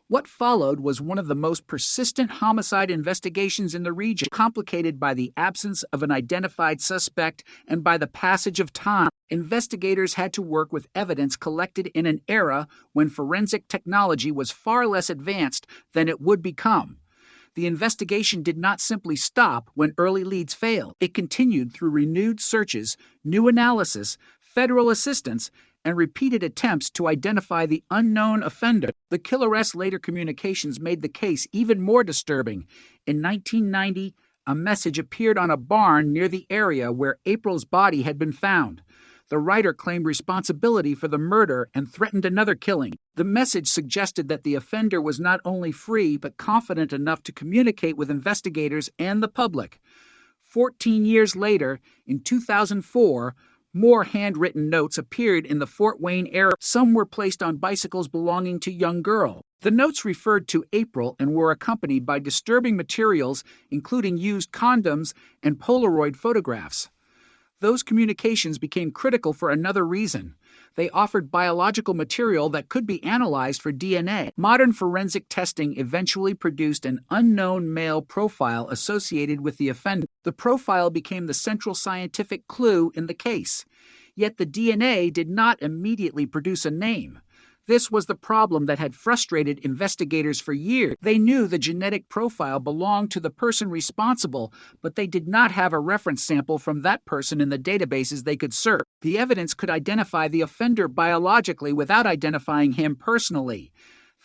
What followed was one of the most persistent homicide investigations in the region, complicated by the absence of an identified suspect and by the passage of time. Investigators had to work with evidence collected in an era when forensic technology was far less advanced than it would become. The investigation did not simply stop when early leads failed. It continued through renewed searches, new analysis, federal assistance, and repeated attempts to identify the unknown offender. The killer's later communications made the case even more disturbing. In 1990, a message appeared on a barn near the area where April's body had been found. The writer claimed responsibility for the murder and threatened another killing. The message suggested that the offender was not only free but confident enough to communicate with investigators and the public. 14 years later, in 2004, more handwritten notes appeared in the Fort Wayne area. Some were placed on bicycles belonging to young girls. The notes referred to April and were accompanied by disturbing materials, including used condoms and Polaroid photographs. Those communications became critical for another reason. They offered biological material that could be analyzed for DNA. Modern forensic testing eventually produced an unknown male profile associated with the offender. The profile became the central scientific clue in the case. Yet the DNA did not immediately produce a name. This was the problem that had frustrated investigators for years. They knew the genetic profile belonged to the person responsible, but they did not have a reference sample from that person in the databases they could search. The evidence could identify the offender biologically without identifying him personally.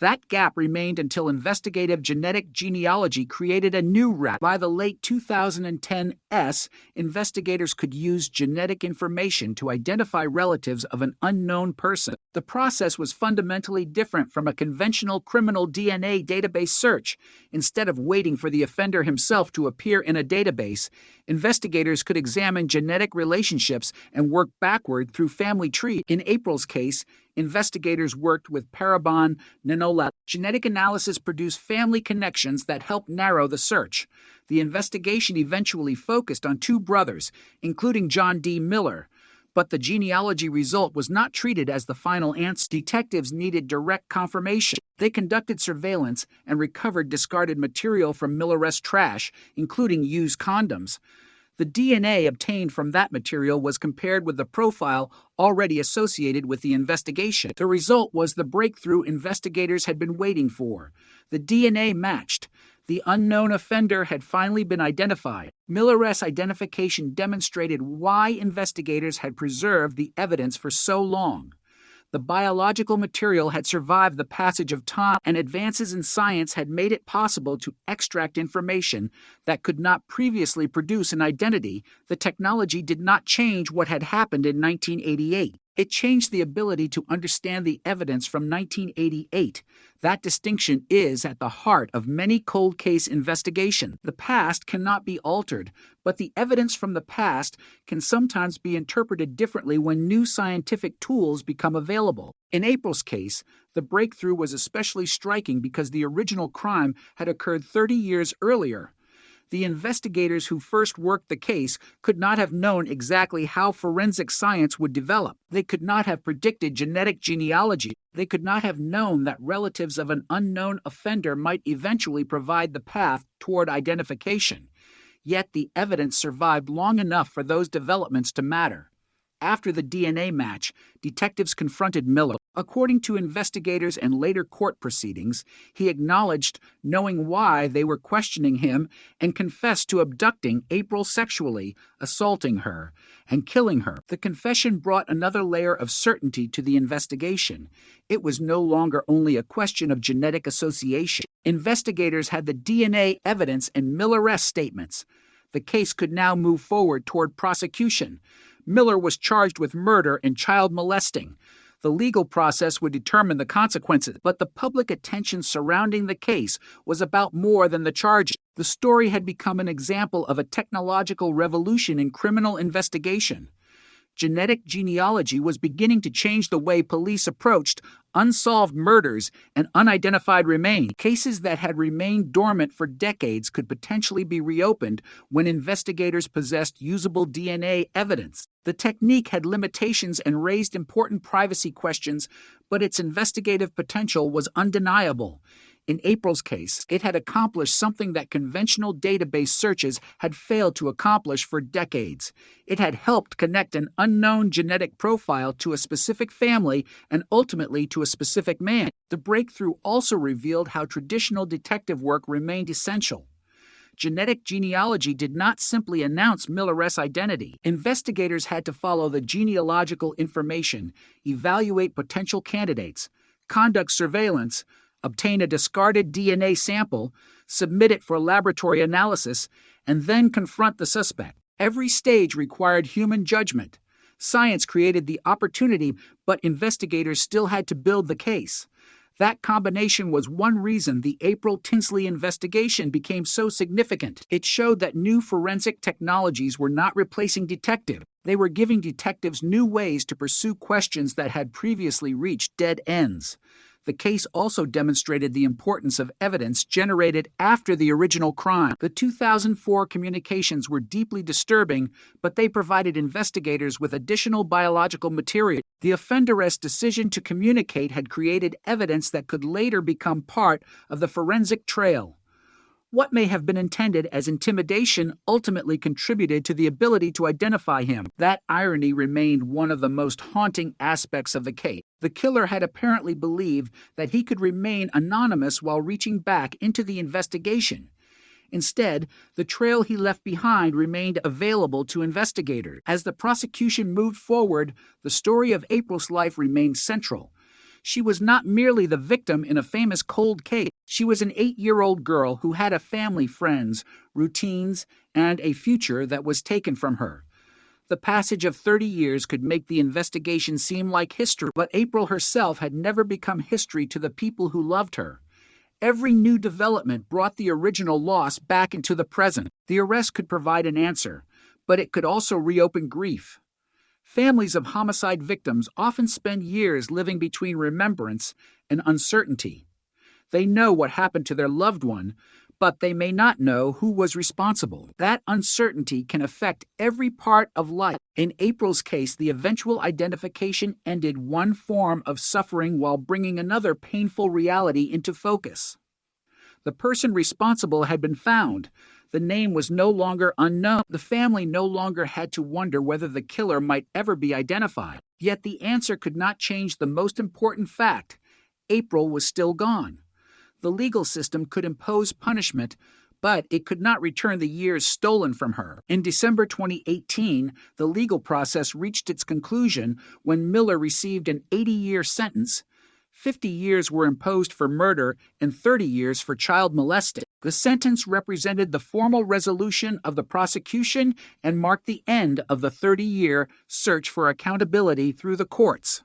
That gap remained until investigative genetic genealogy created a new route. By the late 2010s, investigators could use genetic information to identify relatives of an unknown person. The process was fundamentally different from a conventional criminal DNA database search. Instead of waiting for the offender himself to appear in a database, investigators could examine genetic relationships and work backward through family trees. In April's case, investigators worked with Parabon Nanola. Genetic analysis produced family connections that helped narrow the search. The investigation eventually focused on 2 brothers, including John D. Miller. But the genealogy result was not treated as the final answer. Detectives needed direct confirmation. They conducted surveillance and recovered discarded material from Miller's trash, including used condoms. The DNA obtained from that material was compared with the profile already associated with the investigation. The result was the breakthrough investigators had been waiting for. The DNA matched. The unknown offender had finally been identified. Miller's identification demonstrated why investigators had preserved the evidence for so long. The biological material had survived the passage of time, and advances in science had made it possible to extract information that could not previously produce an identity. The technology did not change what had happened in 1988. It changed the ability to understand the evidence from 1988. That distinction is at the heart of many cold case investigations. The past cannot be altered, but the evidence from the past can sometimes be interpreted differently when new scientific tools become available. In April's case, the breakthrough was especially striking because the original crime had occurred 30 years earlier. The investigators who first worked the case could not have known exactly how forensic science would develop. They could not have predicted genetic genealogy. They could not have known that relatives of an unknown offender might eventually provide the path toward identification. Yet the evidence survived long enough for those developments to matter. After the DNA match, detectives confronted Miller. According to investigators and later court proceedings, he acknowledged knowing why they were questioning him and confessed to abducting April sexually, assaulting her, and killing her. The confession brought another layer of certainty to the investigation. It was no longer only a question of genetic association. Investigators had the DNA evidence and Miller-esque statements. The case could now move forward toward prosecution. Miller was charged with murder and child molesting. The legal process would determine the consequences, but the public attention surrounding the case was about more than the charges. The story had become an example of a technological revolution in criminal investigation. Genetic genealogy was beginning to change the way police approached unsolved murders and unidentified remains. Cases that had remained dormant for decades could potentially be reopened when investigators possessed usable DNA evidence. The technique had limitations and raised important privacy questions, but its investigative potential was undeniable. In April's case, it had accomplished something that conventional database searches had failed to accomplish for decades. It had helped connect an unknown genetic profile to a specific family and ultimately to a specific man. The breakthrough also revealed how traditional detective work remained essential. Genetic genealogy did not simply announce Miller-esque identity. Investigators had to follow the genealogical information, evaluate potential candidates, conduct surveillance, obtain a discarded DNA sample, submit it for laboratory analysis, and then confront the suspect. Every stage required human judgment. Science created the opportunity, but investigators still had to build the case. That combination was one reason the April Tinsley investigation became so significant. It showed that new forensic technologies were not replacing detectives. They were giving detectives new ways to pursue questions that had previously reached dead ends. The case also demonstrated the importance of evidence generated after the original crime. The 2004 communications were deeply disturbing, but they provided investigators with additional biological material. The offender's decision to communicate had created evidence that could later become part of the forensic trail. What may have been intended as intimidation ultimately contributed to the ability to identify him. That irony remained one of the most haunting aspects of the case. The killer had apparently believed that he could remain anonymous while reaching back into the investigation. Instead, the trail he left behind remained available to investigators. As the prosecution moved forward, the story of April's life remained central. She was not merely the victim in a famous cold case. She was an 8-year-old girl who had a family, friends, routines, and a future that was taken from her. The passage of 30 years could make the investigation seem like history, but April herself had never become history to the people who loved her. Every new development brought the original loss back into the present. The arrest could provide an answer, but it could also reopen grief. Families of homicide victims often spend years living between remembrance and uncertainty. They know what happened to their loved one, but they may not know who was responsible. That uncertainty can affect every part of life. In April's case, the eventual identification ended one form of suffering while bringing another painful reality into focus. The person responsible had been found. The name was no longer unknown. The family no longer had to wonder whether the killer might ever be identified. Yet the answer could not change the most important fact. April was still gone. The legal system could impose punishment, but it could not return the years stolen from her. In December 2018, the legal process reached its conclusion when Miller received an 80-year sentence. 50 years were imposed for murder and 30 years for child molesting. The sentence represented the formal resolution of the prosecution and marked the end of the 30-year search for accountability through the courts.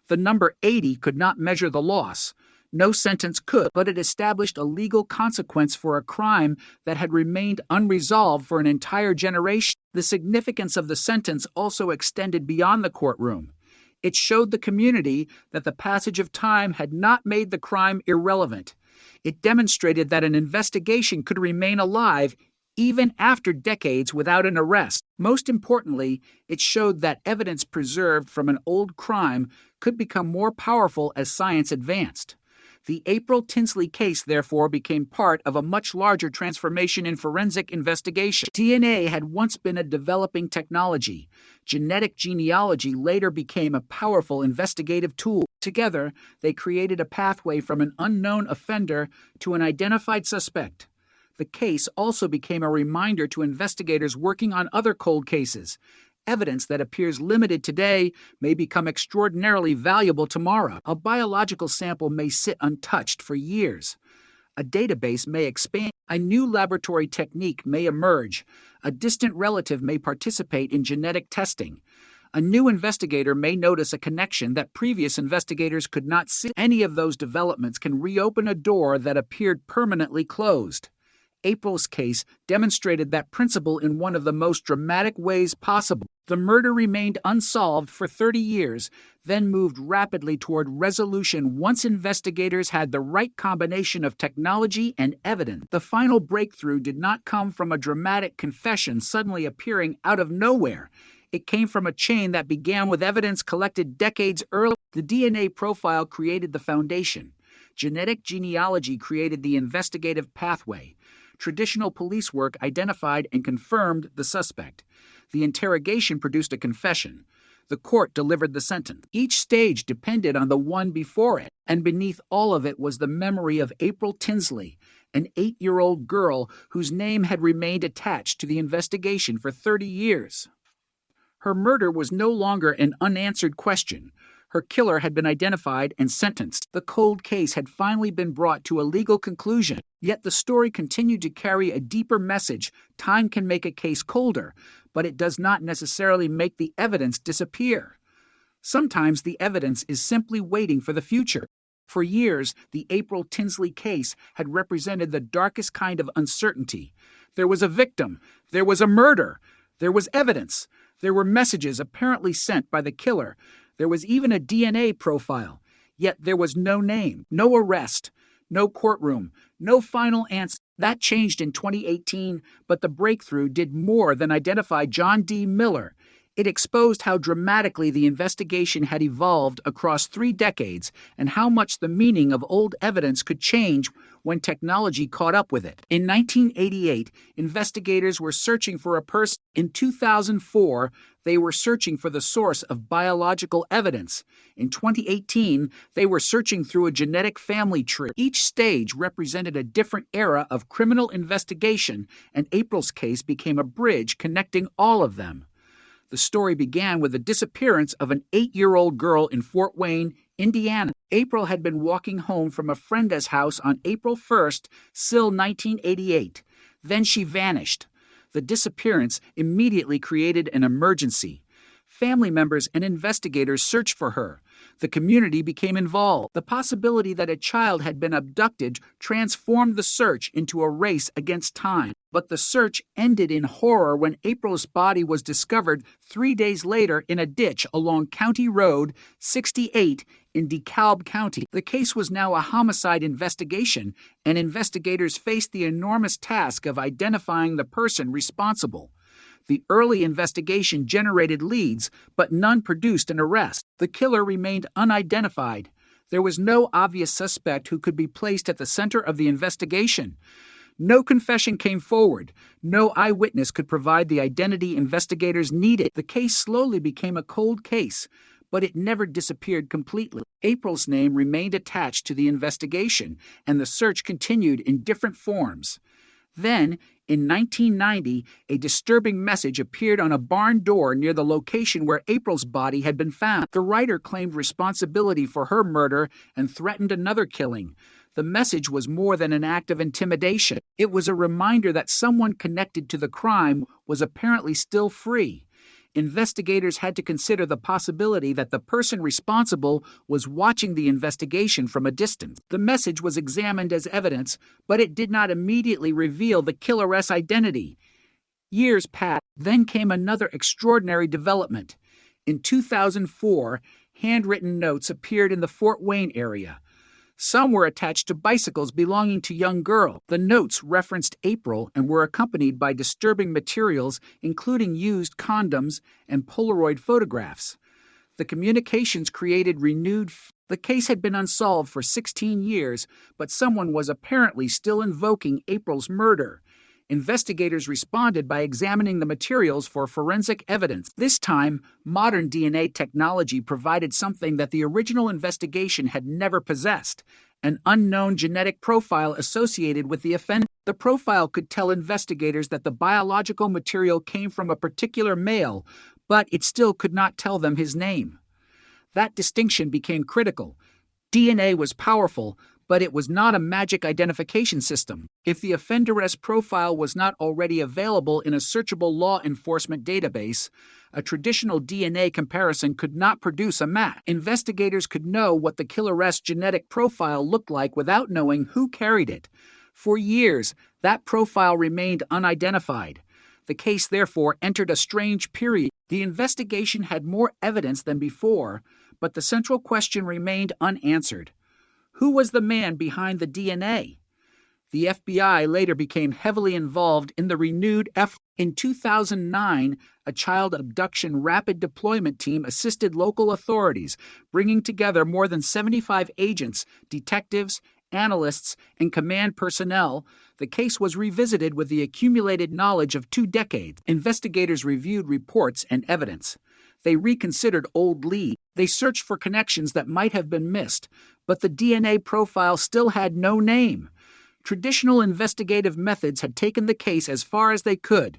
The number 80 could not measure the loss. No sentence could, but it established a legal consequence for a crime that had remained unresolved for an entire generation. The significance of the sentence also extended beyond the courtroom. It showed the community that the passage of time had not made the crime irrelevant. It demonstrated that an investigation could remain alive even after decades without an arrest. Most importantly, it showed that evidence preserved from an old crime could become more powerful as science advanced. The April Tinsley case, therefore, became part of a much larger transformation in forensic investigation. DNA had once been a developing technology. Genetic genealogy later became a powerful investigative tool. Together, they created a pathway from an unknown offender to an identified suspect. The case also became a reminder to investigators working on other cold cases. Evidence that appears limited today may become extraordinarily valuable tomorrow. A biological sample may sit untouched for years. A database may expand. A new laboratory technique may emerge. A distant relative may participate in genetic testing. A new investigator may notice a connection that previous investigators could not see. Any of those developments can reopen a door that appeared permanently closed. April's case demonstrated that principle in one of the most dramatic ways possible. The murder remained unsolved for 30 years, then moved rapidly toward resolution once investigators had the right combination of technology and evidence. The final breakthrough did not come from a dramatic confession suddenly appearing out of nowhere. It came from a chain that began with evidence collected decades earlier. The DNA profile created the foundation. Genetic genealogy created the investigative pathway. Traditional police work identified and confirmed the suspect. The interrogation produced a confession. The court delivered the sentence. Each stage depended on the one before it, and beneath all of it was the memory of April Tinsley, an 8-year-old girl whose name had remained attached to the investigation for 30 years. Her murder was no longer an unanswered question. Her killer had been identified and sentenced. The cold case had finally been brought to a legal conclusion. Yet the story continued to carry a deeper message. Time can make a case colder, but it does not necessarily make the evidence disappear. Sometimes the evidence is simply waiting for the future. For years, the April Tinsley case had represented the darkest kind of uncertainty. There was a victim. There was a murder. There was evidence. There were messages apparently sent by the killer. There was even a DNA profile. Yet there was no name, no arrest, no courtroom, no final answer. That changed in 2018, but the breakthrough did more than identify John D. Miller. It exposed how dramatically the investigation had evolved across 3 decades and how much the meaning of old evidence could change when technology caught up with it. In 1988, investigators were searching for a person. In 2004, they were searching for the source of biological evidence. In 2018, they were searching through a genetic family tree. Each stage represented a different era of criminal investigation, and April's case became a bridge connecting all of them. The story began with the disappearance of an 8-year-old girl in Fort Wayne, Indiana. April had been walking home from a friend's house on April 1st, still 1988. Then she vanished. The disappearance immediately created an emergency. Family members and investigators searched for her. The community became involved. The possibility that a child had been abducted transformed the search into a race against time. But the search ended in horror when April's body was discovered 3 days later in a ditch along County Road 68 in DeKalb County. The case was now a homicide investigation, and investigators faced the enormous task of identifying the person responsible. The early investigation generated leads, but none produced an arrest. The killer remained unidentified. There was no obvious suspect who could be placed at the center of the investigation. No confession came forward. No eyewitness could provide the identity investigators needed. The case slowly became a cold case, but it never disappeared completely. April's name remained attached to the investigation, and the search continued in different forms. Then, in 1990, a disturbing message appeared on a barn door near the location where April's body had been found. The writer claimed responsibility for her murder and threatened another killing. The message was more than an act of intimidation. It was a reminder that someone connected to the crime was apparently still free. Investigators had to consider the possibility that the person responsible was watching the investigation from a distance. The message was examined as evidence, but it did not immediately reveal the killer's identity. Years passed. Then came another extraordinary development. In 2004, handwritten notes appeared in the Fort Wayne area. Some were attached to bicycles belonging to young girls. The notes referenced April and were accompanied by disturbing materials, including used condoms and Polaroid photographs. The communications created renewed. The case had been unsolved for 16 years, but someone was apparently still invoking April's murder. Investigators responded by examining the materials for forensic evidence. This time, modern DNA technology provided something that the original investigation had never possessed: an unknown genetic profile associated with the offender. The profile could tell investigators that the biological material came from a particular male, but it still could not tell them his name. That distinction became critical. DNA was powerful, but it was not a magic identification system. If the offender's profile was not already available in a searchable law enforcement database, a traditional DNA comparison could not produce a match. Investigators could know what the killer's genetic profile looked like without knowing who carried it. For years, that profile remained unidentified. The case therefore entered a strange period. The investigation had more evidence than before, but the central question remained unanswered. Who was the man behind the DNA? The FBI later became heavily involved in the renewed effort. In 2009, a child abduction rapid deployment team assisted local authorities, bringing together more than 75 agents, detectives, analysts, and command personnel. The case was revisited with the accumulated knowledge of 2 decades. Investigators reviewed reports and evidence. They reconsidered old leads. They searched for connections that might have been missed, but the DNA profile still had no name. Traditional investigative methods had taken the case as far as they could.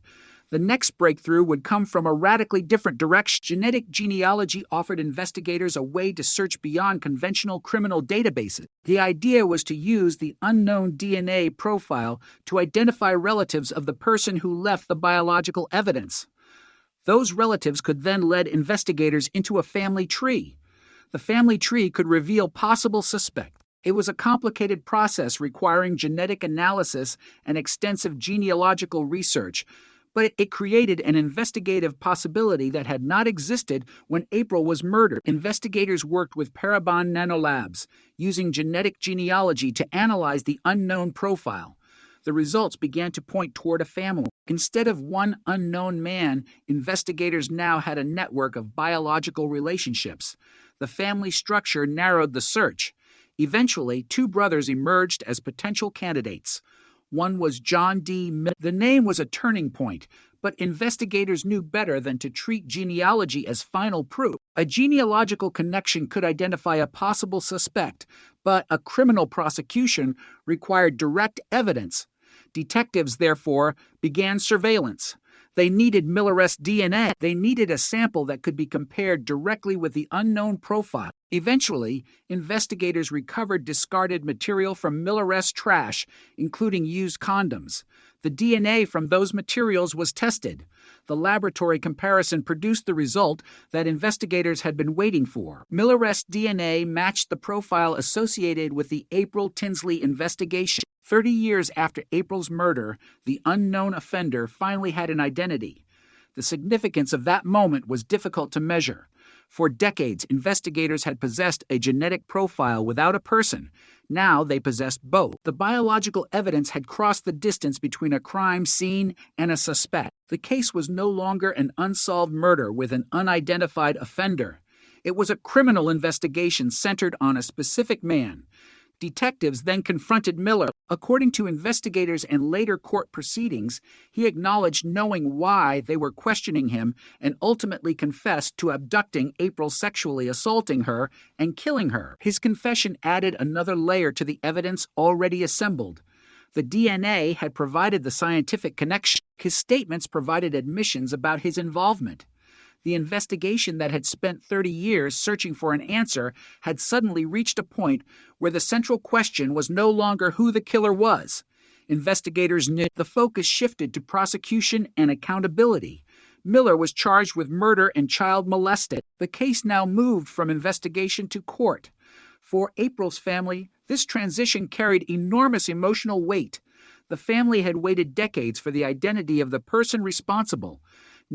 The next breakthrough would come from a radically different direction. Genetic genealogy offered investigators a way to search beyond conventional criminal databases. The idea was to use the unknown DNA profile to identify relatives of the person who left the biological evidence. Those relatives could then lead investigators into a family tree. The family tree could reveal possible suspects. It was a complicated process requiring genetic analysis and extensive genealogical research, but it created an investigative possibility that had not existed when April was murdered. Investigators worked with Parabon Nanolabs, using genetic genealogy to analyze the unknown profile. The results began to point toward a family. Instead of one unknown man, investigators now had a network of biological relationships. The family structure narrowed the search. Eventually, 2 brothers emerged as potential candidates. One was John D. Miller. The name was a turning point, but investigators knew better than to treat genealogy as final proof. A genealogical connection could identify a possible suspect, but a criminal prosecution required direct evidence. Detectives, therefore, began surveillance. They needed Miller's DNA. They needed a sample that could be compared directly with the unknown profile. Eventually, investigators recovered discarded material from Miller's trash, including used condoms. The DNA from those materials was tested. The laboratory comparison produced the result that investigators had been waiting for. Miller's DNA matched the profile associated with the April Tinsley investigation. 30 years after April's murder, the unknown offender finally had an identity. The significance of that moment was difficult to measure. For decades, investigators had possessed a genetic profile without a person. Now they possessed both. The biological evidence had crossed the distance between a crime scene and a suspect. The case was no longer an unsolved murder with an unidentified offender. It was a criminal investigation centered on a specific man. Detectives then confronted Miller. According to investigators and later court proceedings, he acknowledged knowing why they were questioning him and ultimately confessed to abducting April, sexually assaulting her, and killing her. His confession added another layer to the evidence already assembled. The DNA had provided the scientific connection. His statements provided admissions about his involvement. The investigation that had spent 30 years searching for an answer had suddenly reached a point where the central question was no longer who the killer was. Investigators knew. The focus shifted to prosecution and accountability. Miller was charged with murder and child molestation. The case now moved from investigation to court. For April's family, this transition carried enormous emotional weight. The family had waited decades for the identity of the person responsible.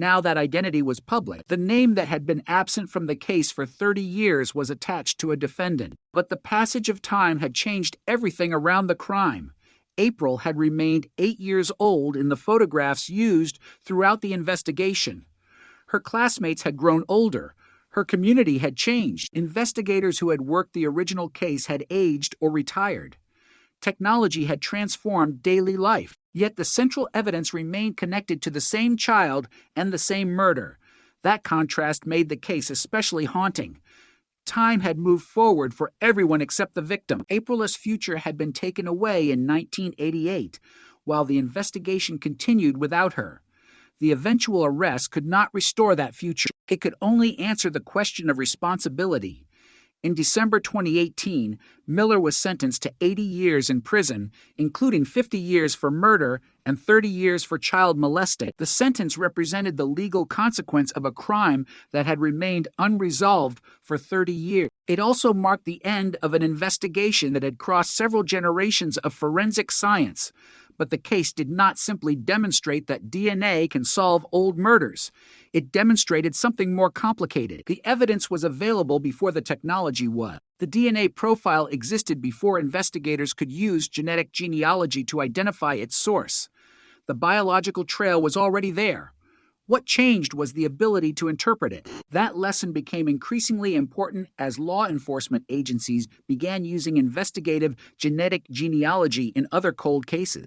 Now that identity was public, the name that had been absent from the case for 30 years was attached to a defendant. But the passage of time had changed everything around the crime. April had remained 8 years old in the photographs used throughout the investigation. Her classmates had grown older. Her community had changed. Investigators who had worked the original case had aged or retired. Technology had transformed daily life, yet the central evidence remained connected to the same child and the same murder. That contrast made the case especially haunting. Time had moved forward for everyone except the victim. April's future had been taken away in 1988, while the investigation continued without her. The eventual arrest could not restore that future. It could only answer the question of responsibility. In December 2018, Miller was sentenced to 80 years in prison, including 50 years for murder and 30 years for child molesting. The sentence represented the legal consequence of a crime that had remained unresolved for 30 years. It also marked the end of an investigation that had crossed several generations of forensic science. But the case did not simply demonstrate that DNA can solve old murders. It demonstrated something more complicated. The evidence was available before the technology was. The DNA profile existed before investigators could use genetic genealogy to identify its source. The biological trail was already there. What changed was the ability to interpret it. That lesson became increasingly important as law enforcement agencies began using investigative genetic genealogy in other cold cases.